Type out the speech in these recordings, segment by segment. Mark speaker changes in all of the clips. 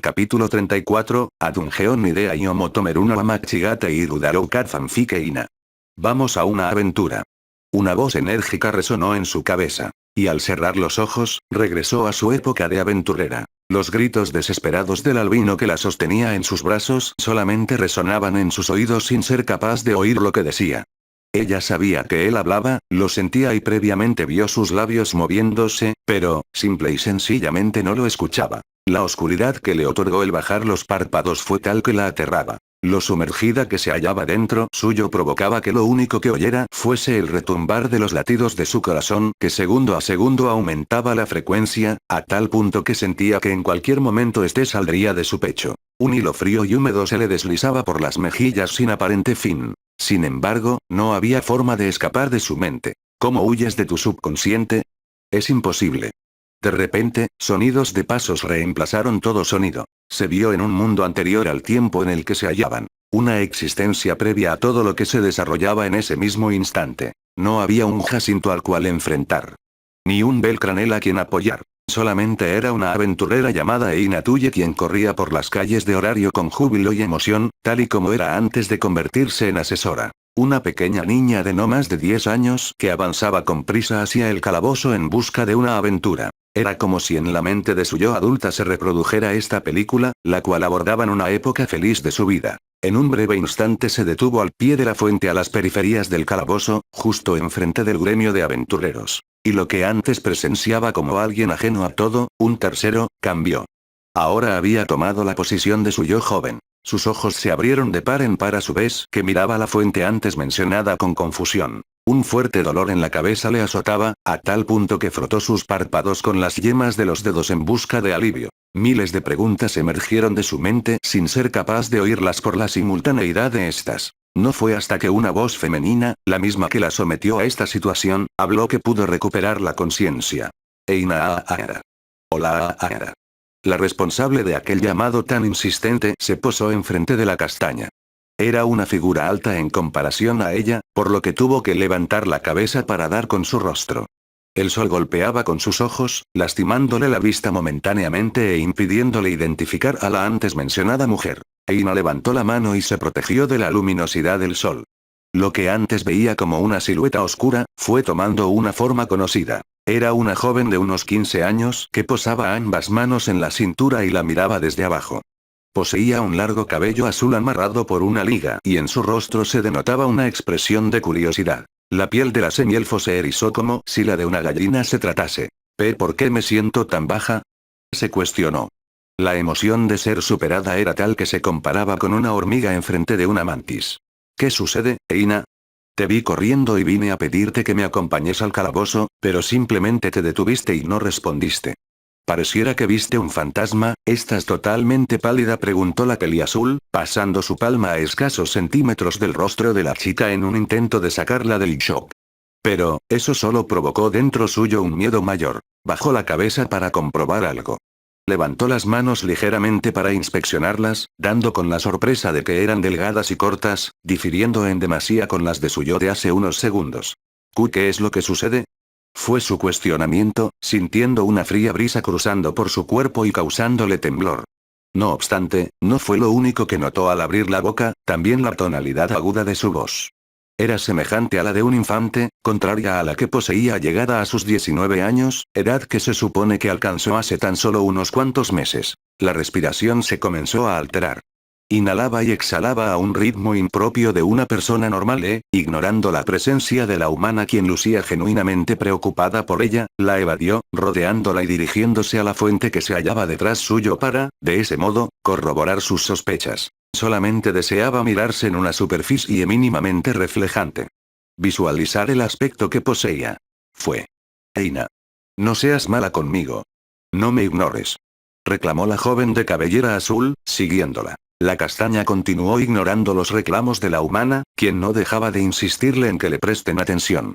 Speaker 1: Capítulo 34, Adungeon Idea Yomoto Meruno Amachigate Irudaro Kat Fanfic Ina. Vamos a una aventura. Una voz enérgica resonó en su cabeza. Y al cerrar los ojos, regresó a su época de aventurera. Los gritos desesperados del albino que la sostenía en sus brazos solamente resonaban en sus oídos sin ser capaz de oír lo que decía. Ella sabía que él hablaba, lo sentía y previamente vio sus labios moviéndose, pero, simple y sencillamente no lo escuchaba. La oscuridad que le otorgó el bajar los párpados fue tal que la aterraba. Lo sumergida que se hallaba dentro suyo provocaba que lo único que oyera fuese el retumbar de los latidos de su corazón, que segundo a segundo aumentaba la frecuencia, a tal punto que sentía que en cualquier momento este saldría de su pecho. Un hilo frío y húmedo se le deslizaba por las mejillas sin aparente fin. Sin embargo, no había forma de escapar de su mente. ¿Cómo huyes de tu subconsciente? Es imposible. De repente, sonidos de pasos reemplazaron todo sonido. Se vio en un mundo anterior al tiempo en el que se hallaban. Una existencia previa a todo lo que se desarrollaba en ese mismo instante. No había un Jacinto al cual enfrentar. Ni un Belcranel a quien apoyar. Solamente era una aventurera llamada Eina Tuye quien corría por las calles de Horario con júbilo y emoción, tal y como era antes de convertirse en asesora. Una pequeña niña de no más de 10 años que avanzaba con prisa hacia el calabozo en busca de una aventura. Era como si en la mente de su yo adulta se reprodujera esta película, la cual abordaba en una época feliz de su vida. En un breve instante se detuvo al pie de la fuente a las periferias del calabozo, justo enfrente del gremio de aventureros. Y lo que antes presenciaba como alguien ajeno a todo, un tercero, cambió. Ahora había tomado la posición de su yo joven. Sus ojos se abrieron de par en par a su vez que miraba la fuente antes mencionada con confusión. Un fuerte dolor en la cabeza le azotaba, a tal punto que frotó sus párpados con las yemas de los dedos en busca de alivio. Miles de preguntas emergieron de su mente sin ser capaz de oírlas por la simultaneidad de estas. No fue hasta que una voz femenina, la misma que la sometió a esta situación, habló que pudo recuperar la conciencia. Eina Aara. Hola Aara. La responsable de aquel llamado tan insistente se posó enfrente de la castaña. Era una figura alta en comparación a ella, por lo que tuvo que levantar la cabeza para dar con su rostro. El sol golpeaba con sus ojos, lastimándole la vista momentáneamente e impidiéndole identificar a la antes mencionada mujer. Eina levantó la mano y se protegió de la luminosidad del sol. Lo que antes veía como una silueta oscura, fue tomando una forma conocida. Era una joven de unos 15 años que posaba ambas manos en la cintura y la miraba desde abajo. Poseía un largo cabello azul amarrado por una liga y en su rostro se denotaba una expresión de curiosidad. La piel de la semielfo se erizó como si la de una gallina se tratase. ¿Por qué me siento tan baja? Se cuestionó. La emoción de ser superada era tal que se comparaba con una hormiga enfrente de una mantis. ¿Qué sucede, Eina? Te vi corriendo y vine a pedirte que me acompañes al calabozo, pero simplemente te detuviste y no respondiste. Pareciera que viste un fantasma, ¿estás totalmente pálida?, preguntó la peliazul, pasando su palma a escasos centímetros del rostro de la chica en un intento de sacarla del shock. Pero, eso solo provocó dentro suyo un miedo mayor. Bajó la cabeza para comprobar algo. Levantó las manos ligeramente para inspeccionarlas, dando con la sorpresa de que eran delgadas y cortas, difiriendo en demasía con las de su yo de hace unos segundos. ¿Qué es lo que sucede? Fue su cuestionamiento, sintiendo una fría brisa cruzando por su cuerpo y causándole temblor. No obstante, no fue lo único que notó al abrir la boca, también la tonalidad aguda de su voz. Era semejante a la de un infante, contraria a la que poseía llegada a sus 19 años, edad que se supone que alcanzó hace tan solo unos cuantos meses. La respiración se comenzó a alterar. Inhalaba y exhalaba a un ritmo impropio de una persona normal ignorando la presencia de la humana quien lucía genuinamente preocupada por ella, la evadió, rodeándola y dirigiéndose a la fuente que se hallaba detrás suyo para, de ese modo, corroborar sus sospechas. Solamente deseaba mirarse en una superficie mínimamente reflejante. Visualizar el aspecto que poseía. Fue. Eina. No seas mala conmigo. No me ignores. Reclamó la joven de cabellera azul, siguiéndola. La castaña continuó ignorando los reclamos de la humana, quien no dejaba de insistirle en que le presten atención.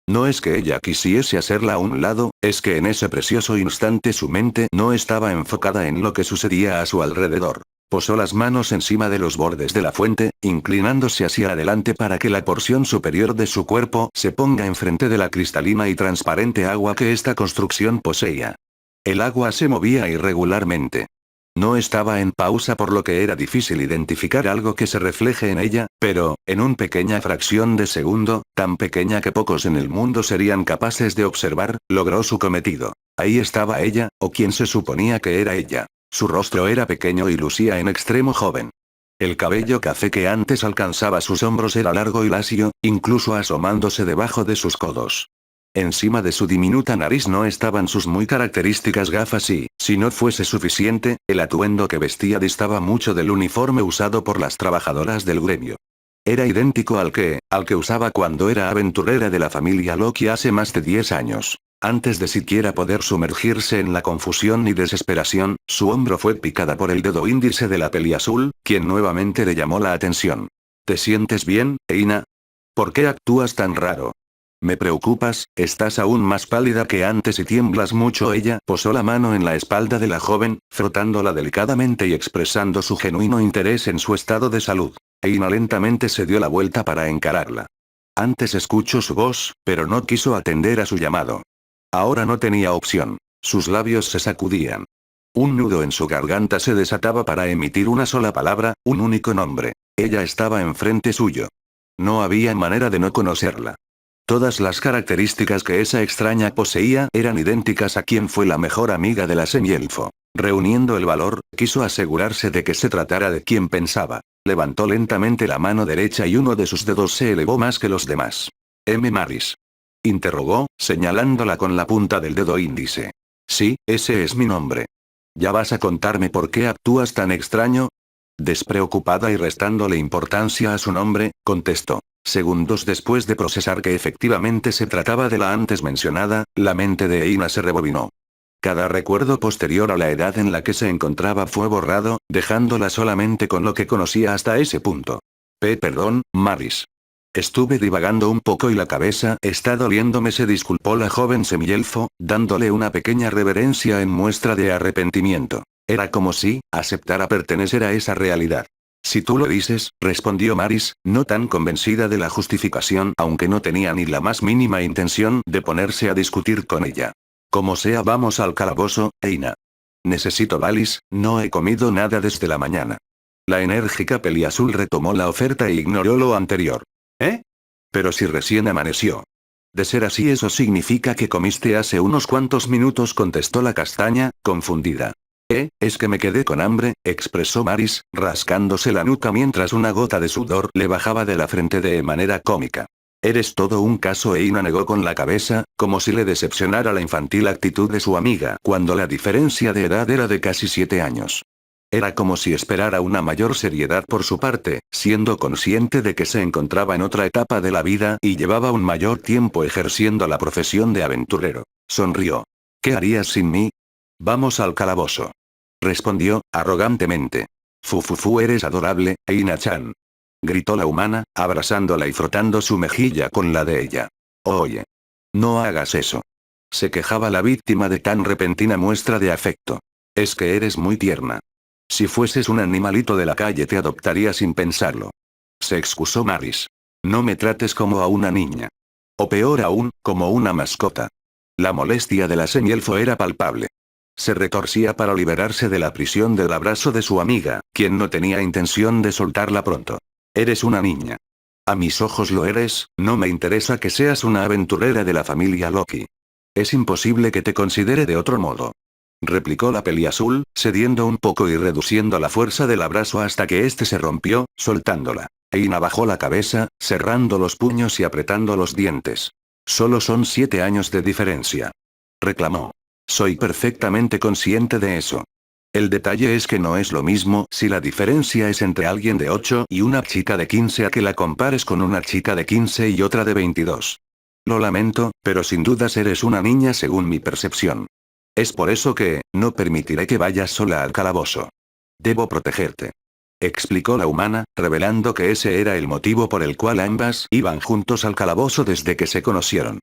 Speaker 1: No es que ella quisiese hacerla a un lado, es que en ese precioso instante su mente no estaba enfocada en lo que sucedía a su alrededor. Posó las manos encima de los bordes de la fuente, inclinándose hacia adelante para que la porción superior de su cuerpo se ponga enfrente de la cristalina y transparente agua que esta construcción poseía. El agua se movía irregularmente. No estaba en pausa por lo que era difícil identificar algo que se refleje en ella, pero, en una pequeña fracción de segundo, tan pequeña que pocos en el mundo serían capaces de observar, logró su cometido. Ahí estaba ella, o quien se suponía que era ella. Su rostro era pequeño y lucía en extremo joven. El cabello café que antes alcanzaba sus hombros era largo y lacio, incluso asomándose debajo de sus codos. Encima de su diminuta nariz no estaban sus muy características gafas y, si no fuese suficiente, el atuendo que vestía distaba mucho del uniforme usado por las trabajadoras del gremio. Era idéntico al que usaba cuando era aventurera de la familia Loki hace más de 10 años. Antes de siquiera poder sumergirse en la confusión y desesperación, su hombro fue picada por el dedo índice de la peliazul, quien nuevamente le llamó la atención. ¿Te sientes bien, Eina? ¿Por qué actúas tan raro? Me preocupas, estás aún más pálida que antes y tiemblas mucho. Ella posó la mano en la espalda de la joven, frotándola delicadamente y expresando su genuino interés en su estado de salud. Eina lentamente se dio la vuelta para encararla. Antes escuchó su voz, pero no quiso atender a su llamado. Ahora no tenía opción. Sus labios se sacudían. Un nudo en su garganta se desataba para emitir una sola palabra, un único nombre. Ella estaba enfrente suyo. No había manera de no conocerla. Todas las características que esa extraña poseía eran idénticas a quien fue la mejor amiga de la semielfo. Reuniendo el valor, quiso asegurarse de que se tratara de quien pensaba. Levantó lentamente la mano derecha y uno de sus dedos se elevó más que los demás. ¿M. Maris? Interrogó, señalándola con la punta del dedo índice. Sí, ese es mi nombre. ¿Ya vas a contarme por qué actúas tan extraño? Despreocupada y restándole importancia a su nombre, contestó. Segundos después de procesar que efectivamente se trataba de la antes mencionada, la mente de Eina se rebobinó. Cada recuerdo posterior a la edad en la que se encontraba fue borrado, dejándola solamente con lo que conocía hasta ese punto. Perdón, Maris. Estuve divagando un poco y la cabeza está doliéndome, se disculpó la joven semielfo, dándole una pequeña reverencia en muestra de arrepentimiento. Era como si aceptara pertenecer a esa realidad. Si tú lo dices, respondió Maris, no tan convencida de la justificación, aunque no tenía ni la más mínima intención de ponerse a discutir con ella. Como sea, vamos al calabozo, Eina. Necesito Valis, no he comido nada desde la mañana. La enérgica peliazul retomó la oferta e ignoró lo anterior. ¿Eh? Pero si recién amaneció. De ser así, eso significa que comiste hace unos cuantos minutos, contestó la castaña, confundida. Es que me quedé con hambre, expresó Maris, rascándose la nuca mientras una gota de sudor le bajaba de la frente de manera cómica. Eres todo un caso. Eina negó con la cabeza, como si le decepcionara la infantil actitud de su amiga cuando la diferencia de edad era de casi 7 años. Era como si esperara una mayor seriedad por su parte, siendo consciente de que se encontraba en otra etapa de la vida y llevaba un mayor tiempo ejerciendo la profesión de aventurero. Sonrió. ¿Qué harías sin mí? Vamos al calabozo. Respondió, arrogantemente. Fufufu, eres adorable, Eina-chan. Gritó la humana, abrazándola y frotando su mejilla con la de ella. Oye. No hagas eso. Se quejaba la víctima de tan repentina muestra de afecto. Es que eres muy tierna. Si fueses un animalito de la calle te adoptaría sin pensarlo. Se excusó Maris. No me trates como a una niña. O peor aún, como una mascota. La molestia de la semielfo era palpable. Se retorcía para liberarse de la prisión del abrazo de su amiga, quien no tenía intención de soltarla pronto. Eres una niña. A mis ojos lo eres, no me interesa que seas una aventurera de la familia Loki. Es imposible que te considere de otro modo. Replicó la peliazul, cediendo un poco y reduciendo la fuerza del abrazo hasta que éste se rompió, soltándola. Eina bajó la cabeza, cerrando los puños y apretando los dientes. Solo son 7 años de diferencia. Reclamó. Soy perfectamente consciente de eso. El detalle es que no es lo mismo si la diferencia es entre alguien de 8 y una chica de 15 a que la compares con una chica de 15 y otra de 22. Lo lamento, pero sin dudas eres una niña según mi percepción. Es por eso que, no permitiré que vayas sola al calabozo. Debo protegerte. Explicó la humana, revelando que ese era el motivo por el cual ambas iban juntos al calabozo desde que se conocieron.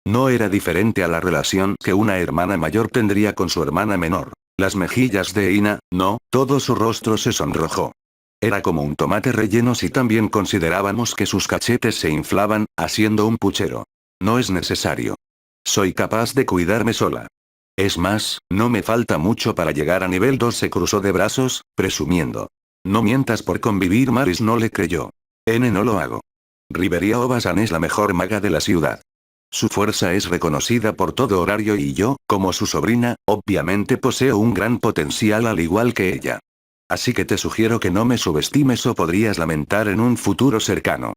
Speaker 1: No era diferente a la relación que una hermana mayor tendría con su hermana menor. Las mejillas de Eina, no, todo su rostro se sonrojó. Era como un tomate relleno si también considerábamos que sus cachetes se inflaban, haciendo un puchero. No es necesario. Soy capaz de cuidarme sola. Es más, no me falta mucho para llegar a nivel 2. Se cruzó de brazos, presumiendo. No mientas por convivir. Maris no le creyó. No lo hago. Riveria Obasan es la mejor maga de la ciudad. Su fuerza es reconocida por todo horario y yo, como su sobrina, obviamente poseo un gran potencial al igual que ella. Así que te sugiero que no me subestimes o podrías lamentar en un futuro cercano.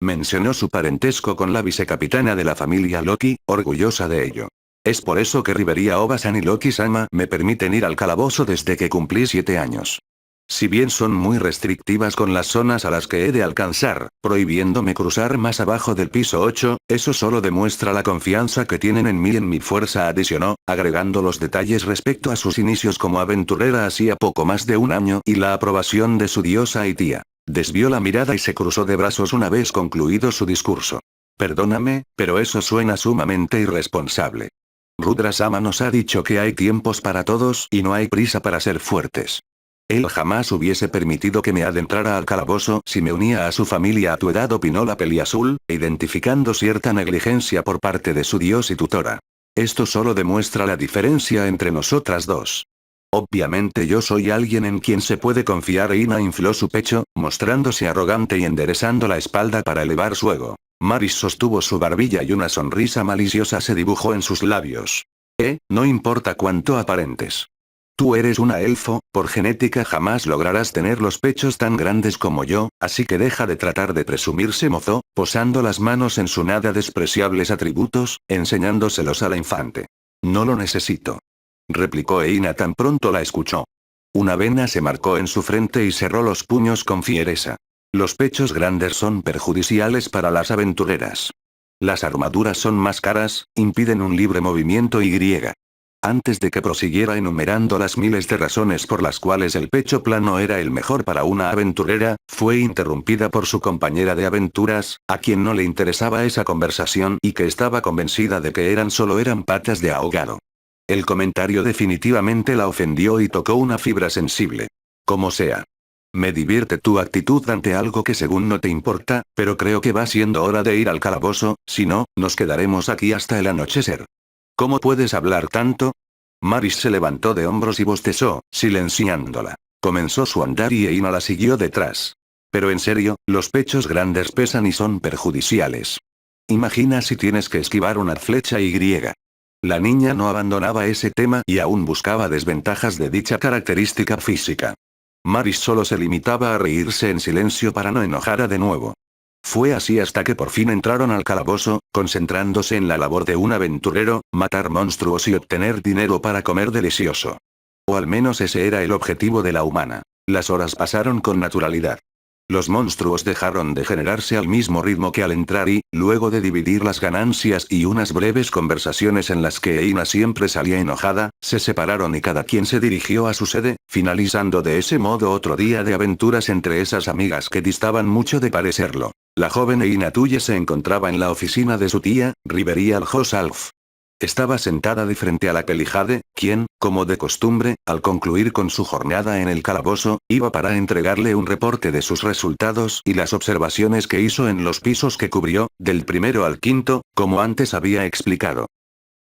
Speaker 1: Mencionó su parentesco con la vicecapitana de la familia Loki, orgullosa de ello. Es por eso que Riveria Obasan y Loki-sama me permiten ir al calabozo desde que cumplí 7 años. Si bien son muy restrictivas con las zonas a las que he de alcanzar, prohibiéndome cruzar más abajo del piso 8, eso solo demuestra la confianza que tienen en mí y en mi fuerza, adicionó, agregando los detalles respecto a sus inicios como aventurera hacía poco más de un año y la aprobación de su diosa y tía. Desvió la mirada y se cruzó de brazos una vez concluido su discurso. Perdóname, pero eso suena sumamente irresponsable. Rudra-sama nos ha dicho que hay tiempos para todos y no hay prisa para ser fuertes. Él jamás hubiese permitido que me adentrara al calabozo si me unía a su familia a tu edad, opinó la peliazul, identificando cierta negligencia por parte de su dios y tutora. Esto solo demuestra la diferencia entre nosotras dos. Obviamente yo soy alguien en quien se puede confiar. Ina infló su pecho, mostrándose arrogante y enderezando la espalda para elevar su ego. Maris sostuvo su barbilla y una sonrisa maliciosa se dibujó en sus labios. No importa cuánto aparentes. Tú eres una elfo, por genética jamás lograrás tener los pechos tan grandes como yo, así que deja de tratar de presumir, se mozó, posando las manos en su nada despreciables atributos, enseñándoselos a la infante. No lo necesito. Replicó Eina tan pronto la escuchó. Una vena se marcó en su frente y cerró los puños con fiereza. Los pechos grandes son perjudiciales para las aventureras. Las armaduras son más caras, impiden un libre movimiento y griega. Antes de que prosiguiera enumerando las miles de razones por las cuales el pecho plano era el mejor para una aventurera, fue interrumpida por su compañera de aventuras, a quien no le interesaba esa conversación y que estaba convencida de que eran patas de ahogado. El comentario definitivamente la ofendió y tocó una fibra sensible. Como sea. Me divierte tu actitud ante algo que según no te importa, pero creo que va siendo hora de ir al calabozo, si no, nos quedaremos aquí hasta el anochecer. ¿Cómo puedes hablar tanto? Maris se levantó de hombros y bostezó, silenciándola. Comenzó su andar y Eina la siguió detrás. Pero en serio, los pechos grandes pesan y son perjudiciales. Imagina si tienes que esquivar una flecha y griega. La niña no abandonaba ese tema y aún buscaba desventajas de dicha característica física. Maris solo se limitaba a reírse en silencio para no enojar de nuevo. Fue así hasta que por fin entraron al calabozo, concentrándose en la labor de un aventurero, matar monstruos y obtener dinero para comer delicioso. O al menos ese era el objetivo de la humana. Las horas pasaron con naturalidad. Los monstruos dejaron de generarse al mismo ritmo que al entrar y, luego de dividir las ganancias y unas breves conversaciones en las que Eina siempre salía enojada, se separaron y cada quien se dirigió a su sede, finalizando de ese modo otro día de aventuras entre esas amigas que distaban mucho de parecerlo. La joven Eina Tuye se encontraba en la oficina de su tía, Riveria Aljosalf. Estaba sentada de frente a la Pelijade, quien, como de costumbre, al concluir con su jornada en el calabozo, iba para entregarle un reporte de sus resultados y las observaciones que hizo en los pisos que cubrió, del primero al quinto, como antes había explicado.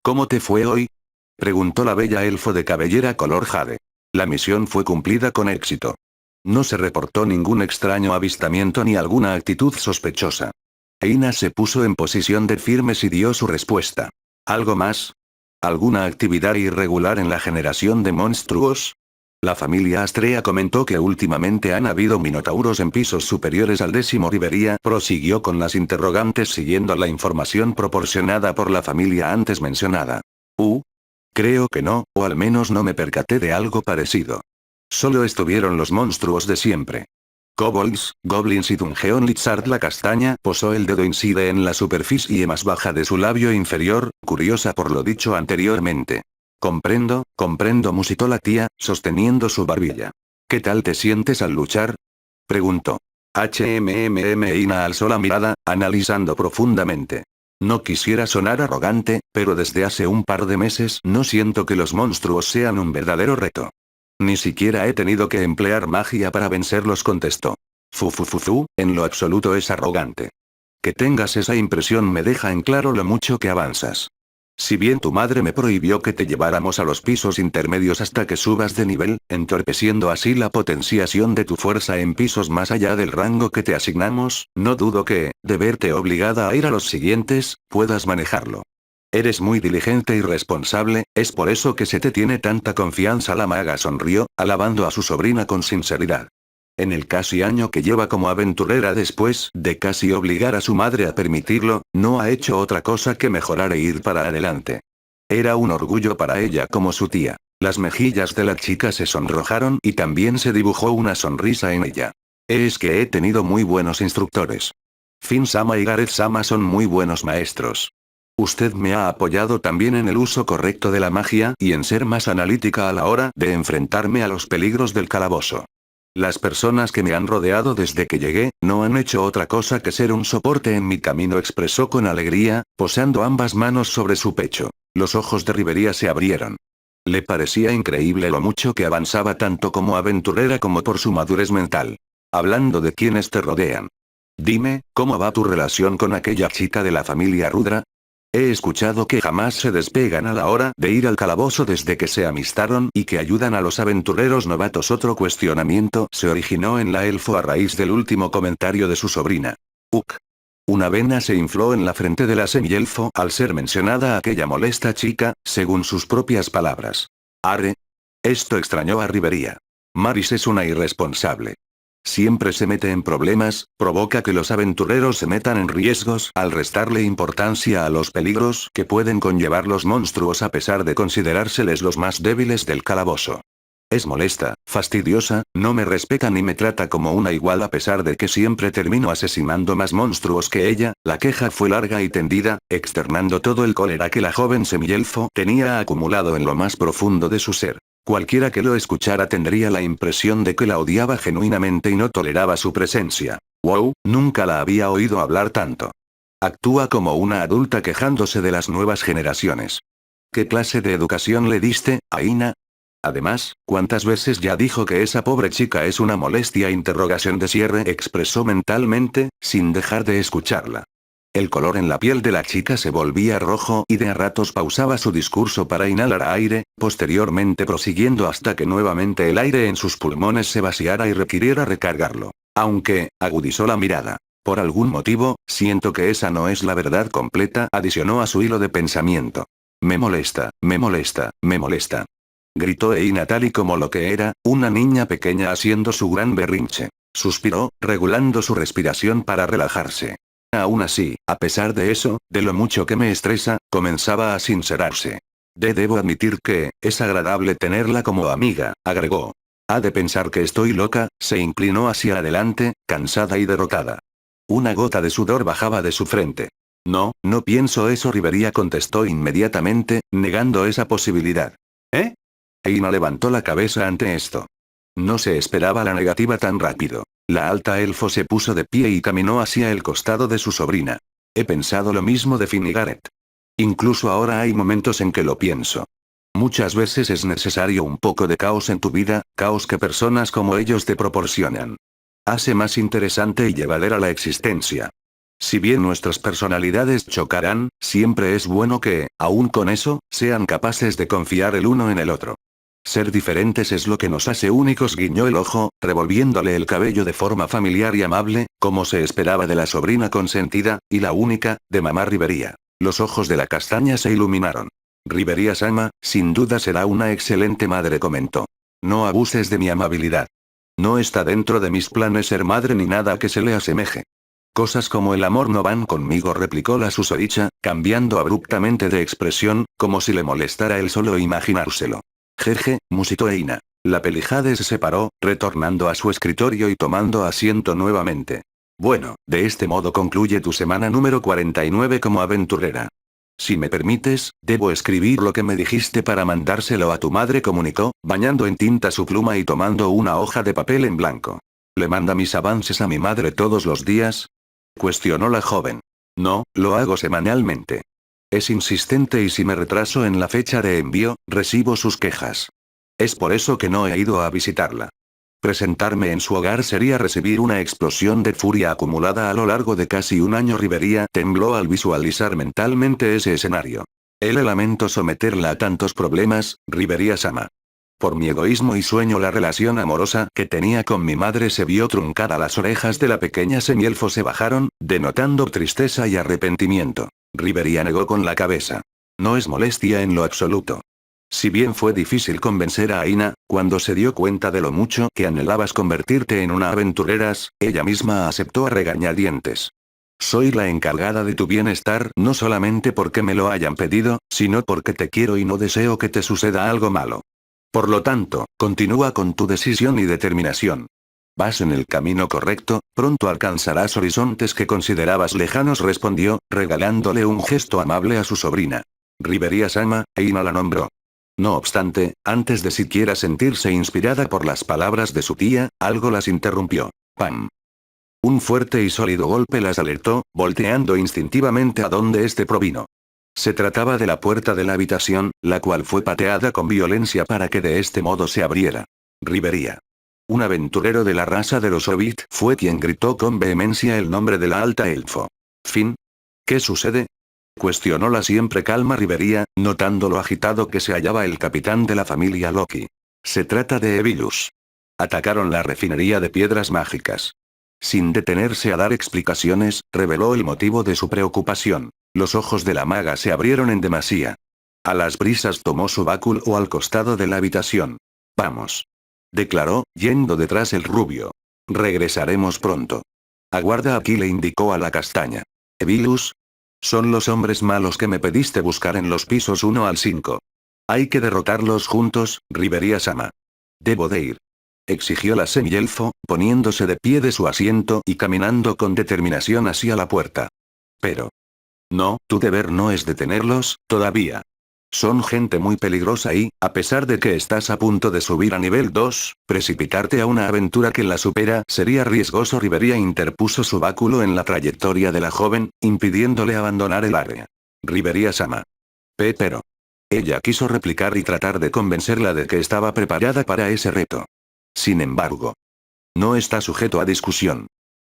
Speaker 1: ¿Cómo te fue hoy? Preguntó la bella elfo de cabellera color jade. La misión fue cumplida con éxito. No se reportó ningún extraño avistamiento ni alguna actitud sospechosa. Eina se puso en posición de firmes y dio su respuesta. ¿Algo más? ¿Alguna actividad irregular en la generación de monstruos? La familia Astrea comentó que últimamente han habido minotauros en pisos superiores al 10º. Riveria prosiguió con las interrogantes siguiendo la información proporcionada por la familia antes mencionada. Creo que no, o al menos no me percaté de algo parecido. Solo estuvieron los monstruos de siempre. Kobolds, goblins y Dungeon Lizard. La castaña posó el dedo índice en la superficie más baja de su labio inferior, curiosa por lo dicho anteriormente. Comprendo, musitó la tía, sosteniendo su barbilla. ¿Qué tal te sientes al luchar? Preguntó. Ina alzó la mirada, analizando profundamente. No quisiera sonar arrogante, pero desde hace un par de meses no siento que los monstruos sean un verdadero reto. Ni siquiera he tenido que emplear magia para vencerlos, contestó. En lo absoluto es arrogante. Que tengas esa impresión me deja en claro lo mucho que avanzas. Si bien tu madre me prohibió que te lleváramos a los pisos intermedios hasta que subas de nivel, entorpeciendo así la potenciación de tu fuerza en pisos más allá del rango que te asignamos, no dudo que, de verte obligada a ir a los siguientes, puedas manejarlo. Eres muy diligente y responsable, es por eso que se te tiene tanta confianza. La maga sonrió, alabando a su sobrina con sinceridad. En el casi año que lleva como aventurera después de casi obligar a su madre a permitirlo, no ha hecho otra cosa que mejorar e ir para adelante. Era un orgullo para ella como su tía. Las mejillas de la chica se sonrojaron y también se dibujó una sonrisa en ella. Es que he tenido muy buenos instructores. Finn-sama y Gareth-sama son muy buenos maestros. Usted me ha apoyado también en el uso correcto de la magia y en ser más analítica a la hora de enfrentarme a los peligros del calabozo. Las personas que me han rodeado desde que llegué, no han hecho otra cosa que ser un soporte en mi camino, expresó con alegría, posando ambas manos sobre su pecho. Los ojos de Rivería se abrieron. Le parecía increíble lo mucho que avanzaba tanto como aventurera como por su madurez mental. Hablando de quienes te rodean. Dime, ¿cómo va tu relación con aquella chica de la familia Rudra? He escuchado que jamás se despegan a la hora de ir al calabozo desde que se amistaron y que ayudan a los aventureros novatos. Otro cuestionamiento se originó en la elfo a raíz del último comentario de su sobrina. Uk. Una vena se infló en la frente de la semielfo al ser mencionada aquella molesta chica, según sus propias palabras. Arre. Esto extrañó a Rivería. Maris es una irresponsable. Siempre se mete en problemas, provoca que los aventureros se metan en riesgos al restarle importancia a los peligros que pueden conllevar los monstruos a pesar de considerárseles los más débiles del calabozo. Es molesta, fastidiosa, no me respeta ni me trata como una igual a pesar de que siempre termino asesinando más monstruos que ella. La queja fue larga y tendida, externando todo el cólera que la joven semielfo tenía acumulado en lo más profundo de su ser. Cualquiera que lo escuchara tendría la impresión de que la odiaba genuinamente y no toleraba su presencia. Wow, nunca la había oído hablar tanto. Actúa como una adulta quejándose de las nuevas generaciones. ¿Qué clase de educación le diste, Aina? Además, ¿cuántas veces ya dijo que esa pobre chica es una molestia? Interrogación de cierre, expresó mentalmente, sin dejar de escucharla. El color en la piel de la chica se volvía rojo y de a ratos pausaba su discurso para inhalar aire, posteriormente prosiguiendo hasta que nuevamente el aire en sus pulmones se vaciara y requiriera recargarlo. Aunque, agudizó la mirada. Por algún motivo, siento que esa no es la verdad completa, adicionó a su hilo de pensamiento. Me molesta, me molesta, me molesta. Gritó Eina tal y como lo que era, una niña pequeña haciendo su gran berrinche. Suspiró, regulando su respiración para relajarse. Aún así, a pesar de eso, de lo mucho que me estresa, comenzaba a sincerarse. Debo admitir que, es agradable tenerla como amiga, agregó. Ha de pensar que estoy loca, se inclinó hacia adelante, cansada y derrotada. Una gota de sudor bajaba de su frente. No, no pienso eso, Rivería contestó inmediatamente, negando esa posibilidad. ¿Eh? Eina levantó la cabeza ante esto. No se esperaba la negativa tan rápido. La alta elfo se puso de pie y caminó hacia el costado de su sobrina. He pensado lo mismo de Finn y Gareth. Incluso ahora hay momentos en que lo pienso. Muchas veces es necesario un poco de caos en tu vida, caos que personas como ellos te proporcionan. Hace más interesante y llevadera la existencia. Si bien nuestras personalidades chocarán, siempre es bueno que, aun con eso, sean capaces de confiar el uno en el otro. Ser diferentes es lo que nos hace únicos, guiñó el ojo, revolviéndole el cabello de forma familiar y amable, como se esperaba de la sobrina consentida, y la única, de mamá Rivería. Los ojos de la castaña se iluminaron. Rivería-sama, sin duda será una excelente madre, comentó. No abuses de mi amabilidad. No está dentro de mis planes ser madre ni nada que se le asemeje. Cosas como el amor no van conmigo, replicó la susodicha, cambiando abruptamente de expresión, como si le molestara el solo imaginárselo. Jeje, musitó Eina. La Pelijade se separó, retornando a su escritorio y tomando asiento nuevamente. Bueno, de este modo concluye tu semana número 49 como aventurera. Si me permites, debo escribir lo que me dijiste para mandárselo a tu madre, comunicó, bañando en tinta su pluma y tomando una hoja de papel en blanco. ¿Le manda mis avances a mi madre todos los días? Cuestionó la joven. No, lo hago semanalmente. Es insistente y si me retraso en la fecha de envío, recibo sus quejas. Es por eso que no he ido a visitarla. Presentarme en su hogar sería recibir una explosión de furia acumulada a lo largo de casi un año. Rivería tembló al visualizar mentalmente ese escenario. Lamento someterla a tantos problemas, Rivería-sama. Por mi egoísmo y sueño la relación amorosa que tenía con mi madre se vio truncada. Las orejas de la pequeña semielfo se bajaron, denotando tristeza y arrepentimiento. Rivería negó con la cabeza. No es molestia en lo absoluto. Si bien fue difícil convencer a Aina, cuando se dio cuenta de lo mucho que anhelabas convertirte en una aventureras, ella misma aceptó a regañadientes. Soy la encargada de tu bienestar no solamente porque me lo hayan pedido, sino porque te quiero y no deseo que te suceda algo malo. Por lo tanto, continúa con tu decisión y determinación. Vas en el camino correcto, pronto alcanzarás horizontes que considerabas lejanos, respondió, regalándole un gesto amable a su sobrina. Rivería-sama, Aina la nombró. No obstante, antes de siquiera sentirse inspirada por las palabras de su tía, algo las interrumpió. ¡Pam! Un fuerte y sólido golpe las alertó, volteando instintivamente a donde este provino. Se trataba de la puerta de la habitación, la cual fue pateada con violencia para que de este modo se abriera. Rivería. Un aventurero de la raza de los Hobbit fue quien gritó con vehemencia el nombre de la alta elfo. ¿Fin? ¿Qué sucede? Cuestionó la siempre calma Rivería, notando lo agitado que se hallaba el capitán de la familia Loki. Se trata de Evilus. Atacaron la refinería de piedras mágicas. Sin detenerse a dar explicaciones, reveló el motivo de su preocupación. Los ojos de la maga se abrieron en demasía. A las brisas tomó su báculo al costado de la habitación. Vamos. Declaró, yendo detrás el rubio. Regresaremos pronto. Aguarda aquí, le indicó a la castaña. Evilus. Son los hombres malos que me pediste buscar en los pisos 1 al 5. Hay que derrotarlos juntos, Rivería-sama. Debo de ir. Exigió la semielfo, poniéndose de pie de su asiento y caminando con determinación hacia la puerta. Pero. No, tu deber no es detenerlos, todavía. Son gente muy peligrosa y, a pesar de que estás a punto de subir a nivel 2, precipitarte a una aventura que la supera sería riesgoso. Rivería interpuso su báculo en la trayectoria de la joven, impidiéndole abandonar el área. Rivería-sama. Pero. Ella quiso replicar y tratar de convencerla de que estaba preparada para ese reto. Sin embargo. No está sujeto a discusión.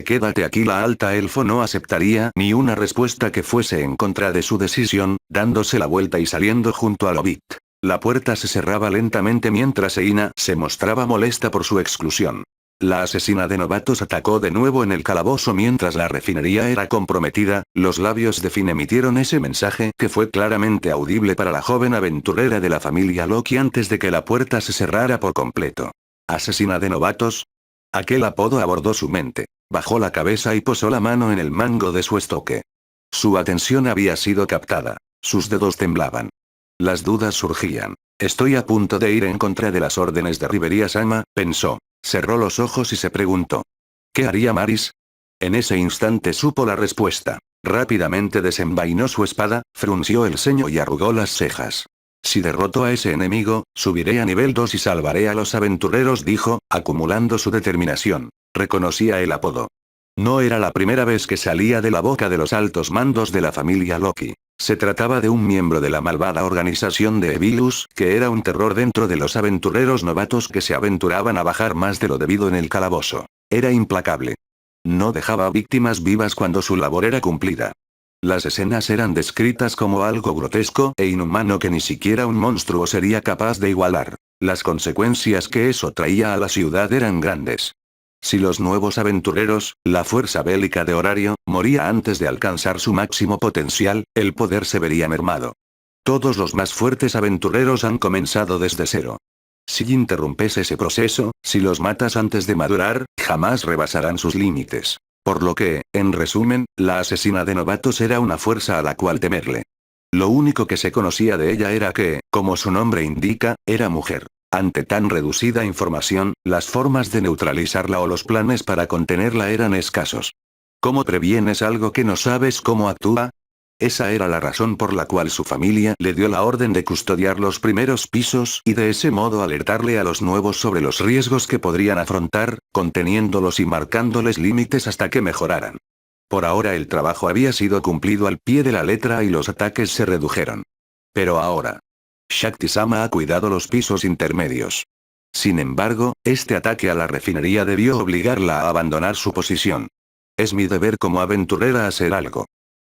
Speaker 1: Quédate aquí. La alta elfo no aceptaría ni una respuesta que fuese en contra de su decisión, dándose la vuelta y saliendo junto al hobbit. La puerta se cerraba lentamente mientras Aina se mostraba molesta por su exclusión. La asesina de novatos atacó de nuevo en el calabozo mientras la refinería era comprometida. Los labios de Finn emitieron ese mensaje que fue claramente audible para la joven aventurera de la familia Loki antes de que la puerta se cerrara por completo. ¿Asesina de novatos? Aquel apodo abordó su mente. Bajó la cabeza y posó la mano en el mango de su estoque. Su atención había sido captada. Sus dedos temblaban. Las dudas surgían. Estoy a punto de ir en contra de las órdenes de Rivería-sama, pensó. Cerró los ojos y se preguntó. ¿Qué haría Maris? En ese instante supo la respuesta. Rápidamente desenvainó su espada, frunció el ceño y arrugó las cejas. Si derroto a ese enemigo, subiré a nivel 2 y salvaré a los aventureros, dijo, acumulando su determinación. Reconocía el apodo. No era la primera vez que salía de la boca de los altos mandos de la familia Loki. Se trataba de un miembro de la malvada organización de Evilus, que era un terror dentro de los aventureros novatos que se aventuraban a bajar más de lo debido en el calabozo. Era implacable. No dejaba víctimas vivas cuando su labor era cumplida. Las escenas eran descritas como algo grotesco e inhumano que ni siquiera un monstruo sería capaz de igualar. Las consecuencias que eso traía a la ciudad eran grandes. Si los nuevos aventureros, la fuerza bélica de Horario, moría antes de alcanzar su máximo potencial, el poder se vería mermado. Todos los más fuertes aventureros han comenzado desde cero. Si interrumpes ese proceso, si los matas antes de madurar, jamás rebasarán sus límites. Por lo que, en resumen, la asesina de novatos era una fuerza a la cual temerle. Lo único que se conocía de ella era que, como su nombre indica, era mujer. Ante tan reducida información, las formas de neutralizarla o los planes para contenerla eran escasos. ¿Cómo previenes algo que no sabes cómo actúa? Esa era la razón por la cual su familia le dio la orden de custodiar los primeros pisos y de ese modo alertarle a los nuevos sobre los riesgos que podrían afrontar, conteniéndolos y marcándoles límites hasta que mejoraran. Por ahora el trabajo había sido cumplido al pie de la letra y los ataques se redujeron. Pero ahora. Shakti-sama ha cuidado los pisos intermedios. Sin embargo, este ataque a la refinería debió obligarla a abandonar su posición. Es mi deber como aventurera hacer algo.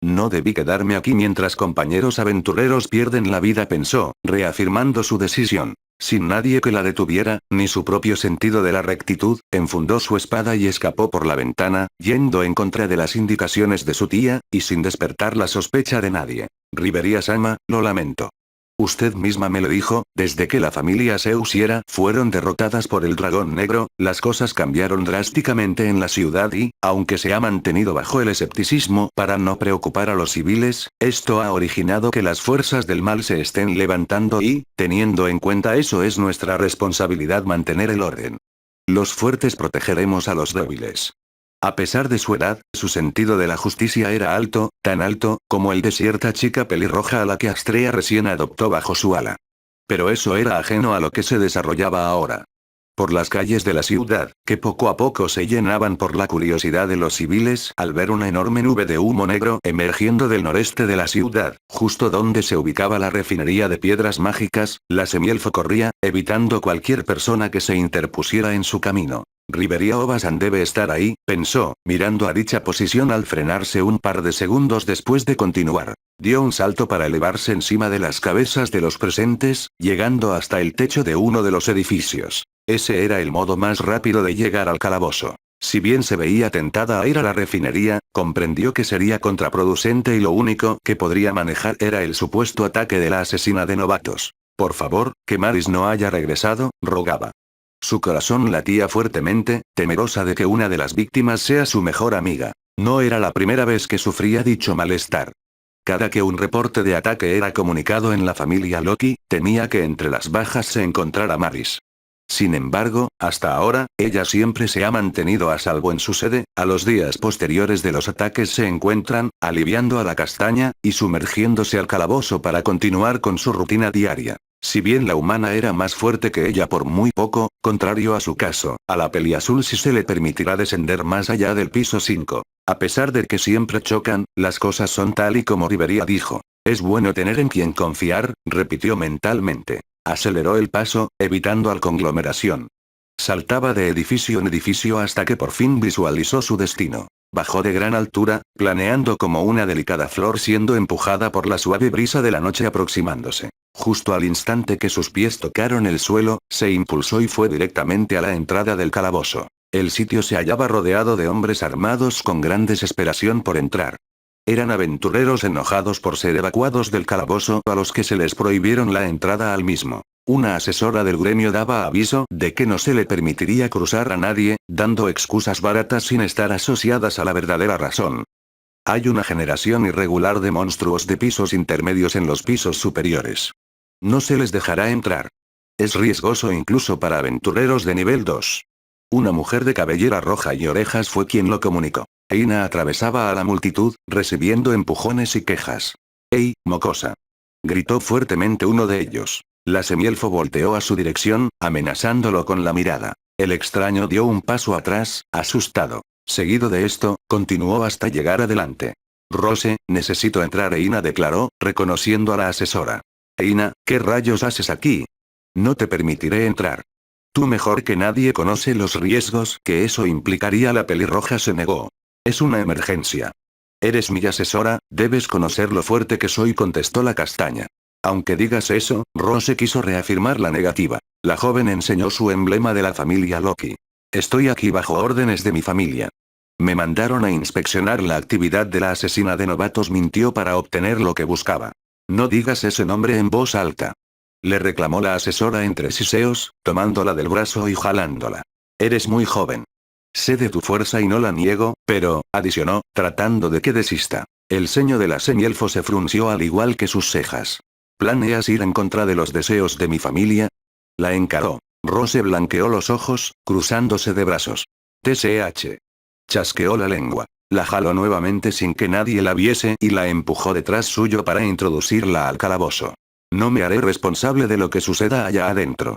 Speaker 1: No debí quedarme aquí mientras compañeros aventureros pierden la vida, pensó, reafirmando su decisión. Sin nadie que la detuviera, ni su propio sentido de la rectitud, enfundó su espada y escapó por la ventana, yendo en contra de las indicaciones de su tía, y sin despertar la sospecha de nadie. Riveria-sama, lo lamento. Usted misma me lo dijo, desde que la familia Seusiera fueron derrotadas por el dragón negro, las cosas cambiaron drásticamente en la ciudad y, aunque se ha mantenido bajo el escepticismo para no preocupar a los civiles, esto ha originado que las fuerzas del mal se estén levantando y, teniendo en cuenta eso, es nuestra responsabilidad mantener el orden. Los fuertes protegeremos a los débiles. A pesar de su edad, su sentido de la justicia era alto, tan alto, como el de cierta chica pelirroja a la que Astrea recién adoptó bajo su ala. Pero eso era ajeno a lo que se desarrollaba ahora. Por las calles de la ciudad, que poco a poco se llenaban por la curiosidad de los civiles al ver una enorme nube de humo negro emergiendo del noreste de la ciudad, justo donde se ubicaba la refinería de piedras mágicas, la semielfo corría, evitando cualquier persona que se interpusiera en su camino. Riveria Obasan debe estar ahí, pensó, mirando a dicha posición al frenarse un par de segundos después de continuar. Dio un salto para elevarse encima de las cabezas de los presentes, llegando hasta el techo de uno de los edificios. Ese era el modo más rápido de llegar al calabozo. Si bien se veía tentada a ir a la refinería, comprendió que sería contraproducente y lo único que podría manejar era el supuesto ataque de la asesina de novatos. Por favor, que Maris no haya regresado, rogaba. Su corazón latía fuertemente, temerosa de que una de las víctimas sea su mejor amiga. No era la primera vez que sufría dicho malestar. Cada que un reporte de ataque era comunicado en la familia Loki, temía que entre las bajas se encontrara Maris. Sin embargo, hasta ahora, ella siempre se ha mantenido a salvo en su sede, a los días posteriores de los ataques se encuentran, aliviando a la castaña, y sumergiéndose al calabozo para continuar con su rutina diaria. Si bien la humana era más fuerte que ella por muy poco, contrario a su caso, a la peliazul sí se le permitirá descender más allá del piso 5. A pesar de que siempre chocan, las cosas son tal y como Riveria dijo. Es bueno tener en quien confiar, repitió mentalmente. Aceleró el paso, evitando al conglomeración. Saltaba de edificio en edificio hasta que por fin visualizó su destino. Bajó de gran altura, planeando como una delicada flor siendo empujada por la suave brisa de la noche aproximándose. Justo al instante que sus pies tocaron el suelo, se impulsó y fue directamente a la entrada del calabozo. El sitio se hallaba rodeado de hombres armados con gran desesperación por entrar. Eran aventureros enojados por ser evacuados del calabozo a los que se les prohibieron la entrada al mismo. Una asesora del gremio daba aviso de que no se le permitiría cruzar a nadie, dando excusas baratas sin estar asociadas a la verdadera razón. Hay una generación irregular de monstruos de pisos intermedios en los pisos superiores. No se les dejará entrar. Es riesgoso incluso para aventureros de nivel 2. Una mujer de cabellera roja y orejas fue quien lo comunicó. Eina atravesaba a la multitud, recibiendo empujones y quejas. ¡Ey, mocosa! Gritó fuertemente uno de ellos. La semielfo volteó a su dirección, amenazándolo con la mirada. El extraño dio un paso atrás, asustado. Seguido de esto, continuó hasta llegar adelante. Rose, necesito entrar, Eina declaró, reconociendo a la asesora. Eina, ¿qué rayos haces aquí? No te permitiré entrar. Tú mejor que nadie conoce los riesgos que eso implicaría. La pelirroja se negó. Es una emergencia. Eres mi asesora, debes conocer lo fuerte que soy, contestó la castaña. Aunque digas eso, Rose quiso reafirmar la negativa. La joven enseñó su emblema de la familia Loki. Estoy aquí bajo órdenes de mi familia. Me mandaron a inspeccionar la actividad de la asesina de novatos, mintió para obtener lo que buscaba. No digas ese nombre en voz alta. Le reclamó la asesora entre siseos, tomándola del brazo y jalándola. Eres muy joven. Sé de tu fuerza y no la niego, pero, adicionó, tratando de que desista. El ceño de la semielfo se frunció al igual que sus cejas. ¿Planeas ir en contra de los deseos de mi familia? La encaró. Rose blanqueó los ojos, cruzándose de brazos. TCH. Chasqueó la lengua. La jaló nuevamente sin que nadie la viese y la empujó detrás suyo para introducirla al calabozo. No me haré responsable de lo que suceda allá adentro.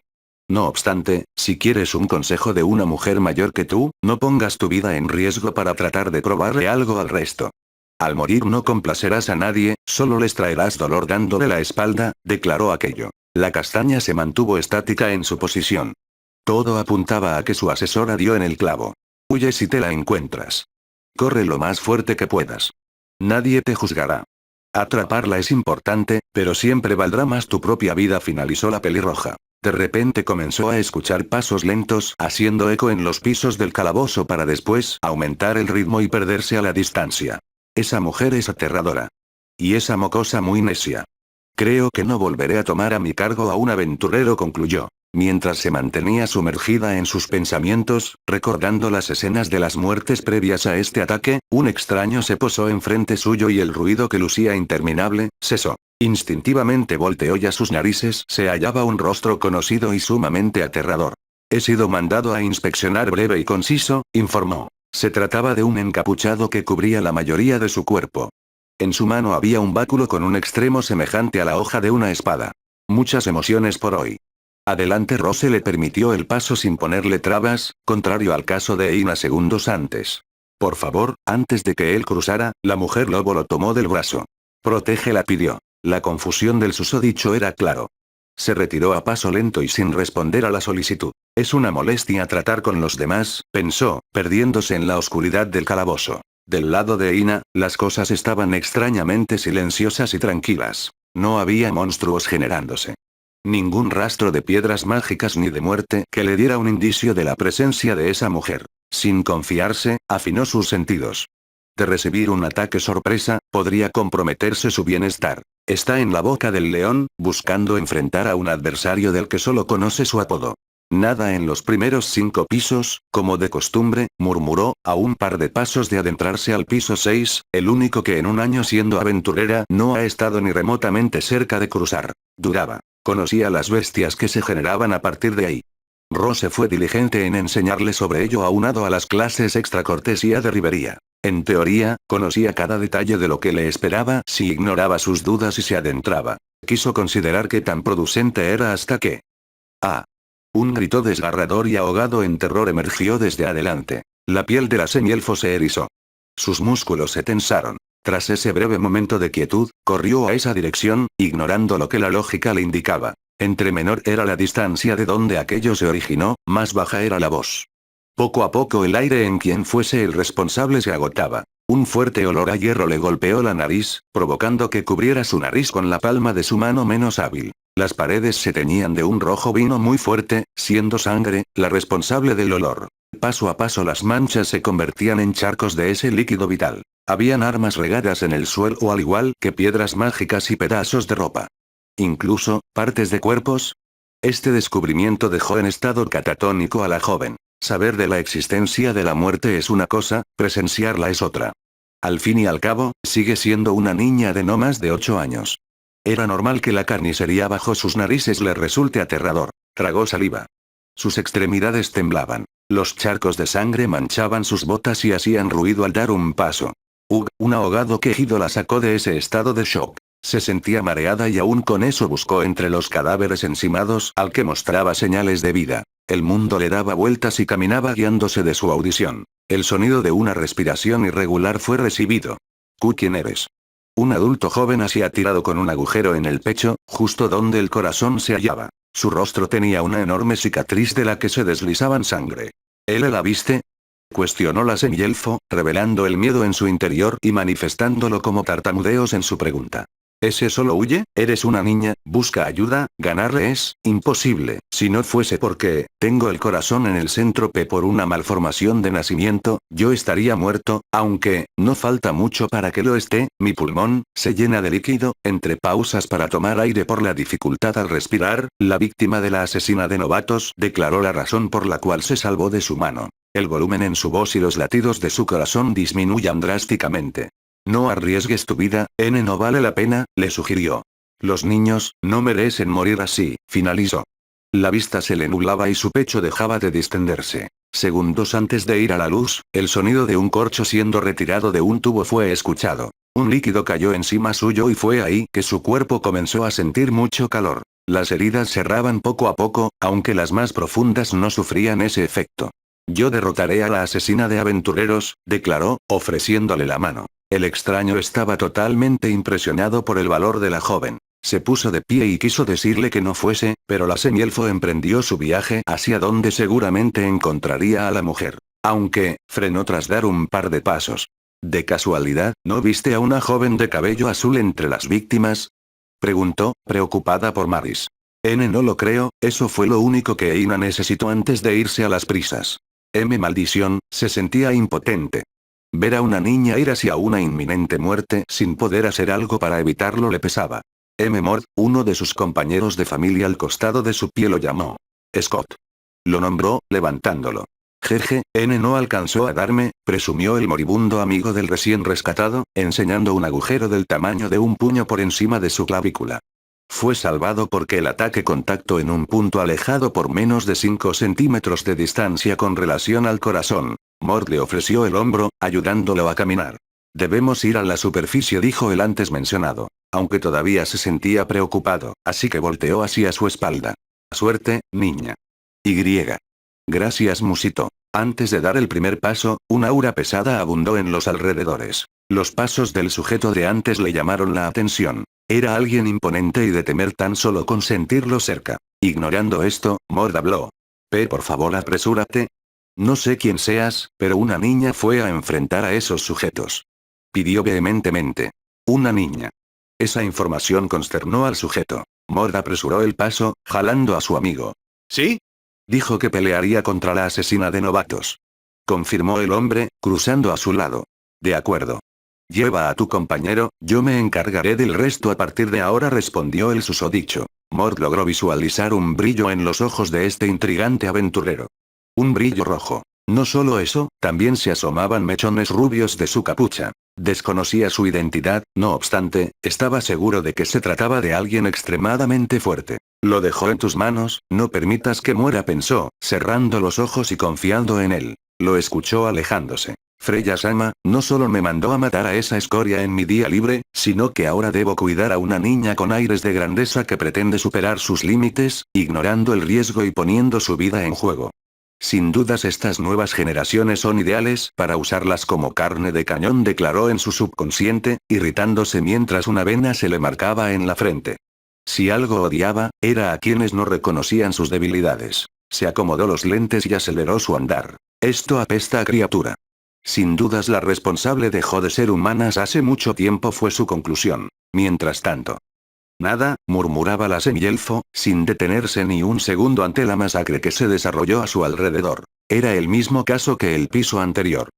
Speaker 1: No obstante, si quieres un consejo de una mujer mayor que tú, no pongas tu vida en riesgo para tratar de probarle algo al resto. Al morir no complacerás a nadie, solo les traerás dolor dándole la espalda, declaró aquello. La castaña se mantuvo estática en su posición. Todo apuntaba a que su asesora dio en el clavo. Huye si te la encuentras. Corre lo más fuerte que puedas. Nadie te juzgará. Atraparla es importante, pero siempre valdrá más tu propia vida, finalizó la pelirroja. De repente comenzó a escuchar pasos lentos haciendo eco en los pisos del calabozo para después aumentar el ritmo y perderse a la distancia. Esa mujer es aterradora. Y esa mocosa muy necia. Creo que no volveré a tomar a mi cargo a un aventurero, concluyó. Mientras se mantenía sumergida en sus pensamientos, recordando las escenas de las muertes previas a este ataque, un extraño se posó enfrente suyo y el ruido que lucía interminable, cesó. Instintivamente volteó y a sus narices se hallaba un rostro conocido y sumamente aterrador. He sido mandado a inspeccionar, breve y conciso, informó. Se trataba de un encapuchado que cubría la mayoría de su cuerpo. En su mano había un báculo con un extremo semejante a la hoja de una espada. Muchas emociones por hoy. Adelante. Rose le permitió el paso sin ponerle trabas, contrario al caso de Ina segundos antes. Por favor, antes de que él cruzara, la mujer lobo lo tomó del brazo. Protégela, pidió. La confusión del susodicho era claro. Se retiró a paso lento y sin responder a la solicitud. Es una molestia tratar con los demás, pensó, perdiéndose en la oscuridad del calabozo. Del lado de Ina, las cosas estaban extrañamente silenciosas y tranquilas. No había monstruos generándose. Ningún rastro de piedras mágicas ni de muerte que le diera un indicio de la presencia de esa mujer. Sin confiarse, afinó sus sentidos. De recibir un ataque sorpresa, podría comprometerse su bienestar. Está en la boca del león, buscando enfrentar a un adversario del que solo conoce su apodo. Nada en los primeros 5 pisos, como de costumbre, murmuró, a un par de pasos de adentrarse al piso 6, el único que en un año siendo aventurera no ha estado ni remotamente cerca de cruzar. Dudaba. Conocía las bestias que se generaban a partir de ahí. Rose fue diligente en enseñarle sobre ello aunado a las clases extra cortesía de Rivería. En teoría, conocía cada detalle de lo que le esperaba si ignoraba sus dudas y se adentraba. Quiso considerar qué tan producente era hasta que... ¡Ah! Un grito desgarrador y ahogado en terror emergió desde adelante. La piel de la semielfo se erizó. Sus músculos se tensaron. Tras ese breve momento de quietud, corrió a esa dirección, ignorando lo que la lógica le indicaba. Entre menor era la distancia de donde aquello se originó, más baja era la voz. Poco a poco el aire en quien fuese el responsable se agotaba. Un fuerte olor a hierro le golpeó la nariz, provocando que cubriera su nariz con la palma de su mano menos hábil. Las paredes se teñían de un rojo vino muy fuerte, siendo sangre la responsable del olor. Paso a paso las manchas se convertían en charcos de ese líquido vital. Habían armas regadas en el suelo al igual que piedras mágicas y pedazos de ropa. Incluso, partes de cuerpos. Este descubrimiento dejó en estado catatónico a la joven. Saber de la existencia de la muerte es una cosa, presenciarla es otra. Al fin y al cabo, sigue siendo una niña de no más de 8 años. Era normal que la carnicería bajo sus narices le resulte aterrador. Tragó saliva. Sus extremidades temblaban. Los charcos de sangre manchaban sus botas y hacían ruido al dar un paso. Un ahogado quejido la sacó de ese estado de shock. Se sentía mareada y aún con eso buscó entre los cadáveres encimados al que mostraba señales de vida. El mundo le daba vueltas y caminaba guiándose de su audición. El sonido de una respiración irregular fue recibido. ¿Quién eres? Un adulto joven hacía tirado con un agujero en el pecho, justo donde el corazón se hallaba. Su rostro tenía una enorme cicatriz de la que se deslizaban sangre. ¿Él la viste? Cuestionó la semielfo, revelando el miedo en su interior y manifestándolo como tartamudeos en su pregunta. ¿Ese solo huye? Eres una niña, busca ayuda, ganarle es imposible. Si no fuese porque tengo el corazón en el centro P por una malformación de nacimiento, yo estaría muerto, aunque no falta mucho para que lo esté. Mi pulmón se llena de líquido, entre pausas para tomar aire por la dificultad al respirar. La víctima de la asesina de novatos declaró la razón por la cual se salvó de su mano. El volumen en su voz y los latidos de su corazón disminuyan drásticamente. No arriesgues tu vida, no vale la pena, le sugirió. Los niños, no merecen morir así, finalizó. La vista se le nublaba y su pecho dejaba de distenderse. Segundos antes de ir a la luz, el sonido de un corcho siendo retirado de un tubo fue escuchado. Un líquido cayó encima suyo y fue ahí que su cuerpo comenzó a sentir mucho calor. Las heridas cerraban poco a poco, aunque las más profundas no sufrían ese efecto. Yo derrotaré a la asesina de aventureros, declaró, ofreciéndole la mano. El extraño estaba totalmente impresionado por el valor de la joven. Se puso de pie y quiso decirle que no fuese, pero la semielfo emprendió su viaje hacia donde seguramente encontraría a la mujer. Aunque, frenó tras dar un par de pasos. ¿De casualidad, no viste a una joven de cabello azul entre las víctimas? Preguntó, preocupada por Maris. No lo creo, eso fue lo único que Eina necesitó antes de irse a las prisas. Maldición, se sentía impotente. Ver a una niña ir hacia una inminente muerte sin poder hacer algo para evitarlo le pesaba. Mord, uno de sus compañeros de familia al costado de su pie lo llamó. Scott. Lo nombró, levantándolo. Jeje, no alcanzó a darme, presumió el moribundo amigo del recién rescatado, enseñando un agujero del tamaño de un puño por encima de su clavícula. Fue salvado porque el ataque contacto en un punto alejado por menos de 5 centímetros de distancia con relación al corazón. Mord le ofreció el hombro, ayudándolo a caminar. Debemos ir a la superficie, dijo el antes mencionado, aunque todavía se sentía preocupado, así que volteó hacia su espalda. Suerte, niña. Gracias, musitó. Antes de dar el primer paso, un aura pesada abundó en los alrededores. Los pasos del sujeto de antes le llamaron la atención. Era alguien imponente y de temer tan solo con sentirlo cerca. Ignorando esto, Mord habló. Por favor, apresúrate. No sé quién seas, pero una niña fue a enfrentar a esos sujetos. Pidió vehementemente. Una niña. Esa información consternó al sujeto. Mord apresuró el paso, jalando a su amigo. ¿Sí? Dijo que pelearía contra la asesina de novatos. Confirmó el hombre, cruzando a su lado. De acuerdo. Lleva a tu compañero, yo me encargaré del resto a partir de ahora, respondió el susodicho. Mord logró visualizar un brillo en los ojos de este intrigante aventurero. Un brillo rojo. No solo eso, también se asomaban mechones rubios de su capucha. Desconocía su identidad, no obstante, estaba seguro de que se trataba de alguien extremadamente fuerte. Lo dejó en tus manos, no permitas que muera, pensó, cerrando los ojos y confiando en él. Lo escuchó alejándose. Freya-sama, no solo me mandó a matar a esa escoria en mi día libre, sino que ahora debo cuidar a una niña con aires de grandeza que pretende superar sus límites, ignorando el riesgo y poniendo su vida en juego. Sin dudas estas nuevas generaciones son ideales para usarlas como carne de cañón, declaró en su subconsciente, irritándose mientras una vena se le marcaba en la frente. Si algo odiaba, era a quienes no reconocían sus debilidades. Se acomodó los lentes y aceleró su andar. Esto apesta a criatura. Sin dudas la responsable dejó de ser humanas hace mucho tiempo, fue su conclusión. Mientras tanto. Nada, murmuraba la semielfo, sin detenerse ni un segundo ante la masacre que se desarrolló a su alrededor. Era el mismo caso que el piso anterior.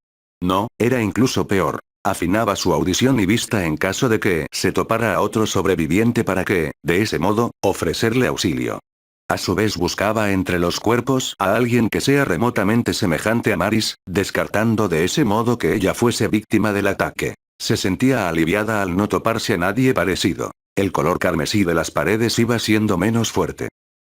Speaker 1: No, era incluso peor. Afinaba su audición y vista en caso de que se topara a otro sobreviviente para que, de ese modo, ofrecerle auxilio. A su vez buscaba entre los cuerpos a alguien que sea remotamente semejante a Maris, descartando de ese modo que ella fuese víctima del ataque. Se sentía aliviada al no toparse a nadie parecido. El color carmesí de las paredes iba siendo menos fuerte.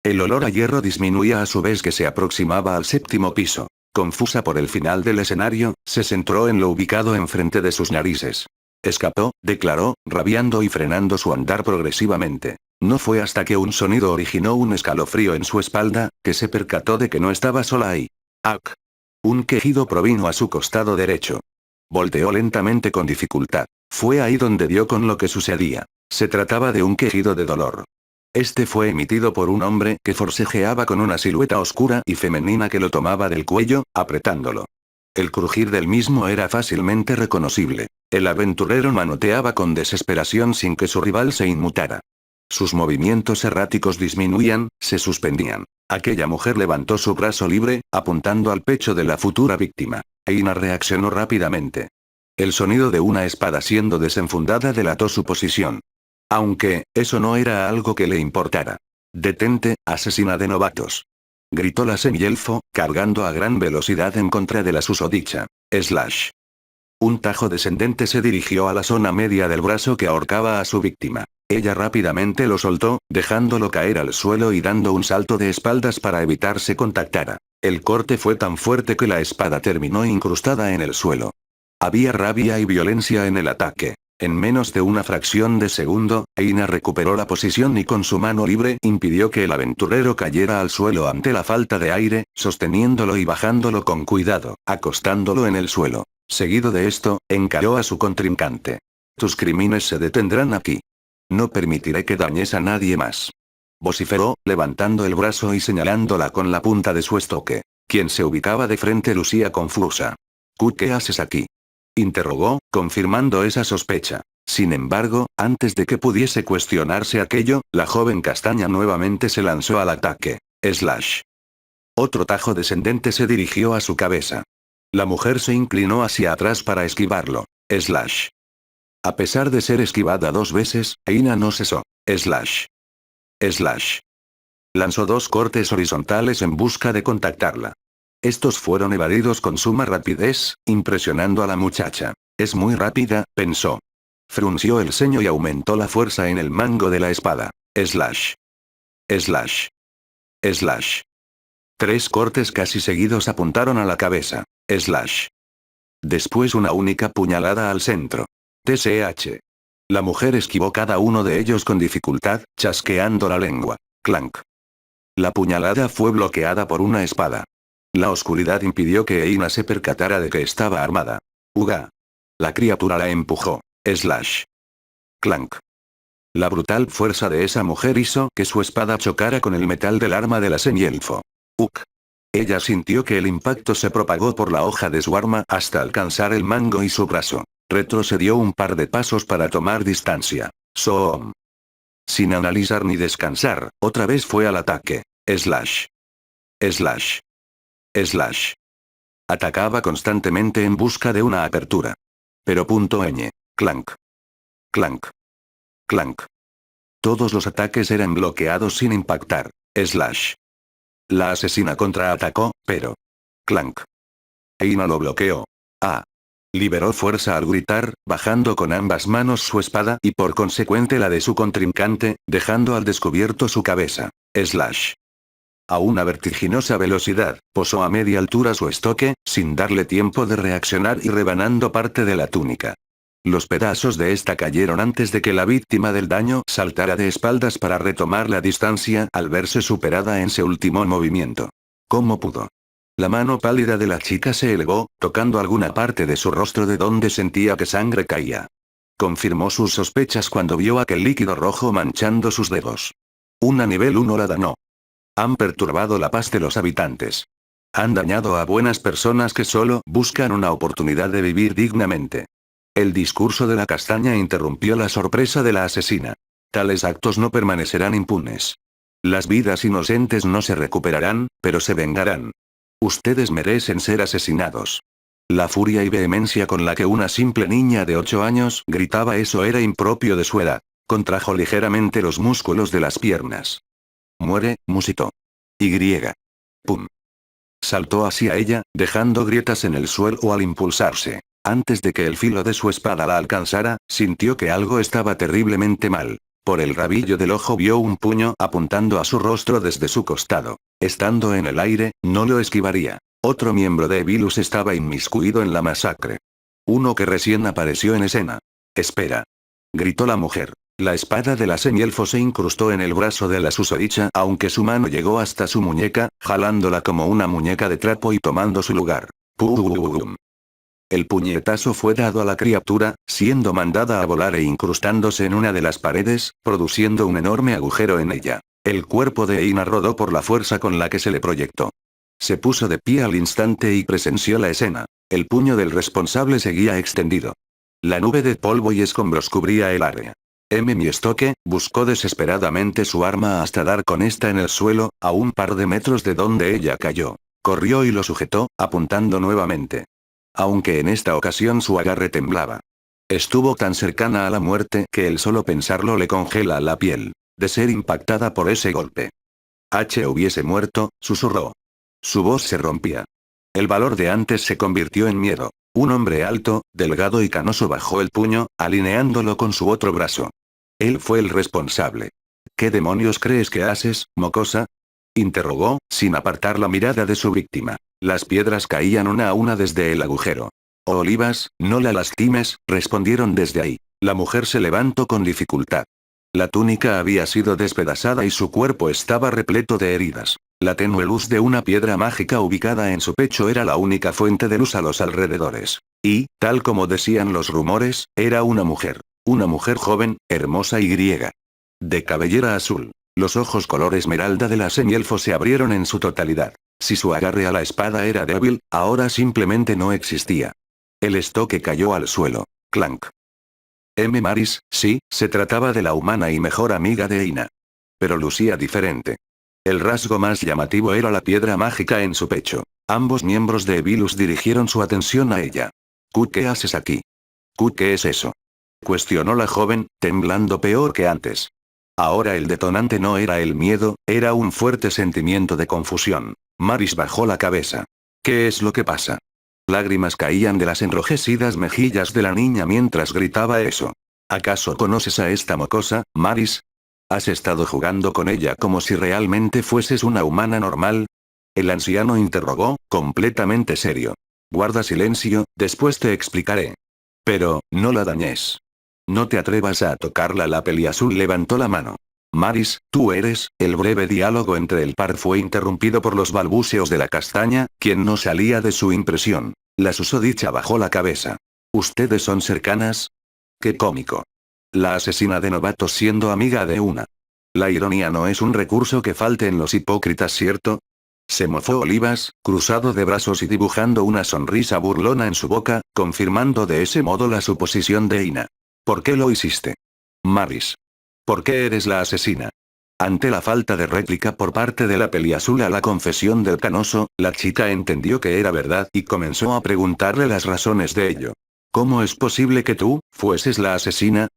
Speaker 1: El olor a hierro disminuía a su vez que se aproximaba al séptimo piso. Confusa por el final del escenario, se centró en lo ubicado enfrente de sus narices. Escapó, declaró, rabiando y frenando su andar progresivamente. No fue hasta que un sonido originó un escalofrío en su espalda, que se percató de que no estaba sola ahí. ¡Auk! Un quejido provino a su costado derecho. Volteó lentamente con dificultad. Fue ahí donde dio con lo que sucedía. Se trataba de un quejido de dolor. Este fue emitido por un hombre que forcejeaba con una silueta oscura y femenina que lo tomaba del cuello, apretándolo. El crujir del mismo era fácilmente reconocible. El aventurero manoteaba con desesperación sin que su rival se inmutara. Sus movimientos erráticos disminuían, se suspendían. Aquella mujer levantó su brazo libre, apuntando al pecho de la futura víctima. Eina reaccionó rápidamente. El sonido de una espada siendo desenfundada delató su posición. Aunque, eso no era algo que le importara. «Detente, asesina de novatos», gritó la semielfo, cargando a gran velocidad en contra de la susodicha. Slash. Un tajo descendente se dirigió a la zona media del brazo que ahorcaba a su víctima. Ella rápidamente lo soltó, dejándolo caer al suelo y dando un salto de espaldas para evitar se contactara. El corte fue tan fuerte que la espada terminó incrustada en el suelo. Había rabia y violencia en el ataque. En menos de una fracción de segundo, Eina recuperó la posición y con su mano libre impidió que el aventurero cayera al suelo ante la falta de aire, sosteniéndolo y bajándolo con cuidado, acostándolo en el suelo. Seguido de esto, encaró a su contrincante. Tus crímenes se detendrán aquí. No permitiré que dañes a nadie más. Vociferó, levantando el brazo y señalándola con la punta de su estoque. Quien se ubicaba de frente lucía confusa. ¿Qué haces aquí? Interrogó, confirmando esa sospecha. Sin embargo, antes de que pudiese cuestionarse aquello, la joven castaña nuevamente se lanzó al ataque. Slash. Otro tajo descendente se dirigió a su cabeza. La mujer se inclinó hacia atrás para esquivarlo. Slash. A pesar de ser esquivada 2 veces, Eina no cesó. Slash. Slash. Lanzó 2 cortes horizontales en busca de contactarla. Estos fueron evadidos con suma rapidez, impresionando a la muchacha. Es muy rápida, pensó. Frunció el ceño y aumentó la fuerza en el mango de la espada. Slash. Slash. Slash. 3 cortes casi seguidos apuntaron a la cabeza. Slash. Después una única puñalada al centro. TSH. La mujer esquivó cada uno de ellos con dificultad, chasqueando la lengua. Clank. La puñalada fue bloqueada por una espada. La oscuridad impidió que Eina se percatara de que estaba armada. Uga. La criatura la empujó. Slash. Clank. La brutal fuerza de esa mujer hizo que su espada chocara con el metal del arma de la semielfo. Uk. Ella sintió que el impacto se propagó por la hoja de su arma hasta alcanzar el mango y su brazo. Retrocedió un par de pasos para tomar distancia. Soom. Sin analizar ni descansar, otra vez fue al ataque. Slash. Slash. Slash. Atacaba constantemente en busca de una apertura. Pero ñ. Clank. Clank. Clank. Todos los ataques eran bloqueados sin impactar. Slash. La asesina contraatacó, pero... Clank. Eina lo bloqueó. Ah. Liberó fuerza al gritar, bajando con ambas manos su espada y por consecuente la de su contrincante, dejando al descubierto su cabeza. Slash. A una vertiginosa velocidad, posó a media altura su estoque, sin darle tiempo de reaccionar y rebanando parte de la túnica. Los pedazos de esta cayeron antes de que la víctima del daño saltara de espaldas para retomar la distancia al verse superada en ese último movimiento. ¿Cómo pudo? La mano pálida de la chica se elevó, tocando alguna parte de su rostro de donde sentía que sangre caía. Confirmó sus sospechas cuando vio aquel líquido rojo manchando sus dedos. Una nivel 1 la danó. Han perturbado la paz de los habitantes. Han dañado a buenas personas que solo buscan una oportunidad de vivir dignamente. El discurso de la castaña interrumpió la sorpresa de la asesina. Tales actos no permanecerán impunes. Las vidas inocentes no se recuperarán, pero se vengarán. Ustedes merecen ser asesinados. La furia y vehemencia con la que una simple niña de 8 años gritaba eso era impropio de su edad. Contrajo ligeramente los músculos de las piernas. Muere, musitó. Y. Pum. Saltó hacia ella, dejando grietas en el suelo al impulsarse. Antes de que el filo de su espada la alcanzara, sintió que algo estaba terriblemente mal. Por el rabillo del ojo vio un puño apuntando a su rostro desde su costado. Estando en el aire, no lo esquivaría. Otro miembro de Evilus estaba inmiscuido en la masacre. Uno que recién apareció en escena. Espera. Gritó la mujer. La espada de la semielfo se incrustó en el brazo de la susodicha aunque su mano llegó hasta su muñeca, jalándola como una muñeca de trapo y tomando su lugar. ¡Pum! El puñetazo fue dado a la criatura, siendo mandada a volar e incrustándose en una de las paredes, produciendo un enorme agujero en ella. El cuerpo de Eina rodó por la fuerza con la que se le proyectó. Se puso de pie al instante y presenció la escena. El puño del responsable seguía extendido. La nube de polvo y escombros cubría el área. Miestoque buscó desesperadamente su arma hasta dar con esta en el suelo, a un par de metros de donde ella cayó. Corrió y lo sujetó, apuntando nuevamente. Aunque en esta ocasión su agarre temblaba. Estuvo tan cercana a la muerte que el solo pensarlo le congela la piel. De ser impactada por ese golpe. Hubiese muerto, susurró. Su voz se rompía. El valor de antes se convirtió en miedo. Un hombre alto, delgado y canoso bajó el puño, alineándolo con su otro brazo. Él fue el responsable. ¿Qué demonios crees que haces, mocosa? Interrogó, sin apartar la mirada de su víctima. Las piedras caían una a una desde el agujero. Oh, Olivas, no la lastimes, respondieron desde ahí. La mujer se levantó con dificultad. La túnica había sido despedazada y su cuerpo estaba repleto de heridas. La tenue luz de una piedra mágica ubicada en su pecho era la única fuente de luz a los alrededores. Y, tal como decían los rumores, era una mujer. Una mujer joven, hermosa y griega. De cabellera azul. Los ojos color esmeralda de la semielfo se abrieron en su totalidad. Si su agarre a la espada era débil, ahora simplemente no existía. El estoque cayó al suelo. Clank. Maris, sí, se trataba de la humana y mejor amiga de Ina. Pero lucía diferente. El rasgo más llamativo era la piedra mágica en su pecho. Ambos miembros de Evilus dirigieron su atención a ella. ¿Qué haces aquí? ¿Qué es eso? Cuestionó la joven, temblando peor que antes. Ahora el detonante no era el miedo, era un fuerte sentimiento de confusión. Maris bajó la cabeza. ¿Qué es lo que pasa? Lágrimas caían de las enrojecidas mejillas de la niña mientras gritaba eso. ¿Acaso conoces a esta mocosa, Maris? ¿Has estado jugando con ella como si realmente fueses una humana normal? El anciano interrogó, completamente serio. Guarda silencio, después te explicaré. Pero, no la dañes. No te atrevas a tocarla. La peliazul levantó la mano. Maris, tú eres. El breve diálogo entre el par fue interrumpido por los balbuceos de la castaña, quien no salía de su impresión. La susodicha bajó la cabeza. ¿Ustedes son cercanas? ¡Qué cómico! La asesina de novatos siendo amiga de una. La ironía no es un recurso que falte en los hipócritas, ¿cierto? Se mofó Olivas, cruzado de brazos y dibujando una sonrisa burlona en su boca, confirmando de ese modo la suposición de Ina. ¿Por qué lo hiciste? Maris. ¿Por qué eres la asesina? Ante la falta de réplica por parte de la peliazul a la confesión del canoso, la chica entendió que era verdad y comenzó a preguntarle las razones de ello. ¿Cómo es posible que tú, fueses la asesina?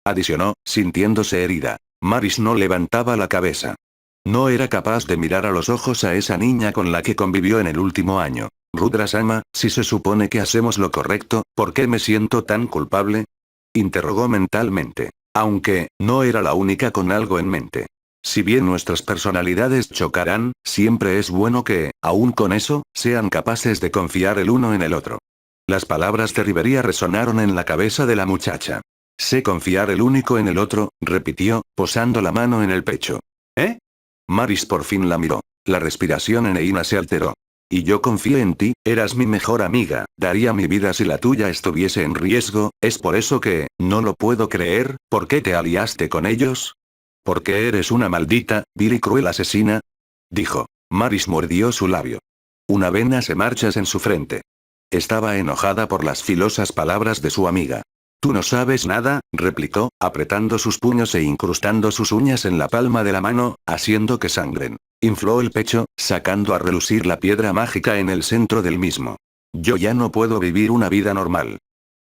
Speaker 1: Adicionó, sintiéndose herida. Maris no levantaba la cabeza. No era capaz de mirar a los ojos a esa niña con la que convivió en el último año. Rudra-sama, si se supone que hacemos lo correcto, ¿por qué me siento tan culpable? Interrogó mentalmente. Aunque, no era la única con algo en mente. Si bien nuestras personalidades chocarán, siempre es bueno que, aún con eso, sean capaces de confiar el uno en el otro. Las palabras de Rivería resonaron en la cabeza de la muchacha. Sé confiar el único en el otro, repitió, posando la mano en el pecho. ¿Eh? Maris por fin la miró. La respiración en Eina se alteró. Y yo confié en ti, eras mi mejor amiga, daría mi vida si la tuya estuviese en riesgo, es por eso que, no lo puedo creer, ¿por qué te aliaste con ellos? ¿Porque eres una maldita, vil y cruel asesina? Dijo. Maris mordió su labio. Una vena se marcha en su frente. Estaba enojada por las filosas palabras de su amiga. Tú no sabes nada, replicó, apretando sus puños e incrustando sus uñas en la palma de la mano, haciendo que sangren. Infló el pecho, sacando a relucir la piedra mágica en el centro del mismo. Yo ya no puedo vivir una vida normal.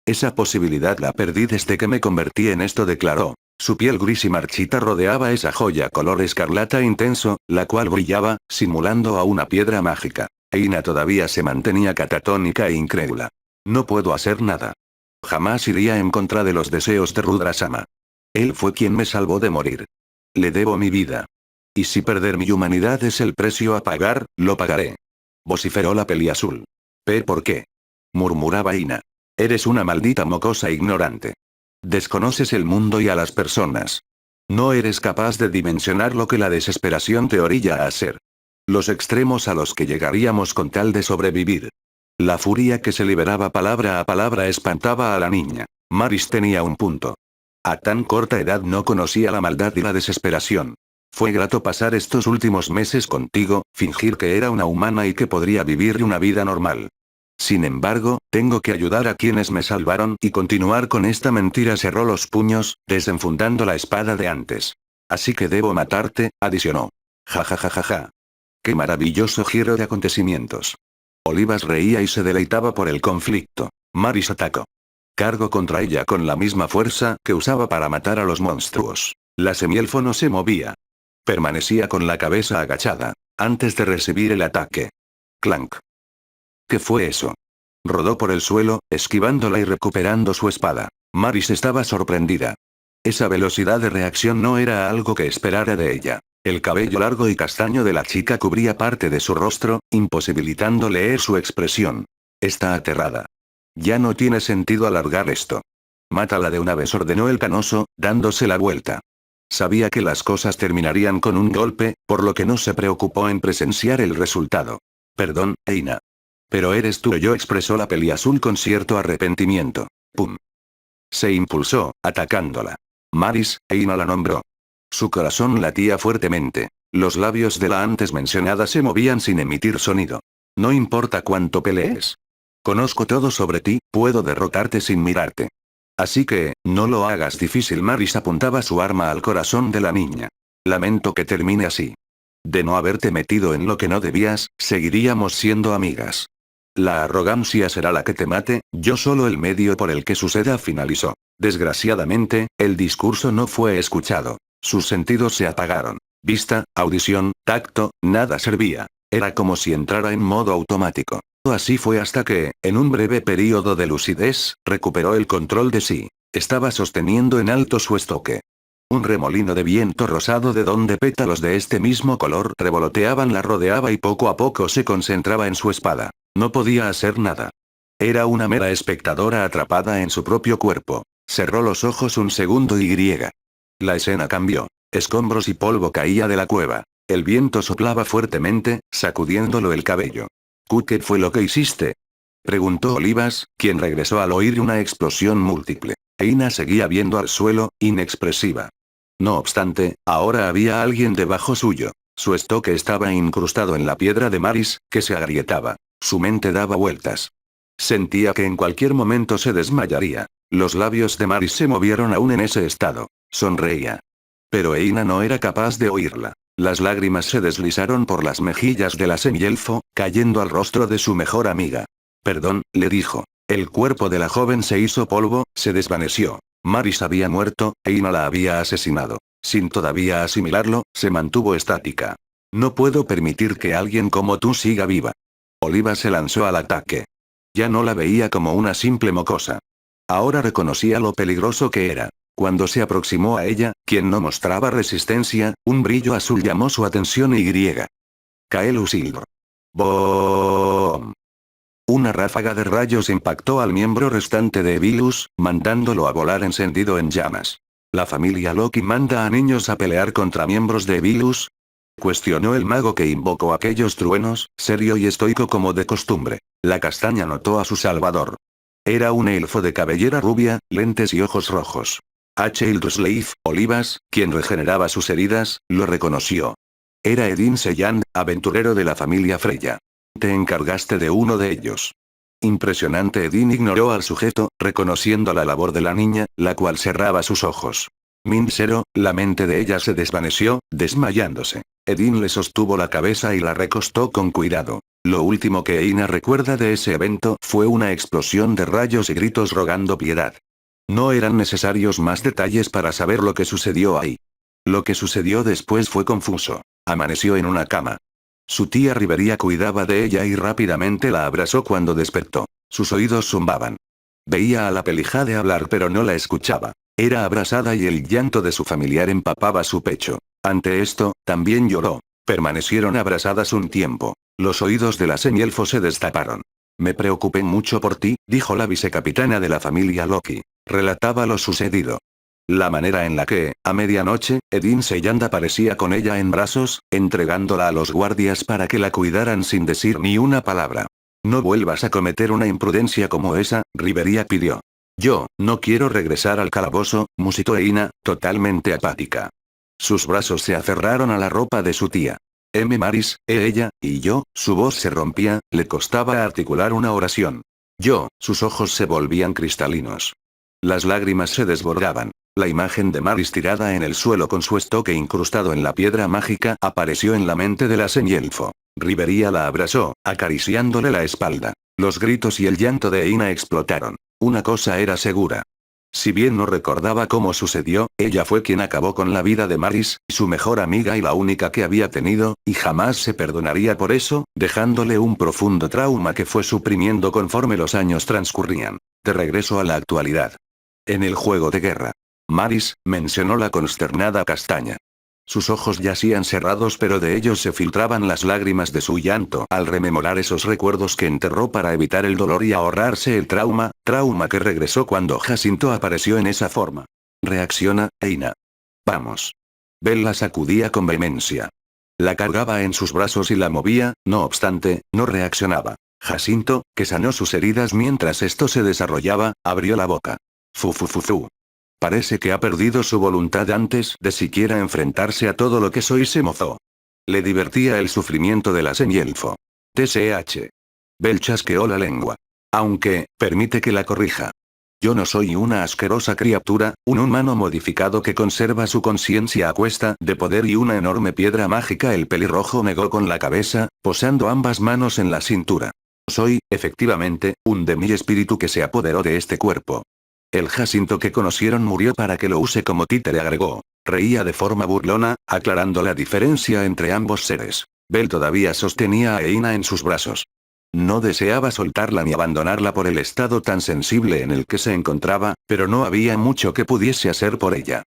Speaker 1: Esa posibilidad la perdí desde que me convertí en esto, declaró. Su piel gris y marchita rodeaba esa joya color escarlata intenso, la cual brillaba, simulando a una piedra mágica. Eina todavía se mantenía catatónica e incrédula. No puedo hacer nada. Jamás iría en contra de los deseos de Rudra-sama. Él fue quien me salvó de morir. Le debo mi vida. Y si perder mi humanidad es el precio a pagar, lo pagaré. Vociferó la peliazul. ¿Por qué? Murmuraba Ina. Eres una maldita mocosa ignorante. Desconoces el mundo y a las personas. No eres capaz de dimensionar lo que la desesperación te orilla a hacer. Los extremos a los que llegaríamos con tal de sobrevivir. La furia que se liberaba palabra a palabra espantaba a la niña. Maris tenía un punto. A tan corta edad no conocía la maldad y la desesperación. Fue grato pasar estos últimos meses contigo, fingir que era una humana y que podría vivir una vida normal. Sin embargo, tengo que ayudar a quienes me salvaron y continuar con esta mentira. Cerró los puños, desenfundando la espada de antes. Así que debo matarte, adicionó. Ja ja ja ja ja. Qué maravilloso giro de acontecimientos. Olivas reía y se deleitaba por el conflicto. Maris atacó. Cargó contra ella con la misma fuerza que usaba para matar a los monstruos. La semielfo no se movía. Permanecía con la cabeza agachada, antes de recibir el ataque. Clank. ¿Qué fue eso? Rodó por el suelo, esquivándola y recuperando su espada. Maris estaba sorprendida. Esa velocidad de reacción no era algo que esperara de ella. El cabello largo y castaño de la chica cubría parte de su rostro, imposibilitando leer su expresión. Está aterrada. Ya no tiene sentido alargar esto. Mátala de una vez, ordenó el canoso, dándose la vuelta. Sabía que las cosas terminarían con un golpe, por lo que no se preocupó en presenciar el resultado. Perdón, Eina. Pero eres tú, yo, expresó la peliazul con cierto arrepentimiento. Pum. Se impulsó, atacándola. Maris, Eina la nombró. Su corazón latía fuertemente. Los labios de la antes mencionada se movían sin emitir sonido. No importa cuánto pelees. Conozco todo sobre ti, puedo derrotarte sin mirarte. Así que, no lo hagas difícil. Maris apuntaba su arma al corazón de la niña. Lamento que termine así. De no haberte metido en lo que no debías, seguiríamos siendo amigas. La arrogancia será la que te mate, yo solo el medio por el que suceda, finalizó. Desgraciadamente, el discurso no fue escuchado. Sus sentidos se apagaron. Vista, audición, tacto, nada servía. Era como si entrara en modo automático. Así fue hasta que, en un breve período de lucidez, recuperó el control de sí. Estaba sosteniendo en alto su estoque. Un remolino de viento rosado de donde pétalos de este mismo color revoloteaban la rodeaba y poco a poco se concentraba en su espada. No podía hacer nada. Era una mera espectadora atrapada en su propio cuerpo. Cerró los ojos un segundo y... La escena cambió. Escombros y polvo caía de la cueva. El viento soplaba fuertemente, sacudiéndolo el cabello. ¿Qué fue lo que hiciste?, preguntó Olivas, quien regresó al oír una explosión múltiple. Eina seguía viendo al suelo, inexpresiva. No obstante, ahora había alguien debajo suyo. Su estoque estaba incrustado en la piedra de Maris, que se agrietaba. Su mente daba vueltas. Sentía que en cualquier momento se desmayaría. Los labios de Maris se movieron aún en ese estado. Sonreía. Pero Eina no era capaz de oírla. Las lágrimas se deslizaron por las mejillas de la semielfo, cayendo al rostro de su mejor amiga. Perdón, le dijo. El cuerpo de la joven se hizo polvo, se desvaneció. Maris había muerto, Eina la había asesinado. Sin todavía asimilarlo, se mantuvo estática. No puedo permitir que alguien como tú siga viva. Oliva se lanzó al ataque. Ya no la veía como una simple mocosa. Ahora reconocía lo peligroso que era. Cuando se aproximó a ella, quien no mostraba resistencia, un brillo azul llamó su atención y... Caelusildur. ¡Boom! Una ráfaga de rayos impactó al miembro restante de Evilus, mandándolo a volar encendido en llamas. ¿La familia Loki manda a niños a pelear contra miembros de Evilus?, cuestionó el mago que invocó aquellos truenos, serio y estoico como de costumbre. La castaña notó a su salvador. Era un elfo de cabellera rubia, lentes y ojos rojos. Hildrsleif, Olivas, quien regeneraba sus heridas, lo reconoció. Era Edin Selland, aventurero de la familia Freya. Te encargaste de uno de ellos. Impresionante. Edin ignoró al sujeto, reconociendo la labor de la niña, la cual cerraba sus ojos. Minsero, la mente de ella se desvaneció, desmayándose. Edin le sostuvo la cabeza y la recostó con cuidado. Lo último que Eina recuerda de ese evento fue una explosión de rayos y gritos rogando piedad. No eran necesarios más detalles para saber lo que sucedió ahí. Lo que sucedió después fue confuso. Amaneció en una cama. Su tía Rivería cuidaba de ella y rápidamente la abrazó cuando despertó. Sus oídos zumbaban. Veía a la Pelijade hablar pero no la escuchaba. Era abrasada y el llanto de su familiar empapaba su pecho. Ante esto, también lloró. Permanecieron abrazadas un tiempo. Los oídos de la semielfo se destaparon. Me preocupé mucho por ti, dijo la vicecapitana de la familia Loki. Relataba lo sucedido. La manera en la que, a medianoche, Edin Selland aparecía con ella en brazos, entregándola a los guardias para que la cuidaran sin decir ni una palabra. No vuelvas a cometer una imprudencia como esa, Rivería pidió. Yo, no quiero regresar al calabozo, musitó Eina, totalmente apática. Sus brazos se aferraron a la ropa de su tía. Maris, ella, y yo, su voz se rompía, le costaba articular una oración. Yo, sus ojos se volvían cristalinos. Las lágrimas se desbordaban. La imagen de Maris tirada en el suelo con su estoque incrustado en la piedra mágica apareció en la mente de la semielfo. Rivería la abrazó, acariciándole la espalda. Los gritos y el llanto de Eina explotaron. Una cosa era segura. Si bien no recordaba cómo sucedió, ella fue quien acabó con la vida de Maris, su mejor amiga y la única que había tenido, y jamás se perdonaría por eso, dejándole un profundo trauma que fue suprimiendo conforme los años transcurrían. De regreso a la actualidad. En el juego de guerra. Maris, mencionó la consternada castaña. Sus ojos yacían cerrados pero de ellos se filtraban las lágrimas de su llanto al rememorar esos recuerdos que enterró para evitar el dolor y ahorrarse el trauma que regresó cuando Jacinto apareció en esa forma. Reacciona, Eina. Vamos. Bel la sacudía con vehemencia. La cargaba en sus brazos y la movía, no obstante, no reaccionaba. Jacinto, que sanó sus heridas mientras esto se desarrollaba, abrió la boca. Fu. Parece que ha perdido su voluntad antes de siquiera enfrentarse a todo lo que soy, se mozó. Le divertía el sufrimiento de la semielfo. TCH. Bel chasqueó la lengua. Aunque, permite que la corrija. Yo no soy una asquerosa criatura, un humano modificado que conserva su conciencia a cuesta de poder y una enorme piedra mágica. El pelirrojo negó con la cabeza, posando ambas manos en la cintura. Soy, efectivamente, un demi-espíritu que se apoderó de este cuerpo. El Jacinto que conocieron murió para que lo use como títere, agregó. Reía de forma burlona, aclarando la diferencia entre ambos seres. Bell todavía sostenía a Eina en sus brazos. No deseaba soltarla ni abandonarla por el estado tan sensible en el que se encontraba, pero no había mucho que pudiese hacer por ella.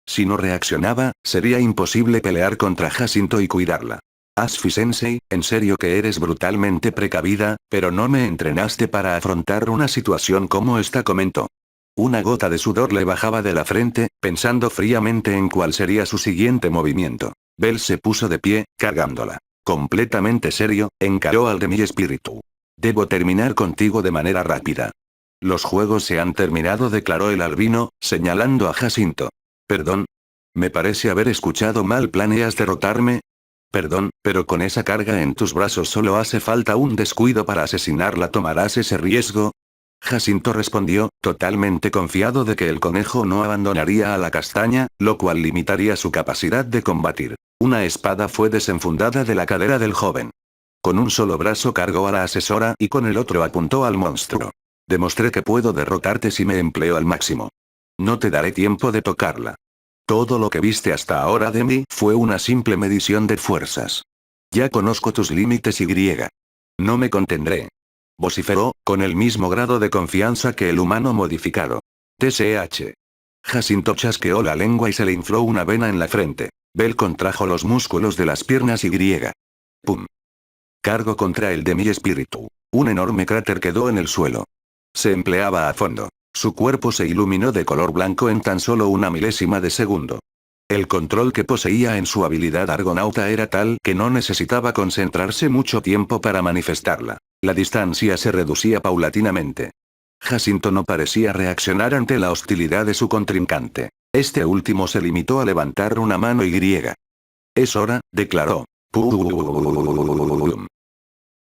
Speaker 1: Si no reaccionaba, sería imposible pelear contra Jacinto y cuidarla. Asfi-sensei, en serio que eres brutalmente precavida, pero no me entrenaste para afrontar una situación como esta, comentó. Una gota de sudor le bajaba de la frente, pensando fríamente en cuál sería su siguiente movimiento. Bell se puso de pie, cargándola. Completamente serio, encaró al de mi espíritu. Debo terminar contigo de manera rápida. Los juegos se han terminado, declaró el albino, señalando a Jacinto. Perdón. Me parece haber escuchado mal. ¿Planeas derrotarme? Perdón, pero con esa carga en tus brazos solo hace falta un descuido para asesinarla. ¿Tomarás ese riesgo? Jacinto respondió, totalmente confiado de que el conejo no abandonaría a la castaña, lo cual limitaría su capacidad de combatir. Una espada fue desenfundada de la cadera del joven. Con un solo brazo cargó a la asesora y con el otro apuntó al monstruo. Demostré que puedo derrotarte si me empleo al máximo. No te daré tiempo de tocarla. Todo lo que viste hasta ahora de mí fue una simple medición de fuerzas. Ya conozco tus límites y. No me contendré. Vociferó, con el mismo grado de confianza que el humano modificado. TSH. Jacinto chasqueó la lengua y se le infló una vena en la frente. Bell contrajo los músculos de las piernas y. Pum. Cargo contra el de mi espíritu. Un enorme cráter quedó en el suelo. Se empleaba a fondo. Su cuerpo se iluminó de color blanco en tan solo una milésima de segundo. El control que poseía en su habilidad argonauta era tal que no necesitaba concentrarse mucho tiempo para manifestarla. La distancia se reducía paulatinamente. Jacinto no parecía reaccionar ante la hostilidad de su contrincante. Este último se limitó a levantar una mano y. Es hora, declaró. ¡Pum!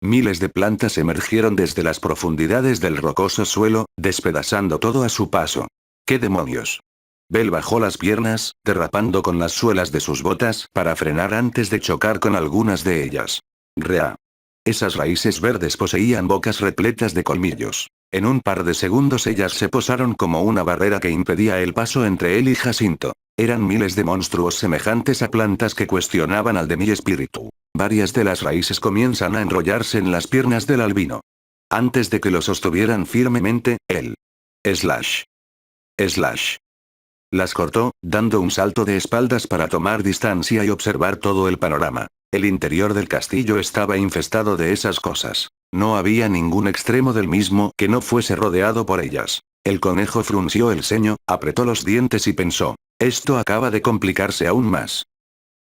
Speaker 1: Miles de plantas emergieron desde las profundidades del rocoso suelo, despedazando todo a su paso. ¿Qué demonios? Bell bajó las piernas, derrapando con las suelas de sus botas para frenar antes de chocar con algunas de ellas. Esas raíces verdes poseían bocas repletas de colmillos. En un par de segundos ellas se posaron como una barrera que impedía el paso entre él y Jacinto. Eran miles de monstruos semejantes a plantas que cuestionaban al de mi espíritu. Varias de las raíces comienzan a enrollarse en las piernas del albino. Antes de que lo sostuvieran firmemente, él. Slash. Las cortó, dando un salto de espaldas para tomar distancia y observar todo el panorama. El interior del castillo estaba infestado de esas cosas. No había ningún extremo del mismo que no fuese rodeado por ellas. El conejo frunció el ceño, apretó los dientes y pensó, esto acaba de complicarse aún más.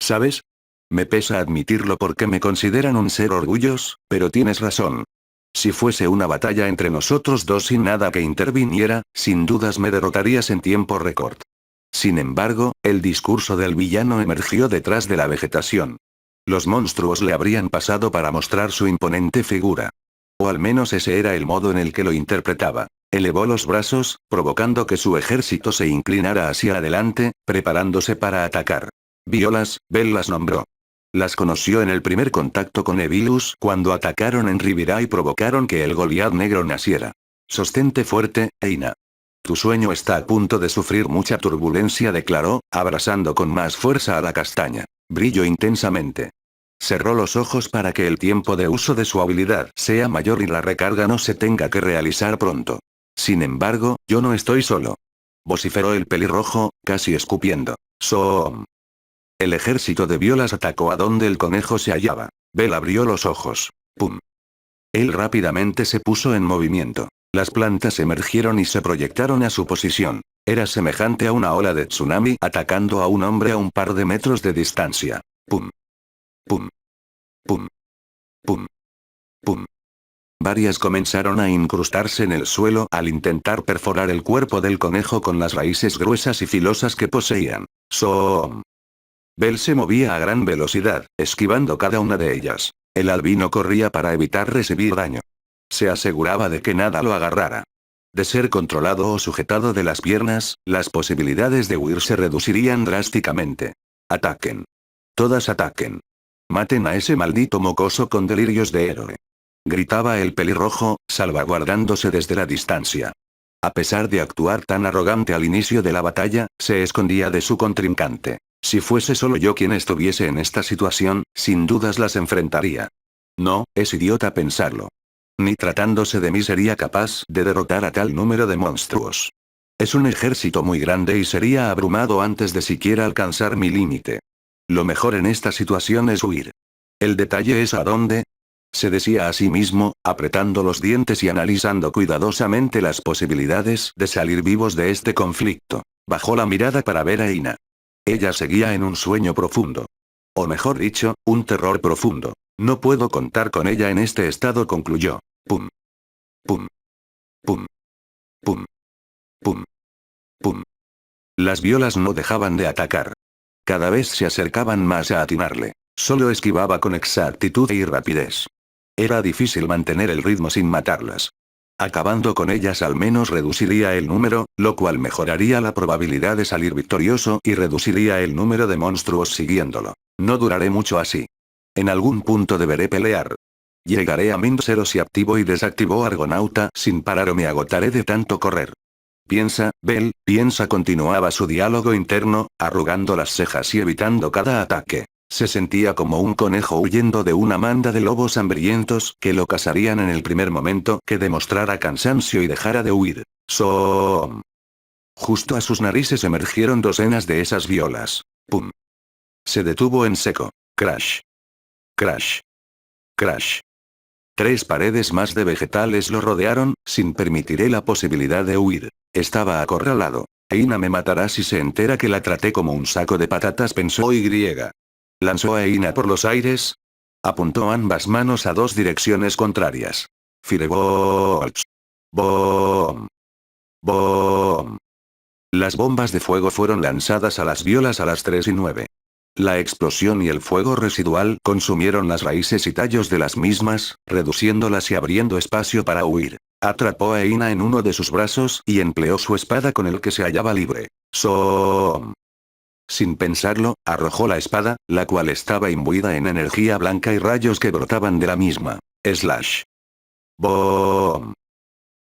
Speaker 1: ¿Sabes? Me pesa admitirlo porque me consideran un ser orgulloso, pero tienes razón. Si fuese una batalla entre nosotros dos sin nada que interviniera, sin dudas me derrotarías en tiempo récord. Sin embargo, el discurso del villano emergió detrás de la vegetación. Los monstruos le habrían pasado para mostrar su imponente figura. O al menos ese era el modo en el que lo interpretaba. Elevó los brazos, provocando que su ejército se inclinara hacia adelante, preparándose para atacar. Violas, Bell las nombró. Las conoció en el primer contacto con Evilus cuando atacaron en Rivira y provocaron que el Goliat negro naciera. Sostente fuerte, Eina. Tu sueño está a punto de sufrir mucha turbulencia, declaró, abrazando con más fuerza a la castaña. Brilló intensamente. Cerró los ojos para que el tiempo de uso de su habilidad sea mayor y la recarga no se tenga que realizar pronto. Sin embargo, yo no estoy solo. Vociferó el pelirrojo, casi escupiendo. Soom. El ejército de Violas atacó a donde el conejo se hallaba. Bell abrió los ojos. ¡Pum! Él rápidamente se puso en movimiento. Las plantas emergieron y se proyectaron a su posición. Era semejante a una ola de tsunami atacando a un hombre a un par de metros de distancia. ¡Pum! ¡Pum! ¡Pum! ¡Pum! ¡Pum! Varias comenzaron a incrustarse en el suelo al intentar perforar el cuerpo del conejo con las raíces gruesas y filosas que poseían. ¡Soom! Bell se movía a gran velocidad, esquivando cada una de ellas. El albino corría para evitar recibir daño. Se aseguraba de que nada lo agarrara. De ser controlado o sujetado de las piernas, las posibilidades de huir se reducirían drásticamente. Ataquen. Todas ataquen. Maten a ese maldito mocoso con delirios de héroe. Gritaba el pelirrojo, salvaguardándose desde la distancia. A pesar de actuar tan arrogante al inicio de la batalla, se escondía de su contrincante. Si fuese solo yo quien estuviese en esta situación, sin dudas las enfrentaría. No, es idiota pensarlo. Ni tratándose de mí sería capaz de derrotar a tal número de monstruos. Es un ejército muy grande y sería abrumado antes de siquiera alcanzar mi límite. Lo mejor en esta situación es huir. El detalle es a dónde. Se decía a sí mismo, apretando los dientes y analizando cuidadosamente las posibilidades de salir vivos de este conflicto. Bajó la mirada para ver a Ina. Ella seguía en un sueño profundo. O mejor dicho, un terror profundo. No puedo contar con ella en este estado, concluyó. Pum. Pum. Pum. Pum. Pum. Pum. Las violas no dejaban de atacar. Cada vez se acercaban más a atinarle. Solo esquivaba con exactitud y rapidez. Era difícil mantener el ritmo sin matarlas. Acabando con ellas al menos reduciría el número, lo cual mejoraría la probabilidad de salir victorioso y reduciría el número de monstruos siguiéndolo. No duraré mucho así. En algún punto deberé pelear. Llegaré a Min0 si activo y desactivo Argonauta sin parar o me agotaré de tanto correr. Piensa, Bell, piensa, continuaba su diálogo interno, arrugando las cejas y evitando cada ataque. Se sentía como un conejo huyendo de una manda de lobos hambrientos que lo cazarían en el primer momento que demostrara cansancio y dejara de huir. ¡Soom! Justo a sus narices emergieron docenas de esas violas. ¡Pum! Se detuvo en seco. Crash. Crash. Crash. 3 paredes más de vegetales lo rodearon, sin permitirle la posibilidad de huir. Estaba acorralado. Ina me matará si se entera que la traté como un saco de patatas, pensó Y. Lanzó a Ina por los aires. Apuntó ambas manos a 2 direcciones contrarias. Firebolts. Boom. Boom. Las bombas de fuego fueron lanzadas a las violas a las 3:09. La explosión y el fuego residual consumieron las raíces y tallos de las mismas, reduciéndolas y abriendo espacio para huir. Atrapó a Ina en uno de sus brazos y empleó su espada con el que se hallaba libre. ¡Soom! Sin pensarlo, arrojó la espada, la cual estaba imbuida en energía blanca y rayos que brotaban de la misma. Slash. ¡Boom!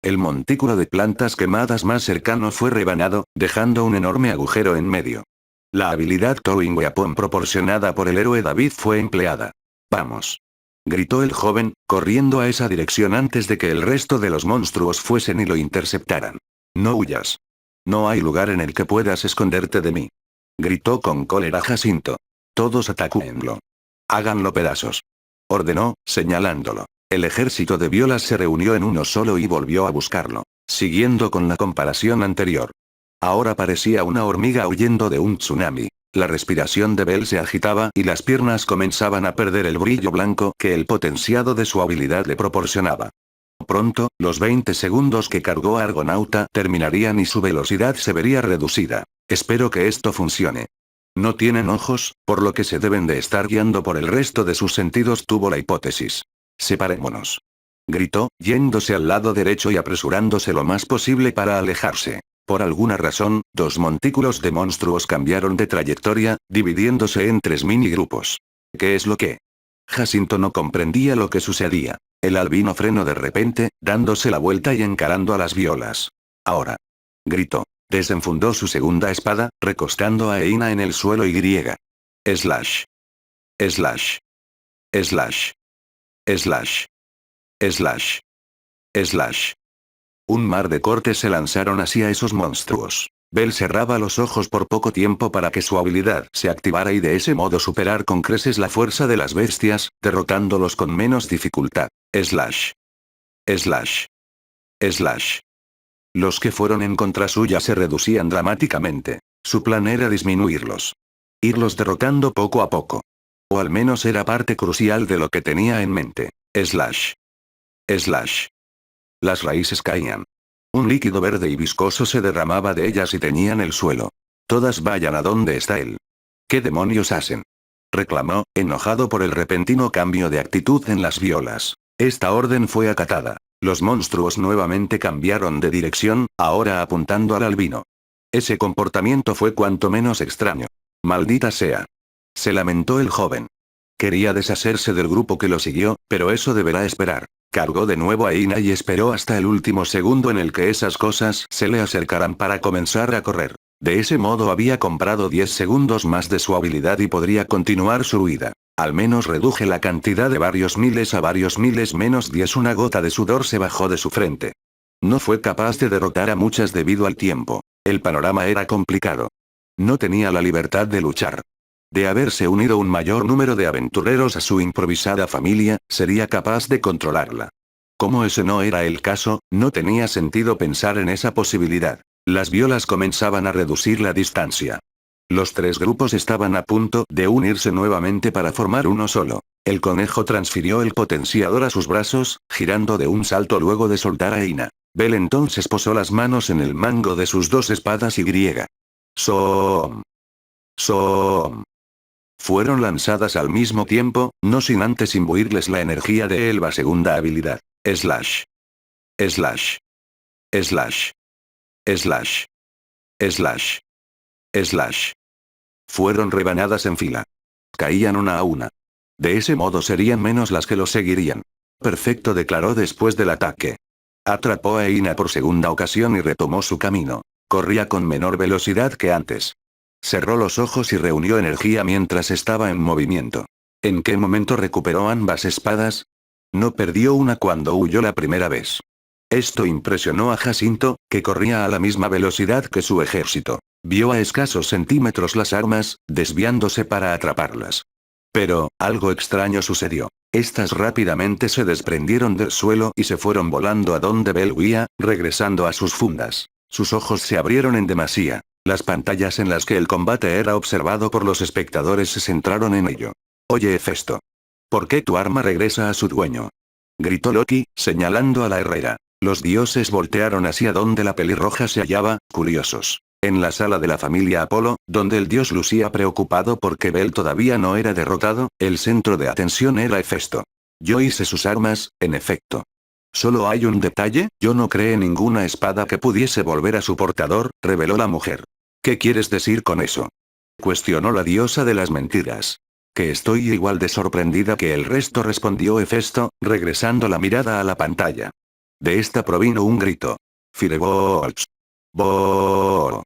Speaker 1: El montículo de plantas quemadas más cercano fue rebanado, dejando un enorme agujero en medio. La habilidad Throwing Weapon proporcionada por el héroe David fue empleada. ¡Vamos!, gritó el joven, corriendo a esa dirección antes de que el resto de los monstruos fuesen y lo interceptaran. No huyas. No hay lugar en el que puedas esconderte de mí. Gritó con cólera Jacinto. Todos atacúenlo. Háganlo pedazos. Ordenó, señalándolo. El ejército de violas se reunió en uno solo y volvió a buscarlo. Siguiendo con la comparación anterior. Ahora parecía una hormiga huyendo de un tsunami. La respiración de Bell se agitaba y las piernas comenzaban a perder el brillo blanco que el potenciado de su habilidad le proporcionaba. Pronto, los 20 segundos que cargó Argonauta terminarían y su velocidad se vería reducida. Espero que esto funcione. No tienen ojos, por lo que se deben de estar guiando por el resto de sus sentidos, tuvo la hipótesis. Separémonos. Gritó, yéndose al lado derecho y apresurándose lo más posible para alejarse. Por alguna razón, 2 montículos de monstruos cambiaron de trayectoria, dividiéndose en 3 minigrupos. ¿Qué es lo que? Jacinto no comprendía lo que sucedía. El albino frenó de repente, dándose la vuelta y encarando a las violas. Ahora. Gritó. Desenfundó su segunda espada, recostando a Ina en el suelo y griega. Slash. Slash. Slash. Slash. Slash. Slash. Un mar de cortes se lanzaron hacia esos monstruos. Bell cerraba los ojos por poco tiempo para que su habilidad se activara y de ese modo superar con creces la fuerza de las bestias, derrotándolos con menos dificultad. Slash. Slash. Slash. Los que fueron en contra suya se reducían dramáticamente. Su plan era disminuirlos. Irlos derrotando poco a poco. O al menos era parte crucial de lo que tenía en mente. Slash. Slash. Las raíces caían. Un líquido verde y viscoso se derramaba de ellas y teñían el suelo. Todas vayan a donde está él. ¿Qué demonios hacen?, reclamó, enojado por el repentino cambio de actitud en las violas. Esta orden fue acatada. Los monstruos nuevamente cambiaron de dirección, ahora apuntando al albino. Ese comportamiento fue cuanto menos extraño. Maldita sea. Se lamentó el joven. Quería deshacerse del grupo que lo siguió, pero eso deberá esperar. Cargó de nuevo a Ina y esperó hasta el último segundo en el que esas cosas se le acercaran para comenzar a correr. De ese modo había comprado 10 segundos más de su habilidad y podría continuar su huida. Al menos reduje la cantidad de varios miles a varios miles menos 10. Una gota de sudor se bajó de su frente. No fue capaz de derrotar a muchas debido al tiempo. El panorama era complicado. No tenía la libertad de luchar. De haberse unido un mayor número de aventureros a su improvisada familia, sería capaz de controlarla. Como ese no era el caso, no tenía sentido pensar en esa posibilidad. Las violas comenzaban a reducir la distancia. Los tres grupos estaban a punto de unirse nuevamente para formar uno solo. El conejo transfirió el potenciador a sus brazos, girando de un salto luego de soltar a Ina. Bell entonces posó las manos en el mango de sus dos espadas y Soom. Soom. Fueron lanzadas al mismo tiempo, no sin antes imbuirles la energía de Elba. Segunda habilidad. Slash. Slash. Slash. Slash. Slash. Slash. Fueron rebanadas en fila. Caían una a una. De ese modo serían menos las que lo seguirían. Perfecto, declaró después del ataque. Atrapó a Ina por segunda ocasión y retomó su camino. Corría con menor velocidad que antes. Cerró los ojos y reunió energía mientras estaba en movimiento. ¿En qué momento recuperó ambas espadas? No perdió una cuando huyó la primera vez. Esto impresionó a Jacinto, que corría a la misma velocidad que su ejército. Vio a escasos centímetros las armas, desviándose para atraparlas. Pero, algo extraño sucedió. Estas rápidamente se desprendieron del suelo y se fueron volando a donde Bell huía, regresando a sus fundas. Sus ojos se abrieron en demasía. Las pantallas en las que el combate era observado por los espectadores se centraron en ello. Oye, Hefesto. ¿Por qué tu arma regresa a su dueño? Gritó Loki, señalando a la herrera. Los dioses voltearon hacia donde la pelirroja se hallaba, curiosos. En la sala de la familia Apolo, donde el dios lucía preocupado porque Bell todavía no era derrotado, el centro de atención era Hefesto. Yo hice sus armas, en efecto. Solo hay un detalle, yo no creé ninguna espada que pudiese volver a su portador, reveló la mujer. ¿Qué quieres decir con eso? Cuestionó la diosa de las mentiras. Que estoy igual de sorprendida que el resto, respondió Hefesto, regresando la mirada a la pantalla. De esta provino un grito. Firebolts. Bo.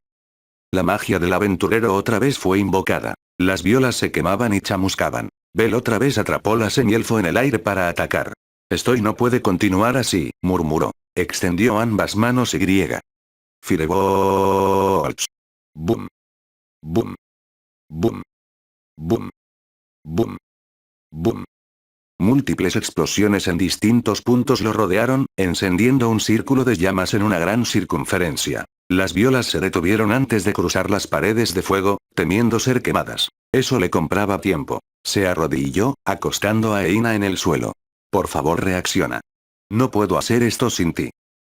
Speaker 1: La magia del aventurero otra vez fue invocada. Las violas se quemaban y chamuscaban. Bell otra vez atrapó la semielfo en el aire para atacar. No puede continuar así, murmuró. Extendió ambas manos y Firebolts. Boom. Boom. Boom. Boom. Boom. Boom. Múltiples explosiones en distintos puntos lo rodearon, encendiendo un círculo de llamas en una gran circunferencia. Las violas se detuvieron antes de cruzar las paredes de fuego, temiendo ser quemadas. Eso le compraba tiempo. Se arrodilló, acostando a Eina en el suelo. Por favor, reacciona. No puedo hacer esto sin ti.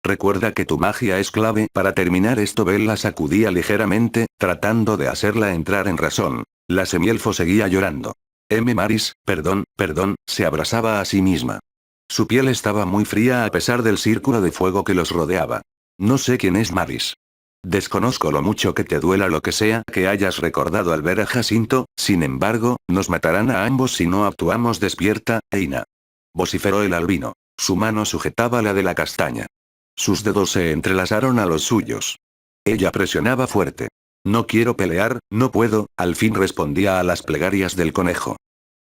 Speaker 1: Recuerda que tu magia es clave para terminar esto. Bell la sacudía ligeramente, tratando de hacerla entrar en razón. La semielfo seguía llorando. Maris, perdón, se abrazaba a sí misma. Su piel estaba muy fría a pesar del círculo de fuego que los rodeaba. No sé quién es Maris. Desconozco lo mucho que te duela lo que sea que hayas recordado al ver a Jacinto, sin embargo, nos matarán a ambos si no actuamos. Despierta, Eina. Vociferó el albino. Su mano sujetaba la de la castaña. Sus dedos se entrelazaron a los suyos. Ella presionaba fuerte. No quiero pelear, no puedo, al fin respondía a las plegarias del conejo.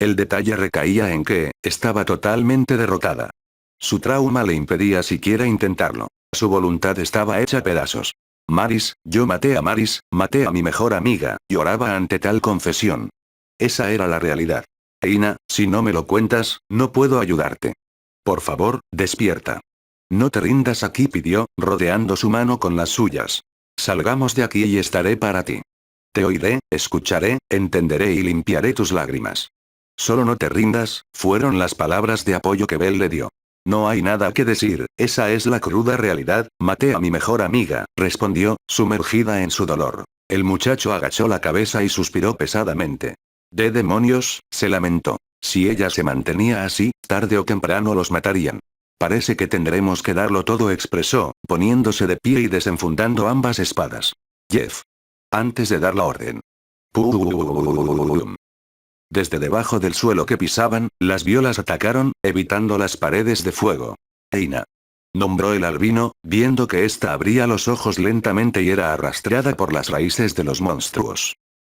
Speaker 1: El detalle recaía en que, estaba totalmente derrotada. Su trauma le impedía siquiera intentarlo. Su voluntad estaba hecha pedazos. Maris, yo maté a Maris, maté a mi mejor amiga, lloraba ante tal confesión. Esa era la realidad. Eina, si no me lo cuentas, no puedo ayudarte. Por favor, despierta. No te rindas aquí, pidió, rodeando su mano con las suyas. Salgamos de aquí y estaré para ti. Te oiré, escucharé, entenderé y limpiaré tus lágrimas. Solo no te rindas, fueron las palabras de apoyo que Bell le dio. No hay nada que decir, esa es la cruda realidad, maté a mi mejor amiga, respondió, sumergida en su dolor. El muchacho agachó la cabeza y suspiró pesadamente. «¿De demonios?», se lamentó. Si ella se mantenía así, tarde o temprano los matarían. Parece que tendremos que darlo todo, expresó, poniéndose de pie y desenfundando ambas espadas. Jeff. Antes de dar la orden. ¡Pum! Desde debajo del suelo que pisaban, las violas atacaron, evitando las paredes de fuego. Eina. Nombró el albino, viendo que ésta abría los ojos lentamente y era arrastrada por las raíces de los monstruos.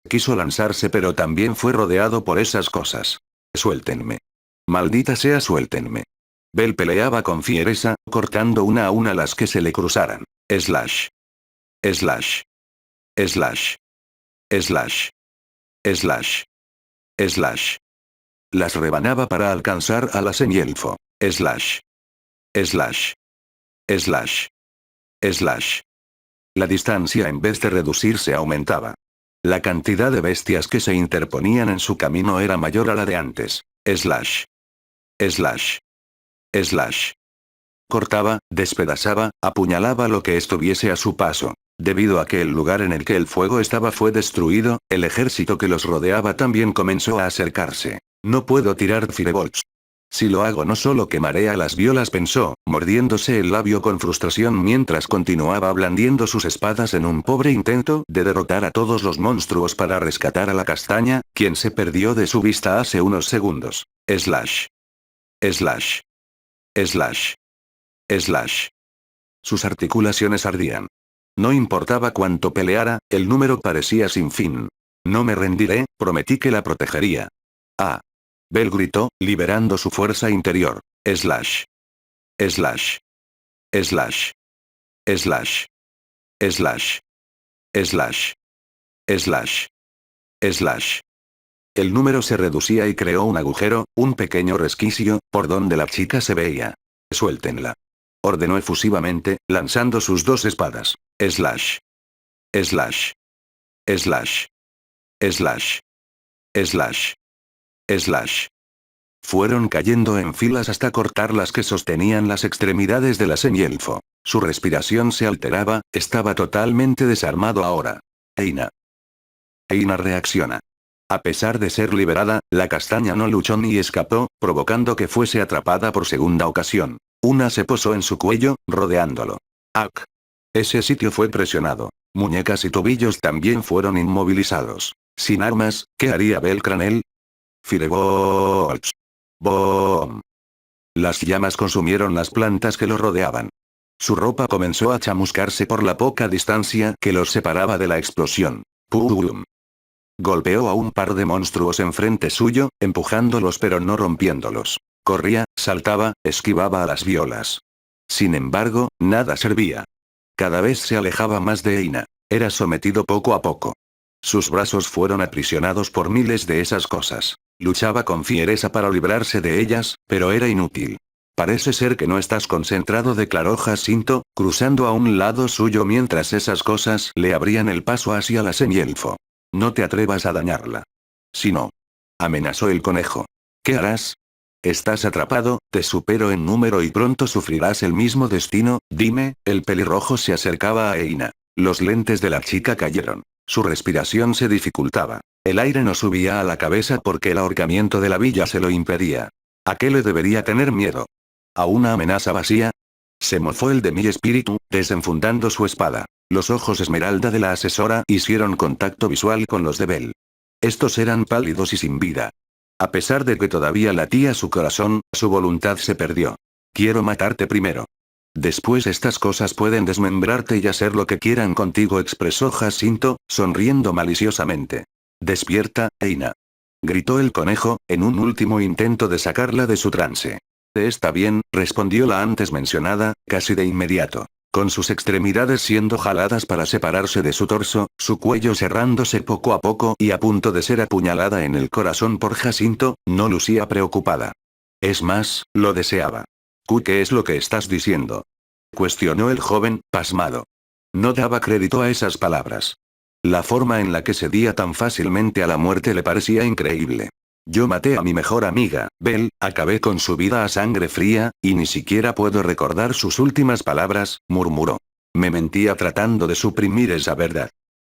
Speaker 1: Quiso lanzarse, pero también fue rodeado por esas cosas. Suéltenme. Maldita sea, suéltenme. Bell peleaba con fiereza, cortando una a una las que se le cruzaran. Slash. Slash. Slash. Slash. Slash. Slash. Las rebanaba para alcanzar a la semielfo. Slash. Slash. Slash. Slash. La distancia en vez de reducirse aumentaba. La cantidad de bestias que se interponían en su camino era mayor a la de antes. Slash. Slash. Slash. Cortaba, despedazaba, apuñalaba lo que estuviese a su paso. Debido a que el lugar en el que el fuego estaba fue destruido, el ejército que los rodeaba también comenzó a acercarse. No puedo tirar firebolts. Si lo hago no solo quemaré a las violas, pensó, mordiéndose el labio con frustración mientras continuaba blandiendo sus espadas en un pobre intento de derrotar a todos los monstruos para rescatar a la castaña, quien se perdió de su vista hace unos segundos. Slash. Slash. Slash. Slash. Sus articulaciones ardían. No importaba cuánto peleara, el número parecía sin fin. No me rendiré, prometí que la protegería. Ah. Bell gritó, liberando su fuerza interior. Slash. Slash. Slash. Slash. Slash. Slash. Slash. Slash. El número se reducía y creó un agujero, un pequeño resquicio, por donde la chica se veía. Suéltenla. Ordenó efusivamente, lanzando sus dos espadas. Slash. Slash. Slash. Slash. Slash. Slash. Fueron cayendo en filas hasta cortar las que sostenían las extremidades de la semielfo. Su respiración se alteraba, estaba totalmente desarmado ahora. Eina. Eina reacciona. A pesar de ser liberada, la castaña no luchó ni escapó, provocando que fuese atrapada por segunda ocasión. Una se posó en su cuello, rodeándolo. ¡Ac! Ese sitio fue presionado. Muñecas y tobillos también fueron inmovilizados. Sin armas, ¿qué haría Bell Cranel? Firebolts. Boom. Las llamas consumieron las plantas que lo rodeaban. Su ropa comenzó a chamuscarse por la poca distancia que los separaba de la explosión. ¡Pum! Golpeó a un par de monstruos enfrente suyo, empujándolos pero no rompiéndolos. Corría, saltaba, esquivaba a las violas. Sin embargo, nada servía. Cada vez se alejaba más de Eina. Era sometido poco a poco. Sus brazos fueron aprisionados por miles de esas cosas. Luchaba con fiereza para librarse de ellas, pero era inútil. Parece ser que no estás concentrado, declaró Jacinto, cruzando a un lado suyo mientras esas cosas le abrían el paso hacia la semielfo. No te atrevas a dañarla. Si no. Amenazó el conejo. ¿Qué harás? Estás atrapado, te supero en número y pronto sufrirás el mismo destino, dime. El pelirrojo se acercaba a Eina. Los lentes de la chica cayeron. Su respiración se dificultaba. El aire no subía a la cabeza porque el ahorcamiento de la villa se lo impedía. ¿A qué le debería tener miedo? ¿A una amenaza vacía? Se mofó el de mi espíritu, desenfundando su espada. Los ojos esmeralda de la asesora hicieron contacto visual con los de Bell. Estos eran pálidos y sin vida. A pesar de que todavía latía su corazón, su voluntad se perdió. Quiero matarte primero. Después estas cosas pueden desmembrarte y hacer lo que quieran contigo, expresó Jacinto, sonriendo maliciosamente. Despierta, Eina. Gritó el conejo, en un último intento de sacarla de su trance. Está bien, respondió la antes mencionada, casi de inmediato. Con sus extremidades siendo jaladas para separarse de su torso, su cuello cerrándose poco a poco y a punto de ser apuñalada en el corazón por Jacinto, no lucía preocupada. Es más, lo deseaba. ¿Qué es lo que estás diciendo? Cuestionó el joven, pasmado. No daba crédito a esas palabras. La forma en la que cedía tan fácilmente a la muerte le parecía increíble. Yo maté a mi mejor amiga, Bell, acabé con su vida a sangre fría, y ni siquiera puedo recordar sus últimas palabras, murmuró. Me mentía tratando de suprimir esa verdad.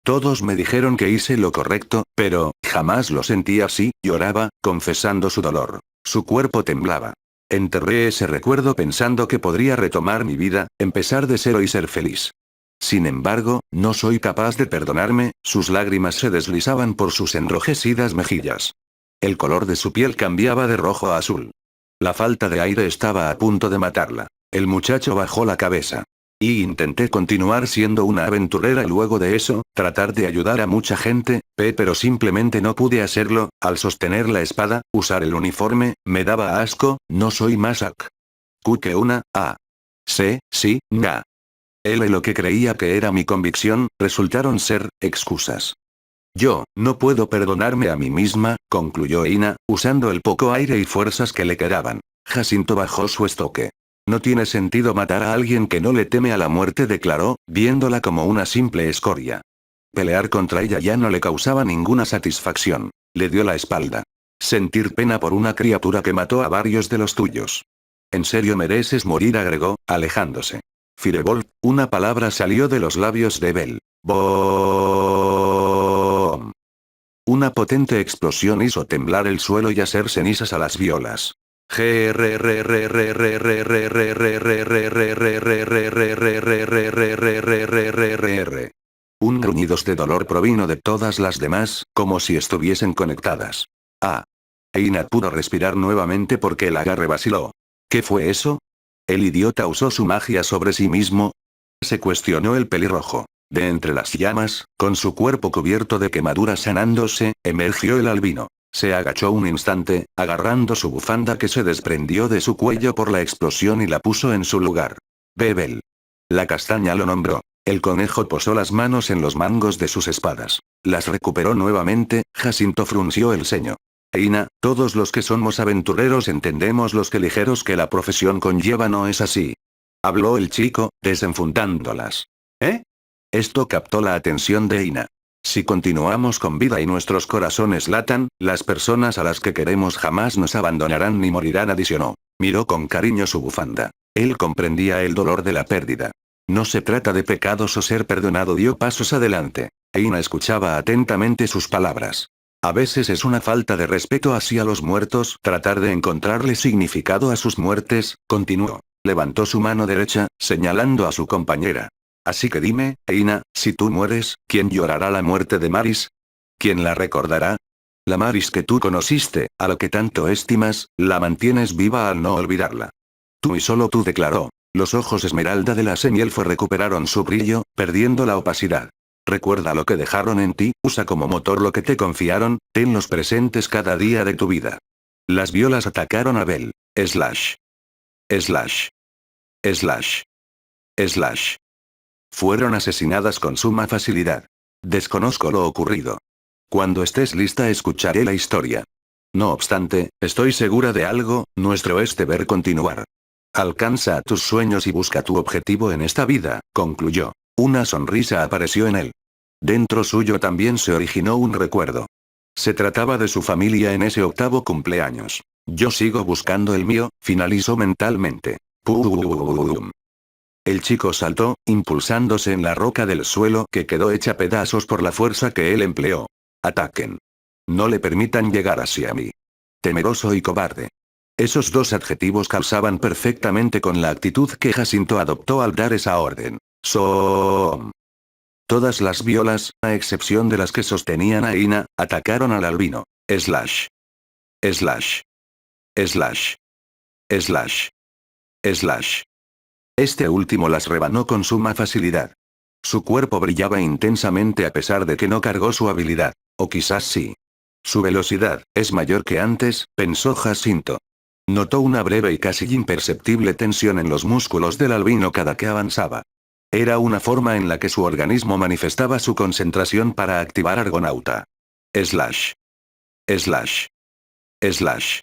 Speaker 1: Todos me dijeron que hice lo correcto, pero, jamás lo sentí así, lloraba, confesando su dolor. Su cuerpo temblaba. Enterré ese recuerdo pensando que podría retomar mi vida, empezar de cero y ser feliz. Sin embargo, no soy capaz de perdonarme, sus lágrimas se deslizaban por sus enrojecidas mejillas. El color de su piel cambiaba de rojo a azul. La falta de aire estaba a punto de matarla. El muchacho bajó la cabeza. Y intenté continuar siendo una aventurera y luego de eso, tratar de ayudar a mucha gente, pero simplemente no pude hacerlo, al sostener la espada, usar el uniforme, me daba asco, no soy Masak. Q que una, A. C, sí, nga. Él y lo que creía que era mi convicción, resultaron ser, excusas. Yo, no puedo perdonarme a mí misma, concluyó Ina, usando el poco aire y fuerzas que le quedaban. Jacinto bajó su estoque. No tiene sentido matar a alguien que no le teme a la muerte, declaró, viéndola como una simple escoria. Pelear contra ella ya no le causaba ninguna satisfacción. Le dio la espalda. Sentir pena por una criatura que mató a varios de los tuyos. En serio mereces morir, agregó, alejándose. Firebolt, una palabra salió de los labios de Bell. ¡Boom! Una potente explosión hizo temblar el suelo y hacer cenizas a las violas. Un gruñido de dolor provino de todas las demás, como si estuviesen conectadas. Ah. Ina pudo respirar nuevamente porque el agarre vaciló. ¿Qué fue eso? ¿El idiota usó su magia sobre sí mismo? Se cuestionó el pelirrojo. De entre las llamas, con su cuerpo cubierto de quemaduras sanándose, emergió el albino. Se agachó un instante, agarrando su bufanda que se desprendió de su cuello por la explosión y la puso en su lugar. Bebel. La castaña lo nombró. El conejo posó las manos en los mangos de sus espadas. Las recuperó nuevamente, Jacinto frunció el ceño. Ina, todos los que somos aventureros entendemos los que ligeros que la profesión conlleva, ¿no es así? Habló el chico, desenfundándolas. ¿Eh? Esto captó la atención de Ina. Si continuamos con vida y nuestros corazones latan, las personas a las que queremos jamás nos abandonarán ni morirán, adicionó. Miró con cariño su bufanda. Él comprendía el dolor de la pérdida. No se trata de pecados o ser perdonado, dio pasos adelante. Ina escuchaba atentamente sus palabras. A veces es una falta de respeto hacia los muertos tratar de encontrarle significado a sus muertes, continuó. Levantó su mano derecha, señalando a su compañera. Así que dime, Ina, si tú mueres, ¿quién llorará la muerte de Maris? ¿Quién la recordará? La Maris que tú conociste, a lo que tanto estimas, la mantienes viva al no olvidarla. Tú y solo tú, declaró. Los ojos esmeralda de la semielfo recuperaron su brillo, perdiendo la opacidad. Recuerda lo que dejaron en ti, usa como motor lo que te confiaron, tenlos presentes cada día de tu vida. Las violas atacaron a Bell. Slash. Slash. Slash. Slash. Fueron asesinadas con suma facilidad. Desconozco lo ocurrido. Cuando estés lista escucharé la historia. No obstante, estoy segura de algo, nuestro es deber continuar. Alcanza tus sueños y busca tu objetivo en esta vida, concluyó. Una sonrisa apareció en él. Dentro suyo también se originó un recuerdo. Se trataba de su familia en ese 8º cumpleaños. Yo sigo buscando el mío, finalizó mentalmente. ¡Pum! El chico saltó, impulsándose en la roca del suelo que quedó hecha pedazos por la fuerza que él empleó. Ataquen. No le permitan llegar hacia mí. Temeroso y cobarde. Esos dos adjetivos calzaban perfectamente con la actitud que Jacinto adoptó al dar esa orden. Todas las violas, a excepción de las que sostenían a Ina, atacaron al albino. Slash. Slash. Slash. Slash. Slash. Este último las rebanó con suma facilidad. Su cuerpo brillaba intensamente a pesar de que no cargó su habilidad. O quizás sí. Su velocidad es mayor que antes, pensó Jacinto. Notó una breve y casi imperceptible tensión en los músculos del albino cada que avanzaba. Era una forma en la que su organismo manifestaba su concentración para activar Argonauta. Slash. Slash. Slash.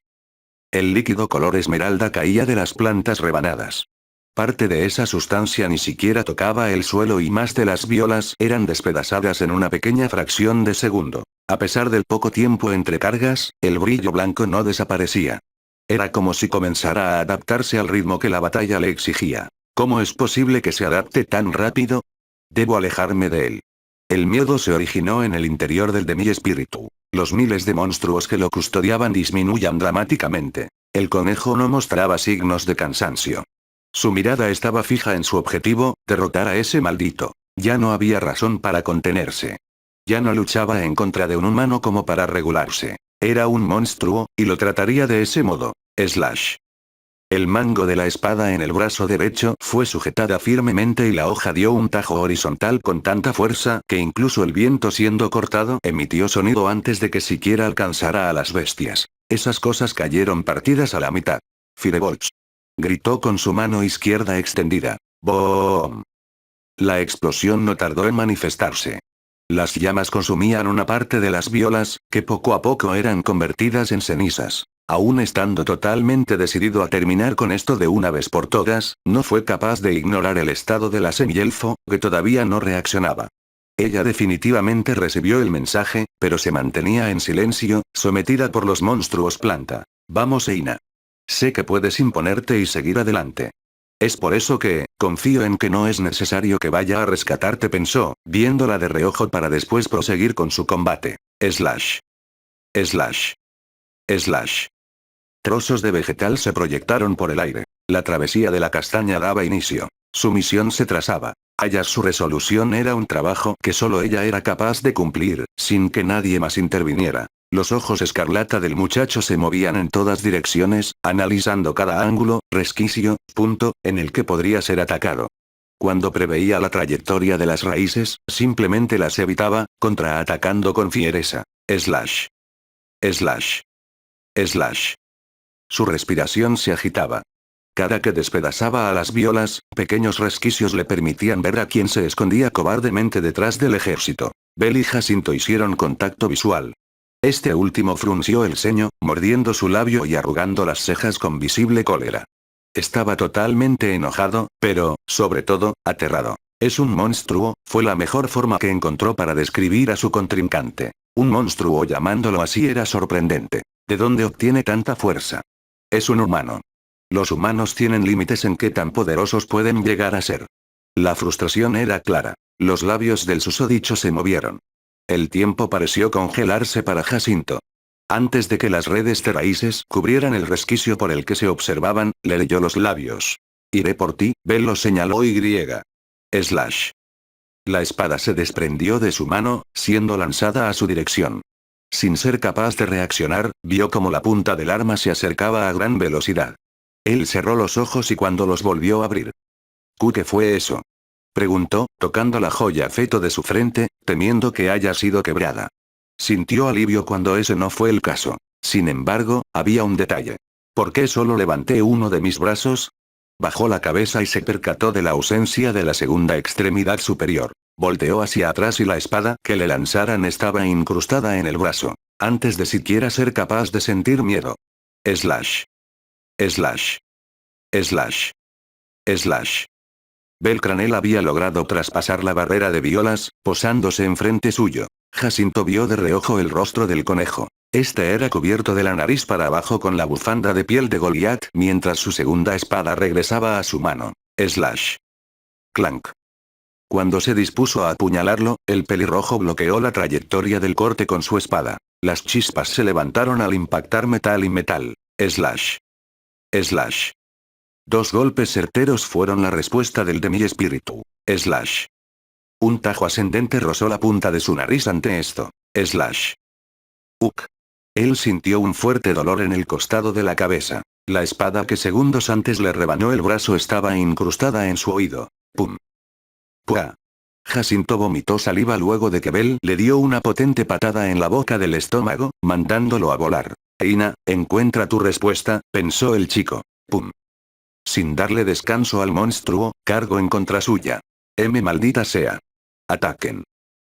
Speaker 1: El líquido color esmeralda caía de las plantas rebanadas. Parte de esa sustancia ni siquiera tocaba el suelo y más de las violas eran despedazadas en una pequeña fracción de segundo. A pesar del poco tiempo entre cargas, el brillo blanco no desaparecía. Era como si comenzara a adaptarse al ritmo que la batalla le exigía. ¿Cómo es posible que se adapte tan rápido? Debo alejarme de él. El miedo se originó en el interior del de mi espíritu. Los miles de monstruos que lo custodiaban disminuyan dramáticamente. El conejo no mostraba signos de cansancio. Su mirada estaba fija en su objetivo, derrotar a ese maldito. Ya no había razón para contenerse. Ya no luchaba en contra de un humano como para regularse. Era un monstruo, y lo trataría de ese modo. Slash. El mango de la espada en el brazo derecho fue sujetada firmemente y la hoja dio un tajo horizontal con tanta fuerza que incluso el viento siendo cortado emitió sonido antes de que siquiera alcanzara a las bestias. Esas cosas cayeron partidas a la mitad. Firebolt. Gritó con su mano izquierda extendida. ¡Boom! La explosión no tardó en manifestarse. Las llamas consumían una parte de las violas, que poco a poco eran convertidas en cenizas. Aún estando totalmente decidido a terminar con esto de una vez por todas, no fue capaz de ignorar el estado de la semielfo, que todavía no reaccionaba. Ella definitivamente recibió el mensaje, pero se mantenía en silencio, sometida por los monstruos planta. Vamos, Eina. Sé que puedes imponerte y seguir adelante. Es por eso que, confío en que no es necesario que vaya a rescatarte, pensó, viéndola de reojo para después proseguir con su combate. Slash. Slash. Slash. Trozos de vegetal se proyectaron por el aire. La travesía de la castaña daba inicio. Su misión se trazaba. Hallar su resolución era un trabajo que solo ella era capaz de cumplir, sin que nadie más interviniera. Los ojos escarlata del muchacho se movían en todas direcciones, analizando cada ángulo, resquicio, punto, en el que podría ser atacado. Cuando preveía la trayectoria de las raíces, simplemente las evitaba, contraatacando con fiereza. Slash. Slash. Slash. Su respiración se agitaba. Cada que despedazaba a las violas, pequeños resquicios le permitían ver a quien se escondía cobardemente detrás del ejército. Bell y Jacinto hicieron contacto visual. Este último frunció el ceño, mordiendo su labio y arrugando las cejas con visible cólera. Estaba totalmente enojado, pero, sobre todo, aterrado. Es un monstruo, fue la mejor forma que encontró para describir a su contrincante. Un monstruo llamándolo así era sorprendente. ¿De dónde obtiene tanta fuerza? Es un humano. Los humanos tienen límites en qué tan poderosos pueden llegar a ser. La frustración era clara. Los labios del susodicho se movieron. El tiempo pareció congelarse para Jacinto. Antes de que las redes de raíces cubrieran el resquicio por el que se observaban, le leyó los labios. Iré por ti, Bell lo señaló y griega. Slash. La espada se desprendió de su mano, siendo lanzada a su dirección. Sin ser capaz de reaccionar, vio como la punta del arma se acercaba a gran velocidad. Él cerró los ojos y cuando los volvió a abrir. ¿Qué fue eso? Preguntó, tocando la joya feto de su frente, temiendo que haya sido quebrada. Sintió alivio cuando ese no fue el caso. Sin embargo, había un detalle. ¿Por qué solo levanté uno de mis brazos? Bajó la cabeza y se percató de la ausencia de la segunda extremidad superior. Volteó hacia atrás y la espada que le lanzaran estaba incrustada en el brazo. Antes de siquiera ser capaz de sentir miedo. Slash. Slash. Slash. Slash. Belcranel había logrado traspasar la barrera de violas, posándose enfrente suyo. Jacinto vio de reojo el rostro del conejo. Este era cubierto de la nariz para abajo con la bufanda de piel de Goliat, mientras su segunda espada regresaba a su mano. Slash. Clank. Cuando se dispuso a apuñalarlo, el pelirrojo bloqueó la trayectoria del corte con su espada. Las chispas se levantaron al impactar metal y metal. Slash. Slash. Dos golpes certeros fueron la respuesta del demi-espíritu. Slash. Un tajo ascendente rozó la punta de su nariz ante esto. Slash. Uk. Él sintió un fuerte dolor en el costado de la cabeza. La espada que segundos antes le rebanó el brazo estaba incrustada en su oído. Pum. ¡Pua! Jacinto vomitó saliva luego de que Bell le dio una potente patada en la boca del estómago, mandándolo a volar. Eina, encuentra tu respuesta, pensó el chico. ¡Pum! Sin darle descanso al monstruo, cargó en contra suya. Maldita sea. Ataquen.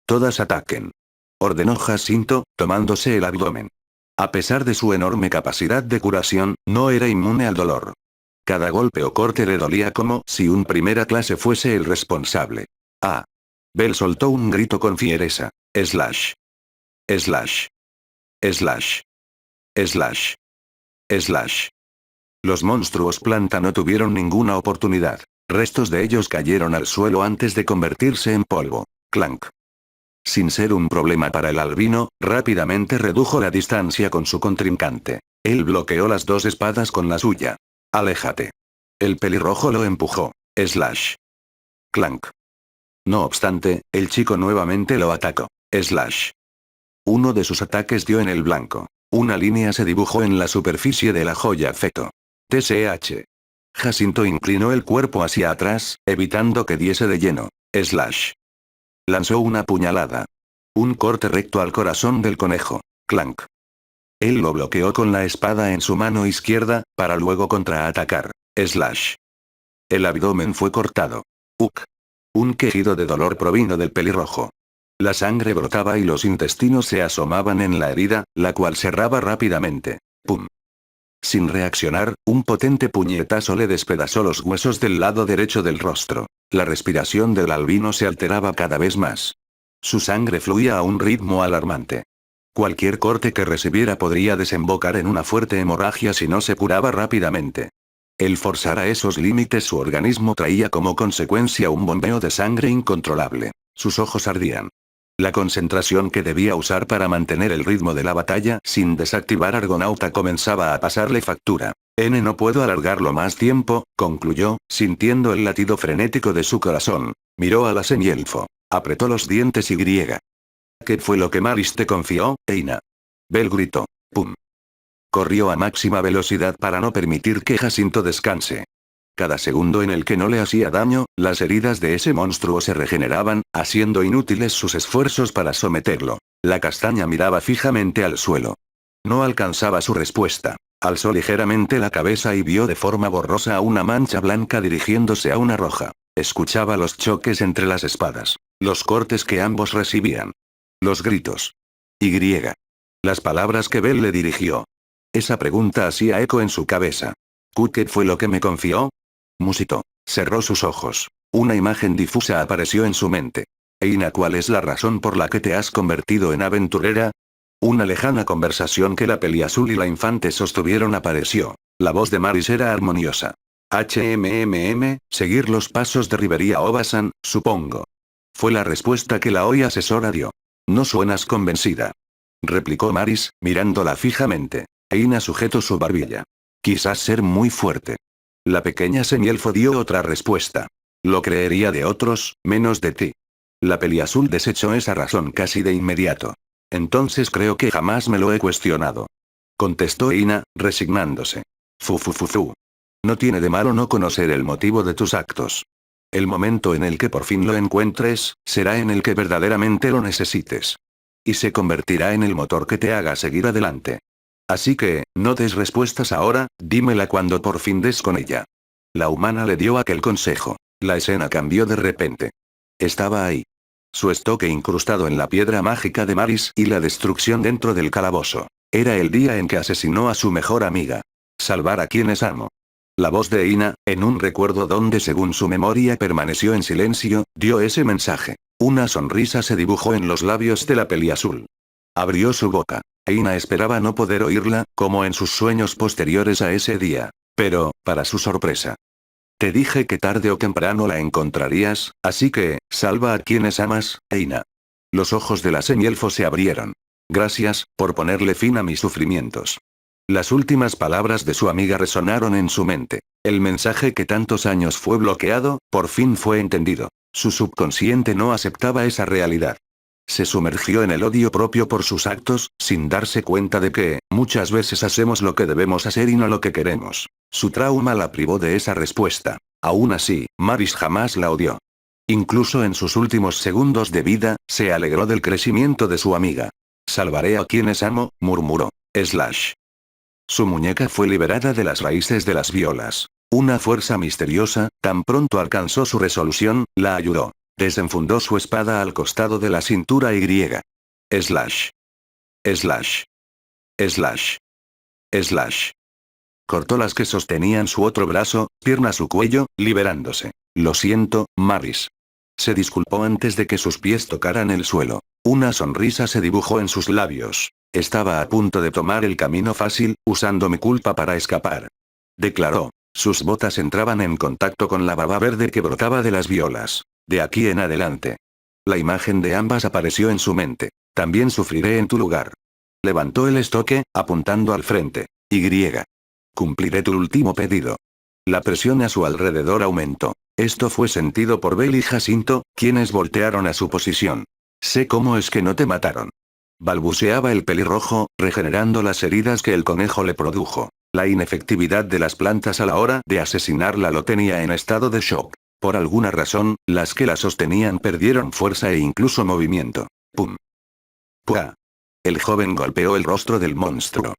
Speaker 1: Todas ataquen. Ordenó Jacinto, tomándose el abdomen. A pesar de su enorme capacidad de curación, no era inmune al dolor. Cada golpe o corte le dolía como si un primera clase fuese el responsable. Ah. Bell soltó un grito con fiereza. Slash. Slash. Slash. Slash. Slash. Los monstruos planta no tuvieron ninguna oportunidad. Restos de ellos cayeron al suelo antes de convertirse en polvo. Clank. Sin ser un problema para el albino, rápidamente redujo la distancia con su contrincante. Él bloqueó las dos espadas con la suya. Aléjate. El pelirrojo lo empujó. Slash. Clank. No obstante, el chico nuevamente lo atacó. Slash. Uno de sus ataques dio en el blanco. Una línea se dibujó en la superficie de la joya feto. TSH. Jacinto inclinó el cuerpo hacia atrás, evitando que diese de lleno. Slash. Lanzó una puñalada. Un corte recto al corazón del conejo. Clank. Él lo bloqueó con la espada en su mano izquierda, para luego contraatacar. Slash. El abdomen fue cortado. Uk. Un quejido de dolor provino del pelirrojo. La sangre brotaba y los intestinos se asomaban en la herida, la cual cerraba rápidamente. ¡Pum! Sin reaccionar, un potente puñetazo le despedazó los huesos del lado derecho del rostro. La respiración del albino se alteraba cada vez más. Su sangre fluía a un ritmo alarmante. Cualquier corte que recibiera podría desembocar en una fuerte hemorragia si no se curaba rápidamente. El forzar a esos límites su organismo traía como consecuencia un bombeo de sangre incontrolable. Sus ojos ardían. La concentración que debía usar para mantener el ritmo de la batalla sin desactivar Argonauta comenzaba a pasarle factura. No puedo alargarlo más tiempo, concluyó, sintiendo el latido frenético de su corazón. Miró a la semielfo. Apretó los dientes y griega. ¿Qué fue lo que Maris te confió, Eina? Bell gritó. ¡Pum! Corrió a máxima velocidad para no permitir que Jacinto descanse. Cada segundo en el que no le hacía daño, las heridas de ese monstruo se regeneraban, haciendo inútiles sus esfuerzos para someterlo. La castaña miraba fijamente al suelo. No alcanzaba su respuesta. Alzó ligeramente la cabeza y vio de forma borrosa a una mancha blanca dirigiéndose a una roja. Escuchaba los choques entre las espadas. Los cortes que ambos recibían. Los gritos. Y. Las palabras que Bell le dirigió. Esa pregunta hacía eco en su cabeza. ¿Qué fue lo que me confió? Musitó. Cerró sus ojos. Una imagen difusa apareció en su mente. Eina, ¿cuál es la razón por la que te has convertido en aventurera? Una lejana conversación que la Peliazul y la infante sostuvieron apareció. La voz de Maris era armoniosa. Seguir los pasos de Rivería Obasan, supongo. Fue la respuesta que la hoy asesora dio. No suenas convencida. Replicó Maris, mirándola fijamente. Eina sujetó su barbilla. Quizás ser muy fuerte. La pequeña semielfo dio otra respuesta. Lo creería de otros, menos de ti. La Peliazul desechó esa razón casi de inmediato. Entonces creo que jamás me lo he cuestionado. Contestó Eina, resignándose. Fu. No tiene de malo no conocer el motivo de tus actos. El momento en el que por fin lo encuentres, será en el que verdaderamente lo necesites. Y se convertirá en el motor que te haga seguir adelante. Así que, no des respuestas ahora, dímela cuando por fin des con ella. La humana le dio aquel consejo. La escena cambió de repente. Estaba ahí. Su estoque incrustado en la piedra mágica de Maris y la destrucción dentro del calabozo. Era el día en que asesinó a su mejor amiga. Salvar a quienes amo. La voz de Eina, en un recuerdo donde según su memoria permaneció en silencio, dio ese mensaje. Una sonrisa se dibujó en los labios de la Peliazul. Abrió su boca. Eina esperaba no poder oírla, como en sus sueños posteriores a ese día. Pero, para su sorpresa. Te dije que tarde o temprano la encontrarías, así que, salva a quienes amas, Eina. Los ojos de la semielfo se abrieron. Gracias, por ponerle fin a mis sufrimientos. Las últimas palabras de su amiga resonaron en su mente. El mensaje que tantos años fue bloqueado, por fin fue entendido. Su subconsciente no aceptaba esa realidad. Se sumergió en el odio propio por sus actos, sin darse cuenta de que, muchas veces hacemos lo que debemos hacer y no lo que queremos. Su trauma la privó de esa respuesta. Aún así, Maris jamás la odió. Incluso en sus últimos segundos de vida, se alegró del crecimiento de su amiga. Salvaré a quienes amo, murmuró. Slash. Su muñeca fue liberada de las raíces de las violas. Una fuerza misteriosa, tan pronto alcanzó su resolución, la ayudó. Desenfundó su espada al costado de la cintura y. Slash. Slash. Slash. Slash. Cortó las que sostenían su otro brazo, pierna su cuello, liberándose. Lo siento, Maris. Se disculpó antes de que sus pies tocaran el suelo. Una sonrisa se dibujó en sus labios. Estaba a punto de tomar el camino fácil, usando mi culpa para escapar. Declaró. Sus botas entraban en contacto con la baba verde que brotaba de las violas. De aquí en adelante. La imagen de ambas apareció en su mente. También sufriré en tu lugar. Levantó el estoque, apuntando al frente. Y. Cumpliré tu último pedido. La presión a su alrededor aumentó. Esto fue sentido por Bell y Jacinto, quienes voltearon a su posición. Sé cómo es que no te mataron. Balbuceaba el pelirrojo, regenerando las heridas que el conejo le produjo. La inefectividad de las plantas a la hora de asesinarla lo tenía en estado de shock. Por alguna razón, las que la sostenían perdieron fuerza e incluso movimiento. ¡Pum! ¡Pua! El joven golpeó el rostro del monstruo.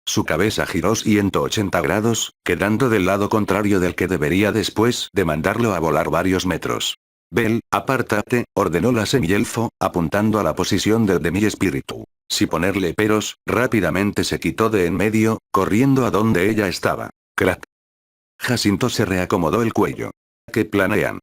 Speaker 1: Su cabeza giró 180 grados, quedando del lado contrario del que debería después de mandarlo a volar varios metros. Bell, apártate, ordenó la semielfo, apuntando a la posición del demi-espíritu. Sin ponerle peros, rápidamente se quitó de en medio, corriendo a donde ella estaba. ¡Crack! Jacinto se reacomodó el cuello. ¿Qué planean?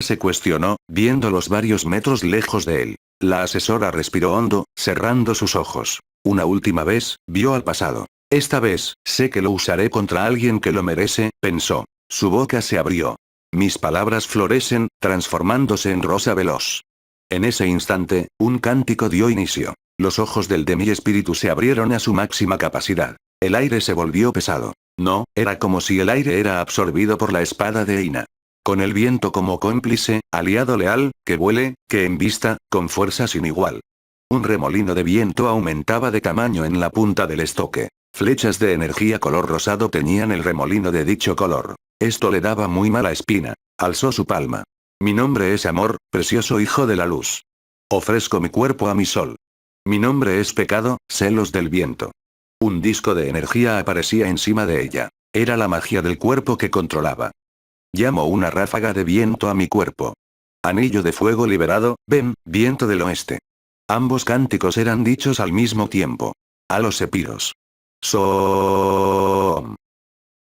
Speaker 1: Se cuestionó, viéndolos varios metros lejos de él. La asesora respiró hondo, cerrando sus ojos. Una última vez, vio al pasado. Esta vez, sé que lo usaré contra alguien que lo merece, pensó. Su boca se abrió. Mis palabras florecen, transformándose en rosa veloz. En ese instante, un cántico dio inicio. Los ojos del demi-espíritu se abrieron a su máxima capacidad. El aire se volvió pesado. No, era como si el aire era absorbido por la espada de Ina. Con el viento como cómplice, aliado leal, que vuele, que embista, con fuerza sin igual. Un remolino de viento aumentaba de tamaño en la punta del estoque. Flechas de energía color rosado teñían el remolino de dicho color. Esto le daba muy mala espina. Alzó su palma. Mi nombre es amor, precioso hijo de la luz. Ofrezco mi cuerpo a mi sol. Mi nombre es pecado, celos del viento. Un disco de energía aparecía encima de ella. Era la magia del cuerpo que controlaba. Llamo una ráfaga de viento a mi cuerpo. Anillo de fuego liberado, ven, viento del oeste. Ambos cánticos eran dichos al mismo tiempo. A los epiros. Soom.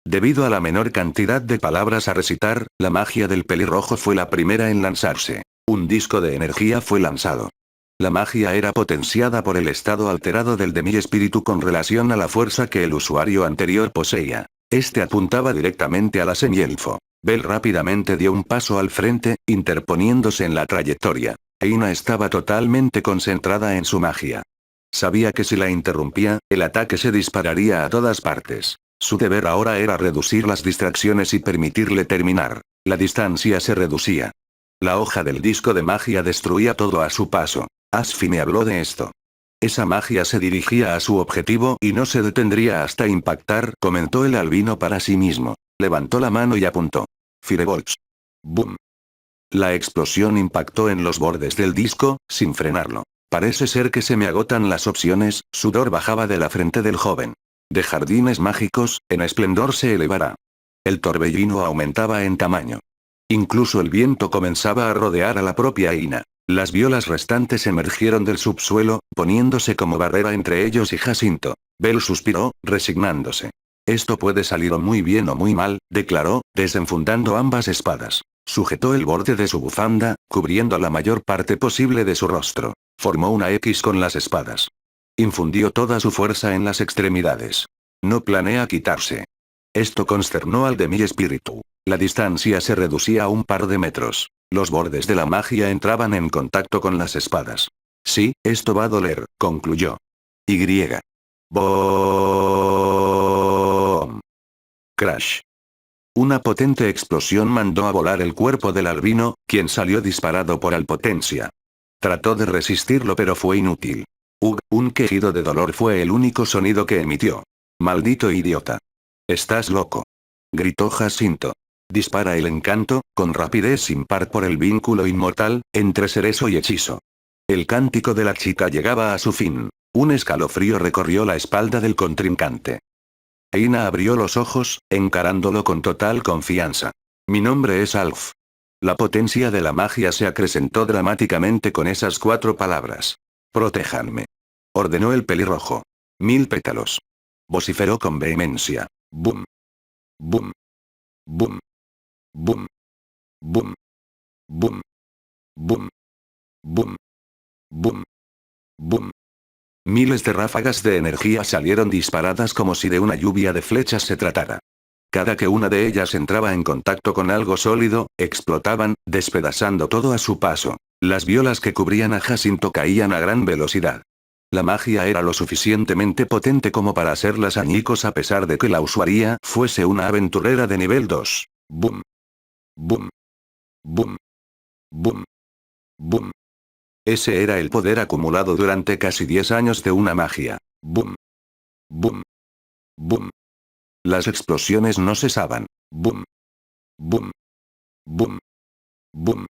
Speaker 1: Debido a la menor cantidad de palabras a recitar, la magia del pelirrojo fue la primera en lanzarse. Un disco de energía fue lanzado. La magia era potenciada por el estado alterado del demi-espíritu con relación a la fuerza que el usuario anterior poseía. Este apuntaba directamente a la semielfo. Bell rápidamente dio un paso al frente, interponiéndose en la trayectoria. Ina estaba totalmente concentrada en su magia. Sabía que si la interrumpía, el ataque se dispararía a todas partes. Su deber ahora era reducir las distracciones y permitirle terminar. La distancia se reducía. La hoja del disco de magia destruía todo a su paso. Asfi me habló de esto. Esa magia se dirigía a su objetivo y no se detendría hasta impactar, comentó el albino para sí mismo. Levantó la mano y apuntó. Firebolts. Boom. La explosión impactó en los bordes del disco, sin frenarlo. Parece ser que se me agotan las opciones, sudor bajaba de la frente del joven. De jardines mágicos, en esplendor se elevará. El torbellino aumentaba en tamaño. Incluso el viento comenzaba a rodear a la propia Ina. Las violas restantes emergieron del subsuelo, poniéndose como barrera entre ellos y Jacinto. Bell suspiró, resignándose. Esto puede salir o muy bien o muy mal, declaró, desenfundando ambas espadas. Sujetó el borde de su bufanda, cubriendo la mayor parte posible de su rostro. Formó una X con las espadas. Infundió toda su fuerza en las extremidades. No planea quitarse. Esto consternó al demi-espíritu. La distancia se reducía a un par de metros. Los bordes de la magia entraban en contacto con las espadas. Sí, esto va a doler, concluyó. Y. Boom. Crash. Una potente explosión mandó a volar el cuerpo del albino, quien salió disparado por Alpotencia. Trató de resistirlo pero fue inútil. Un quejido de dolor fue el único sonido que emitió. Maldito idiota. Estás loco. Gritó Jacinto. Dispara el encanto, con rapidez sin par por el vínculo inmortal, entre cerezo y hechizo. El cántico de la chica llegaba a su fin. Un escalofrío recorrió la espalda del contrincante. Ina abrió los ojos, encarándolo con total confianza. Mi nombre es Alf. La potencia de la magia se acrecentó dramáticamente con esas 4 palabras. Protéjanme. Ordenó el pelirrojo. 1000 pétalos. Vociferó con vehemencia. Boom. Boom. Boom. Boom. Boom. Boom. Boom. Boom. Boom. Boom. Miles de ráfagas de energía salieron disparadas como si de una lluvia de flechas se tratara. Cada que una de ellas entraba en contacto con algo sólido, explotaban, despedazando todo a su paso. Las violas que cubrían a Jacinto caían a gran velocidad. La magia era lo suficientemente potente como para hacerlas añicos a pesar de que la usuaria fuese una aventurera de nivel 2. Boom. Boom. Boom. Boom. Boom. Ese era el poder acumulado durante casi 10 años de una magia. Boom. Boom. Boom. Las explosiones no cesaban. Boom. Boom. Boom. Boom.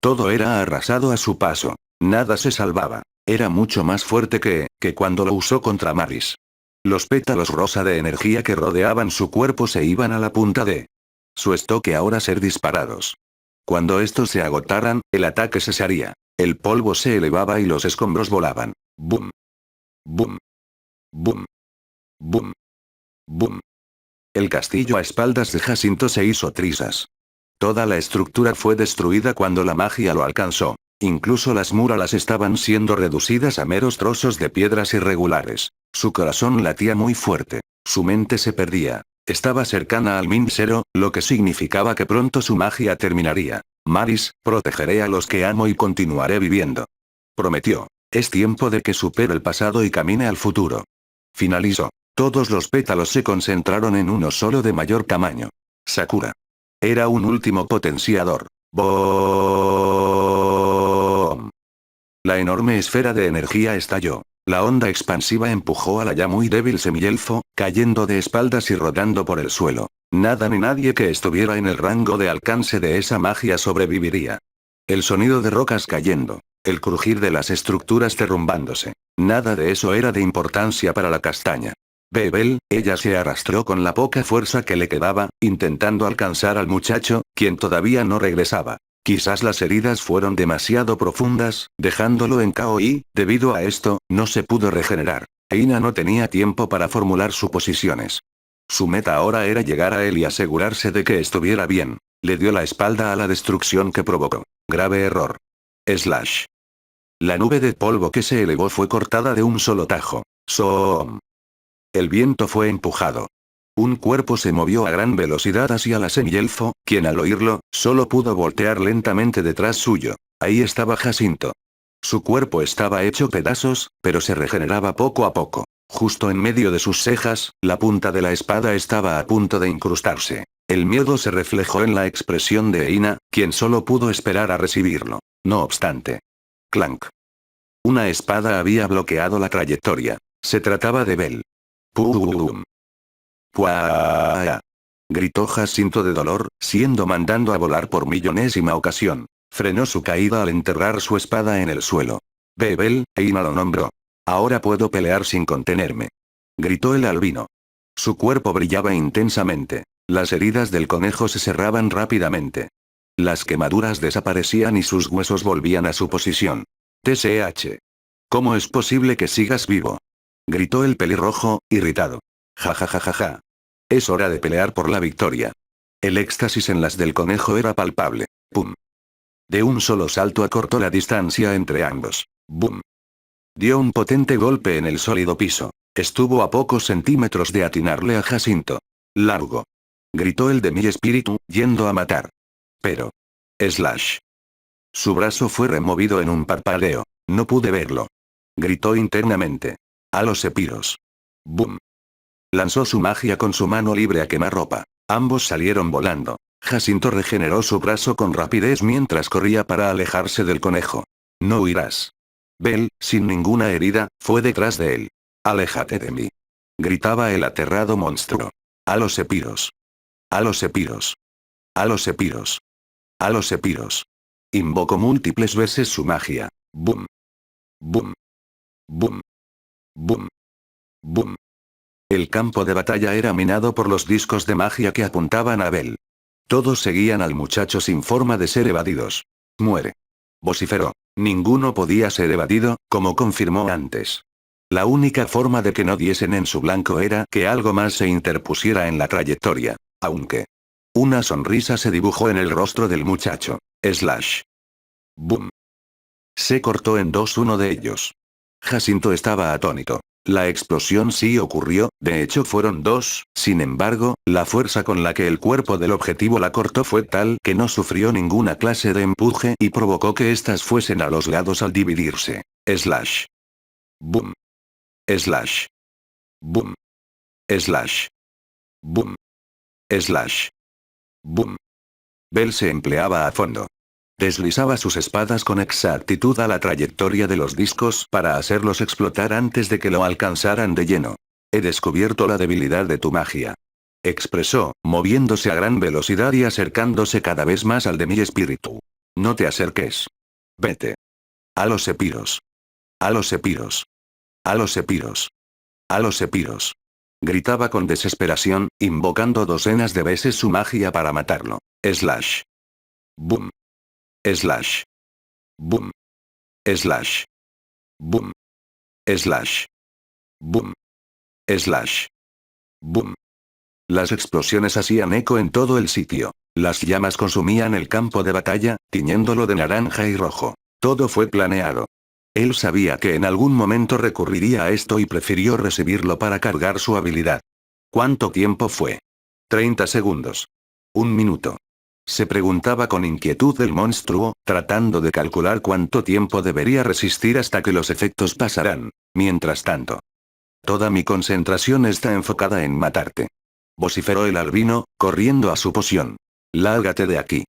Speaker 1: Todo era arrasado a su paso. Nada se salvaba. Era mucho más fuerte que cuando lo usó contra Maris. Los pétalos rosa de energía que rodeaban su cuerpo se iban a la punta de su estoque ahora ser disparados. Cuando estos se agotaran, el ataque cesaría. El polvo se elevaba y los escombros volaban. Boom. Boom. Boom. Boom. Boom. El castillo a espaldas de Jacinto se hizo trizas. Toda la estructura fue destruida cuando la magia lo alcanzó. Incluso las murallas estaban siendo reducidas a meros trozos de piedras irregulares. Su corazón latía muy fuerte. Su mente se perdía. Estaba cercana al min cero, lo que significaba que pronto su magia terminaría. Maris, protegeré a los que amo y continuaré viviendo. Prometió. Es tiempo de que supere el pasado y camine al futuro. Finalizó. Todos los pétalos se concentraron en uno solo de mayor tamaño. Sakura. Era un último potenciador. ¡Boom! La enorme esfera de energía estalló. La onda expansiva empujó a la ya muy débil semielfo, cayendo de espaldas y rodando por el suelo. Nada ni nadie que estuviera en el rango de alcance de esa magia sobreviviría. El sonido de rocas cayendo. El crujir de las estructuras derrumbándose. Nada de eso era de importancia para la castaña. Bebel, ella se arrastró con la poca fuerza que le quedaba, intentando alcanzar al muchacho, quien todavía no regresaba. Quizás las heridas fueron demasiado profundas, dejándolo en KO y, debido a esto, no se pudo regenerar. Ina no tenía tiempo para formular suposiciones. Su meta ahora era llegar a él y asegurarse de que estuviera bien. Le dio la espalda a la destrucción que provocó. Grave error. Slash. La nube de polvo que se elevó fue cortada de un solo tajo. Soom. El viento fue empujado. Un cuerpo se movió a gran velocidad hacia la semielfo, quien al oírlo, solo pudo voltear lentamente detrás suyo. Ahí estaba Jacinto. Su cuerpo estaba hecho pedazos, pero se regeneraba poco a poco. Justo en medio de sus cejas, la punta de la espada estaba a punto de incrustarse. El miedo se reflejó en la expresión de Ina, quien solo pudo esperar a recibirlo. No obstante. Clank. Una espada había bloqueado la trayectoria. Se trataba de Bell. ¡Pum! ¡Puaa! Gritó Jacinto de dolor, siendo mandando a volar por millonésima ocasión. Frenó su caída al enterrar su espada en el suelo. Bebel, Ina lo nombró. Ahora puedo pelear sin contenerme. Gritó el albino. Su cuerpo brillaba intensamente. Las heridas del conejo se cerraban rápidamente. Las quemaduras desaparecían y sus huesos volvían a su posición. TSH. ¿Cómo es posible que sigas vivo? Gritó el pelirrojo, irritado. Ja ja ja ja ja. Es hora de pelear por la victoria. El éxtasis en las del conejo era palpable. ¡Pum! De un solo salto acortó la distancia entre ambos. ¡Bum! Dio un potente golpe en el sólido piso. Estuvo a pocos centímetros de atinarle a Jacinto. ¡Largo! Gritó el de mi espíritu, yendo a matar. Pero. Slash. Su brazo fue removido en un parpadeo. No pude verlo. Gritó internamente. A los epiros. ¡Bum! Lanzó su magia con su mano libre a quemarropa. Ambos salieron volando. Jacinto regeneró su brazo con rapidez mientras corría para alejarse del conejo. No huirás. Bell, sin ninguna herida, fue detrás de él. Aléjate de mí. Gritaba el aterrado monstruo. A los epiros. A los epiros. A los epiros. A los epiros. Invocó múltiples veces su magia. Boom. Boom. Boom. Boom. Boom. El campo de batalla era minado por los discos de magia que apuntaban a Bell. Todos seguían al muchacho sin forma de ser evadidos. Muere. Vociferó. Ninguno podía ser evadido, como confirmó antes. La única forma de que no diesen en su blanco era que algo más se interpusiera en la trayectoria. Aunque. Una sonrisa se dibujó en el rostro del muchacho. Slash. Boom. Se cortó en dos uno de ellos. Jacinto estaba atónito. La explosión sí ocurrió, de hecho fueron dos, sin embargo, la fuerza con la que el cuerpo del objetivo la cortó fue tal que no sufrió ninguna clase de empuje y provocó que éstas fuesen a los lados al dividirse. Slash. Boom. Slash. Boom. Slash. Boom. Slash. Boom. Bell se empleaba a fondo. Deslizaba sus espadas con exactitud a la trayectoria de los discos para hacerlos explotar antes de que lo alcanzaran de lleno. He descubierto la debilidad de tu magia. Expresó, moviéndose a gran velocidad y acercándose cada vez más al de mi espíritu. No te acerques. Vete. A los Sepiros. A los Sepiros. A los Sepiros. A los Sepiros. Gritaba con desesperación, invocando docenas de veces su magia para matarlo. Slash. Boom. Slash. Boom. Slash. Boom. Slash. Boom. Slash. Boom. Las explosiones hacían eco en todo el sitio. Las llamas consumían el campo de batalla, tiñéndolo de naranja y rojo. Todo fue planeado. Él sabía que en algún momento recurriría a esto y prefirió recibirlo para cargar su habilidad. ¿Cuánto tiempo fue? 30 segundos. 1 minuto. Se preguntaba con inquietud el monstruo, tratando de calcular cuánto tiempo debería resistir hasta que los efectos pasaran. Mientras tanto. Toda mi concentración está enfocada en matarte. Vociferó el albino, corriendo a su poción. Lárgate de aquí.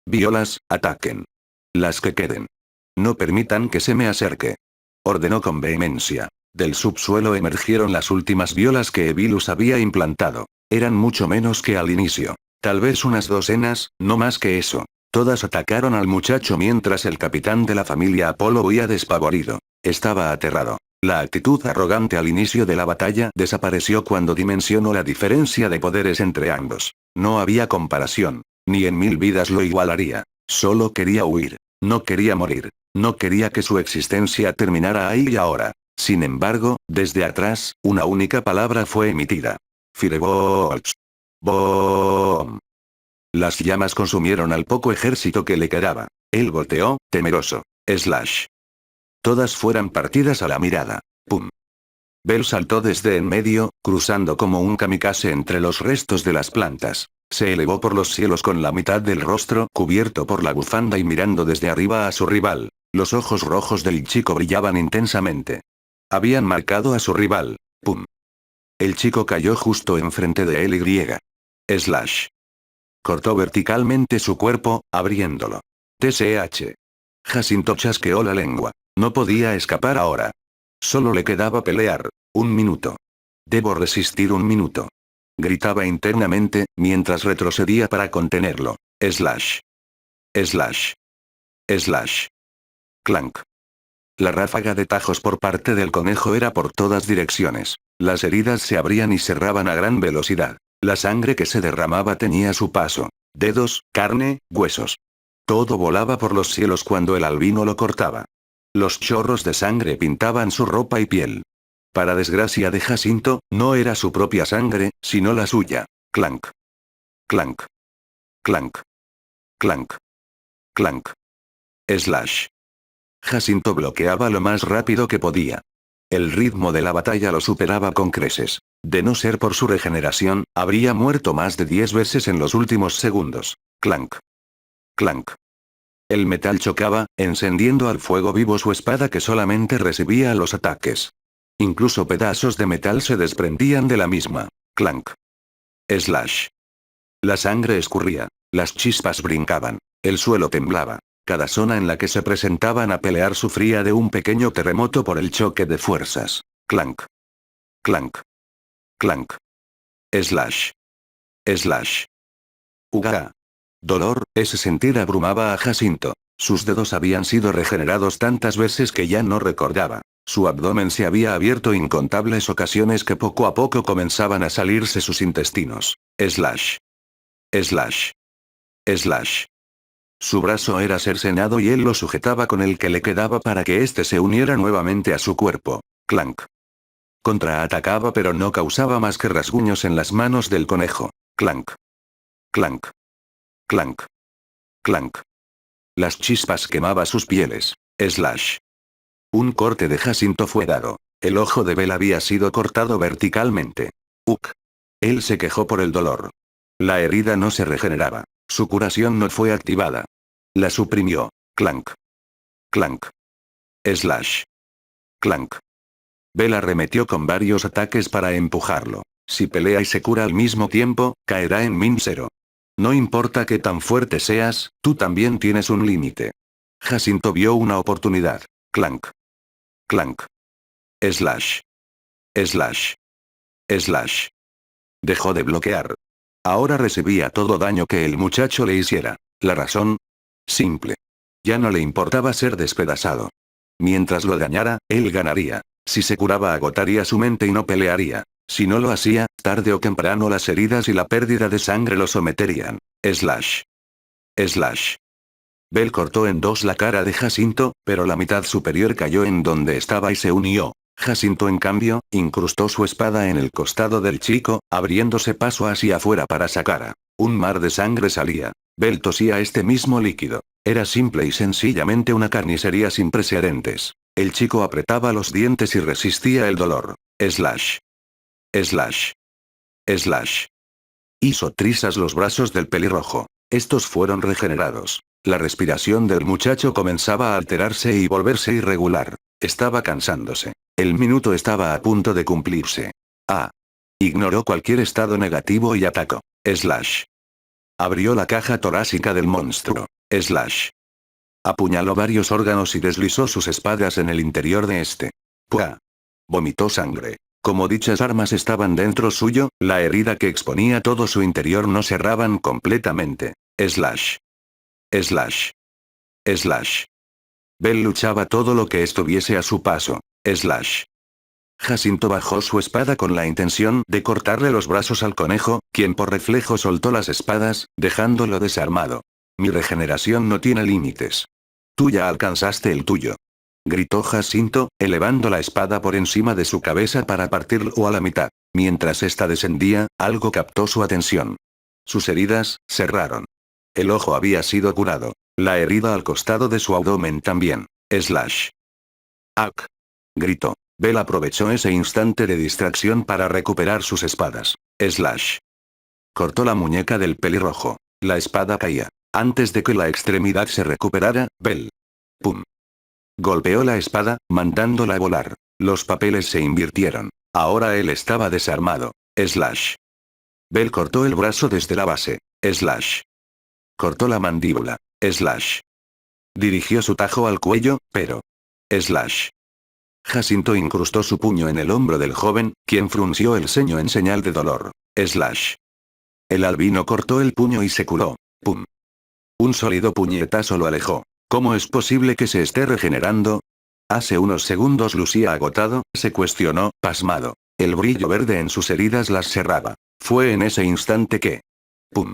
Speaker 1: Violas, ataquen. Las que queden. No permitan que se me acerque. Ordenó con vehemencia. Del subsuelo emergieron las últimas violas que Evilus había implantado. Eran mucho menos que al inicio. Tal vez unas docenas, no más que eso. Todas atacaron al muchacho mientras el capitán de la familia Apolo huía despavorido. Estaba aterrado. La actitud arrogante al inicio de la batalla desapareció cuando dimensionó la diferencia de poderes entre ambos. No había comparación. Ni en 1000 vidas lo igualaría. Solo quería huir. No quería morir. No quería que su existencia terminara ahí y ahora. Sin embargo, desde atrás, una única palabra fue emitida. Firebolts. Boom. Las llamas consumieron al poco ejército que le quedaba. Él volteó, temeroso. Slash. Todas fueran partidas a la mirada. Pum. Bell saltó desde en medio, cruzando como un kamikaze entre los restos de las plantas. Se elevó por los cielos con la mitad del rostro cubierto por la bufanda y mirando desde arriba a su rival. Los ojos rojos del chico brillaban intensamente. Habían marcado a su rival. Pum. El chico cayó justo enfrente de él y. Slash. Cortó verticalmente su cuerpo, abriéndolo. TSH. Jacinto chasqueó la lengua. No podía escapar ahora. Solo le quedaba pelear. 1 minuto. Debo resistir 1 minuto. Gritaba internamente, mientras retrocedía para contenerlo. Slash. Slash. Slash. Clank. La ráfaga de tajos por parte del conejo era por todas direcciones. Las heridas se abrían y cerraban a gran velocidad. La sangre que se derramaba tenía su paso. Dedos, carne, huesos. Todo volaba por los cielos cuando el albino lo cortaba. Los chorros de sangre pintaban su ropa y piel. Para desgracia de Jacinto, no era su propia sangre, sino la suya. Clank. Clank. Clank. Clank. Clank. Slash. Jacinto bloqueaba lo más rápido que podía. El ritmo de la batalla lo superaba con creces. De no ser por su regeneración, habría muerto más de 10 veces en los últimos segundos. Clank. Clank. El metal chocaba, encendiendo al fuego vivo su espada que solamente recibía los ataques. Incluso pedazos de metal se desprendían de la misma. Clank. Slash. La sangre escurría. Las chispas brincaban. El suelo temblaba. Cada zona en la que se presentaban a pelear sufría de un pequeño terremoto por el choque de fuerzas. Clank. Clank. Clank. Slash. Slash. Uga. Dolor, ese sentir abrumaba a Jacinto. Sus dedos habían sido regenerados tantas veces que ya no recordaba. Su abdomen se había abierto incontables ocasiones que poco a poco comenzaban a salirse sus intestinos. Slash. Slash. Slash. Su brazo era cercenado y él lo sujetaba con el que le quedaba para que éste se uniera nuevamente a su cuerpo. Clank. Contraatacaba pero no causaba más que rasguños en las manos del conejo. Clank. Clank. Clank. Clank. Las chispas quemaba sus pieles. Slash. Un corte de Jacinto fue dado. El ojo de Bell había sido cortado verticalmente. Uk. Él se quejó por el dolor. La herida no se regeneraba. Su curación no fue activada. La suprimió. Clank. Clank. Slash. Clank. Bell arremetió con varios ataques para empujarlo. Si pelea y se cura al mismo tiempo, caerá en Min-0. No importa qué tan fuerte seas, tú también tienes un límite. Jacinto vio una oportunidad. Clank. Clank. Slash. Slash. Slash. Dejó de bloquear. Ahora recibía todo daño que el muchacho le hiciera. ¿La razón? Simple. Ya no le importaba ser despedazado. Mientras lo dañara, él ganaría. Si se curaba agotaría su mente y no pelearía. Si no lo hacía, tarde o temprano las heridas y la pérdida de sangre lo someterían. Slash. Slash. Bell cortó en dos la cara de Jacinto, pero la mitad superior cayó en donde estaba y se unió. Jacinto en cambio, incrustó su espada en el costado del chico, abriéndose paso hacia afuera para sacar. Un mar de sangre salía. Bell tosía este mismo líquido. Era simple y sencillamente una carnicería sin precedentes. El chico apretaba los dientes y resistía el dolor. Slash. Slash. Slash. Hizo trizas los brazos del pelirrojo. Estos fueron regenerados. La respiración del muchacho comenzaba a alterarse y volverse irregular. Estaba cansándose. El minuto estaba a punto de cumplirse. Ignoró cualquier estado negativo y atacó. Slash. Abrió la caja torácica del monstruo. Slash. Apuñaló varios órganos y deslizó sus espadas en el interior de este. ¡Pua! Vomitó sangre. Como dichas armas estaban dentro suyo, la herida que exponía todo su interior no cerraban completamente. Slash. Slash. Slash. Bell luchaba todo lo que estuviese a su paso. Slash. Jacinto bajó su espada con la intención de cortarle los brazos al conejo, quien por reflejo soltó las espadas, dejándolo desarmado. Mi regeneración no tiene límites. Tú ya alcanzaste el tuyo. Gritó Jacinto, elevando la espada por encima de su cabeza para partirlo a la mitad. Mientras ésta descendía, algo captó su atención. Sus heridas cerraron. El ojo había sido curado. La herida al costado de su abdomen también. Slash. ¡Ak! Gritó. Bell aprovechó ese instante de distracción para recuperar sus espadas. Slash. Cortó la muñeca del pelirrojo. La espada caía. Antes de que la extremidad se recuperara, Bell. ¡Pum! Golpeó la espada, mandándola a volar. Los papeles se invirtieron. Ahora él estaba desarmado. Slash. Bell cortó el brazo desde la base. Slash. Cortó la mandíbula. Slash. Dirigió su tajo al cuello, pero. Slash. Jacinto incrustó su puño en el hombro del joven, quien frunció el ceño en señal de dolor. Slash. El albino cortó el puño y se curó. ¡Pum! Un sólido puñetazo lo alejó. ¿Cómo es posible que se esté regenerando? Hace unos segundos lucía agotado, se cuestionó, pasmado. El brillo verde en sus heridas las cerraba. Fue en ese instante que. ¡Pum!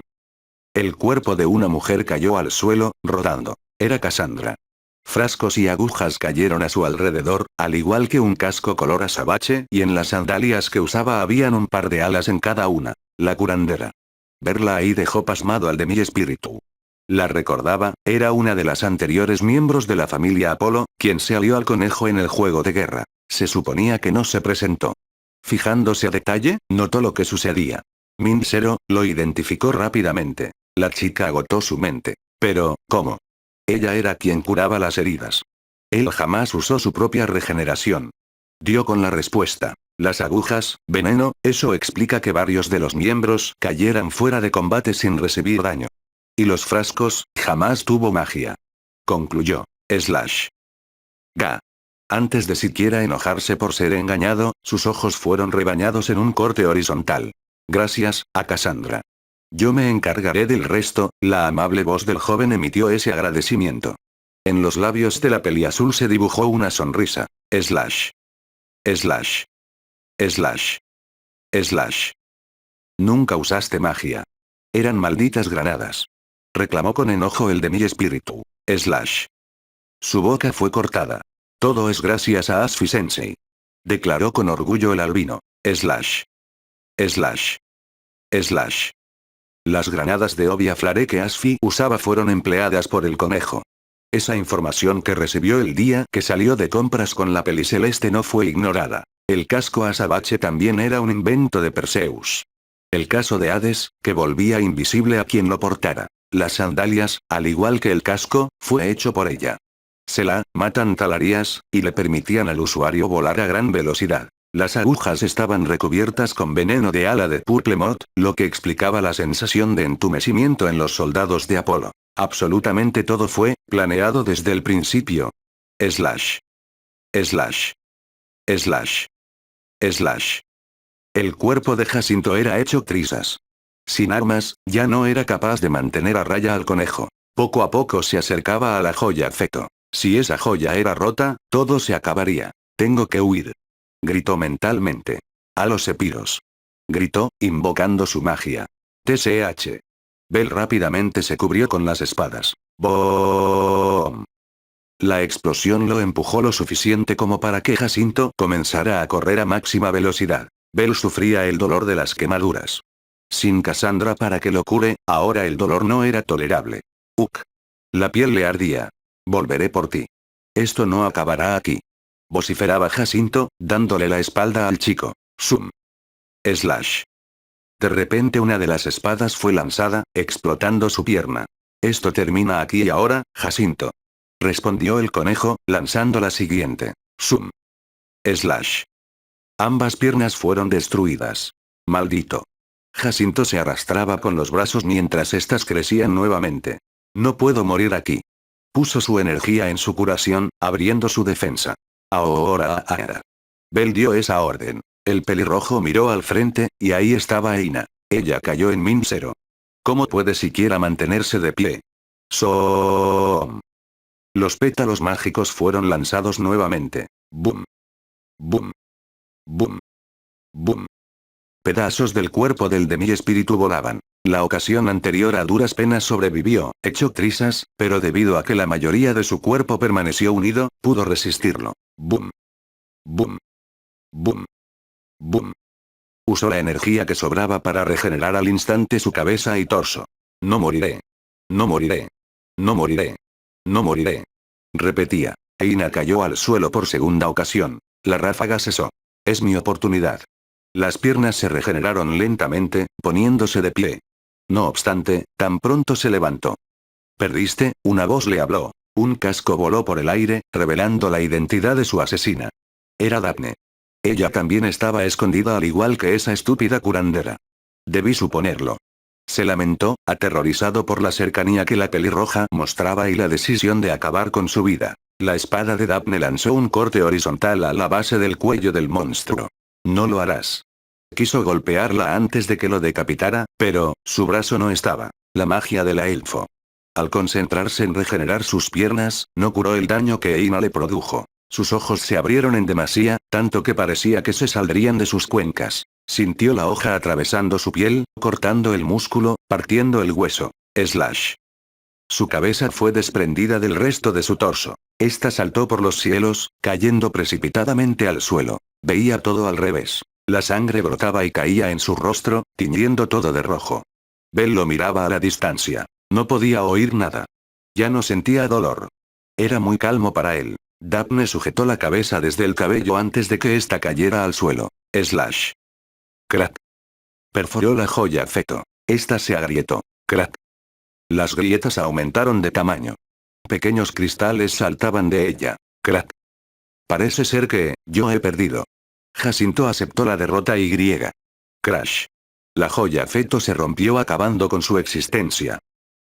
Speaker 1: El cuerpo de una mujer cayó al suelo, rodando. Era Cassandra. Frascos y agujas cayeron a su alrededor, al igual que un casco color azabache, y en las sandalias que usaba habían un par de alas en cada una. La curandera. Verla ahí dejó pasmado al de mi espíritu. La recordaba, era una de las anteriores miembros de la familia Apolo, quien se alió al conejo en el juego de guerra. Se suponía que no se presentó. Fijándose a detalle, notó lo que sucedía. Min-0 lo identificó rápidamente. La chica agotó su mente. Pero, ¿cómo? Ella era quien curaba las heridas. Él jamás usó su propia regeneración. Dio con la respuesta. Las agujas, veneno, eso explica que varios de los miembros cayeran fuera de combate sin recibir daño. Y los frascos, jamás tuvo magia. Concluyó. Slash. Ga. Antes de siquiera enojarse por ser engañado, sus ojos fueron rebañados en un corte horizontal. Gracias, a Cassandra. Yo me encargaré del resto, la amable voz del joven emitió ese agradecimiento. En los labios de la peliazul se dibujó una sonrisa. Slash. Slash. Slash. Slash. Nunca usaste magia. Eran malditas granadas. Reclamó con enojo el de mi espíritu. Slash. Su boca fue cortada. Todo es gracias a Asfi Sensei. Declaró con orgullo el albino. Slash. Slash. Slash. Las granadas de obvia flare que Asfi usaba fueron empleadas por el conejo. Esa información que recibió el día que salió de compras con la peli celeste no fue ignorada. El casco azabache también era un invento de Perseus. El caso de Hades, que volvía invisible a quien lo portara. Las sandalias, al igual que el casco, fue hecho por ella. matan talarías, y le permitían al usuario volar a gran velocidad. Las agujas estaban recubiertas con veneno de ala de Purplemot, lo que explicaba la sensación de entumecimiento en los soldados de Apolo. Absolutamente todo fue planeado desde el principio. Slash. Slash. Slash. Slash. El cuerpo de Jacinto era hecho trizas. Sin armas, ya no era capaz de mantener a raya al conejo. Poco a poco se acercaba a la joya feto. Si esa joya era rota, todo se acabaría. Tengo que huir. Gritó mentalmente. A los epiros. Gritó, invocando su magia. TSH. Bell rápidamente se cubrió con las espadas. ¡Boom! La explosión lo empujó lo suficiente como para que Jacinto comenzara a correr a máxima velocidad. Bell sufría el dolor de las quemaduras. Sin Cassandra para que lo cure, ahora el dolor no era tolerable. ¡Uk! La piel le ardía. Volveré por ti. Esto no acabará aquí. Vociferaba Jacinto, dándole la espalda al chico. Zoom. Slash. De repente una de las espadas fue lanzada, explotando su pierna. Esto termina aquí y ahora, Jacinto. Respondió el conejo, lanzando la siguiente. Zoom. Slash. Ambas piernas fueron destruidas. Maldito. Jacinto se arrastraba con los brazos mientras éstas crecían nuevamente. No puedo morir aquí. Puso su energía en su curación, abriendo su defensa. Ahora. Bell dio esa orden. El pelirrojo miró al frente, y ahí estaba Aina. Ella cayó en Min-0. ¿Cómo puede siquiera mantenerse de pie? Los pétalos mágicos fueron lanzados nuevamente. Boom. Boom. Boom. Boom. Pedazos del cuerpo del demi-espíritu volaban. La ocasión anterior a duras penas sobrevivió, hecho trizas, pero debido a que la mayoría de su cuerpo permaneció unido, pudo resistirlo. Boom. Boom. Boom. Boom. Usó la energía que sobraba para regenerar al instante su cabeza y torso. No moriré. No moriré. No moriré. No moriré. Repetía. Aina cayó al suelo por segunda ocasión. La ráfaga cesó. Es mi oportunidad. Las piernas se regeneraron lentamente, poniéndose de pie. No obstante, tan pronto se levantó. ¿Perdiste? Una voz le habló. Un casco voló por el aire, revelando la identidad de su asesina. Era Daphne. Ella también estaba escondida al igual que esa estúpida curandera. Debí suponerlo. Se lamentó, aterrorizado por la cercanía que la pelirroja mostraba y la decisión de acabar con su vida. La espada de Daphne lanzó un corte horizontal a la base del cuello del monstruo. No lo harás. Quiso golpearla antes de que lo decapitara, pero, su brazo no estaba. La magia de la elfo. Al concentrarse en regenerar sus piernas, no curó el daño que Aina le produjo. Sus ojos se abrieron en demasía, tanto que parecía que se saldrían de sus cuencas. Sintió la hoja atravesando su piel, cortando el músculo, partiendo el hueso. Slash. Su cabeza fue desprendida del resto de su torso. Esta saltó por los cielos, cayendo precipitadamente al suelo. Veía todo al revés. La sangre brotaba y caía en su rostro, tiñendo todo de rojo. Bell lo miraba a la distancia. No podía oír nada. Ya no sentía dolor. Era muy calmo para él. Daphne sujetó la cabeza desde el cabello antes de que ésta cayera al suelo. Slash. Crack. Perforó la joya feto. Esta se agrietó. Crack. Las grietas aumentaron de tamaño. Pequeños cristales saltaban de ella. Crack. Parece ser que, yo he perdido. Jacinto aceptó la derrota y griega. Crash. La joya feto se rompió acabando con su existencia.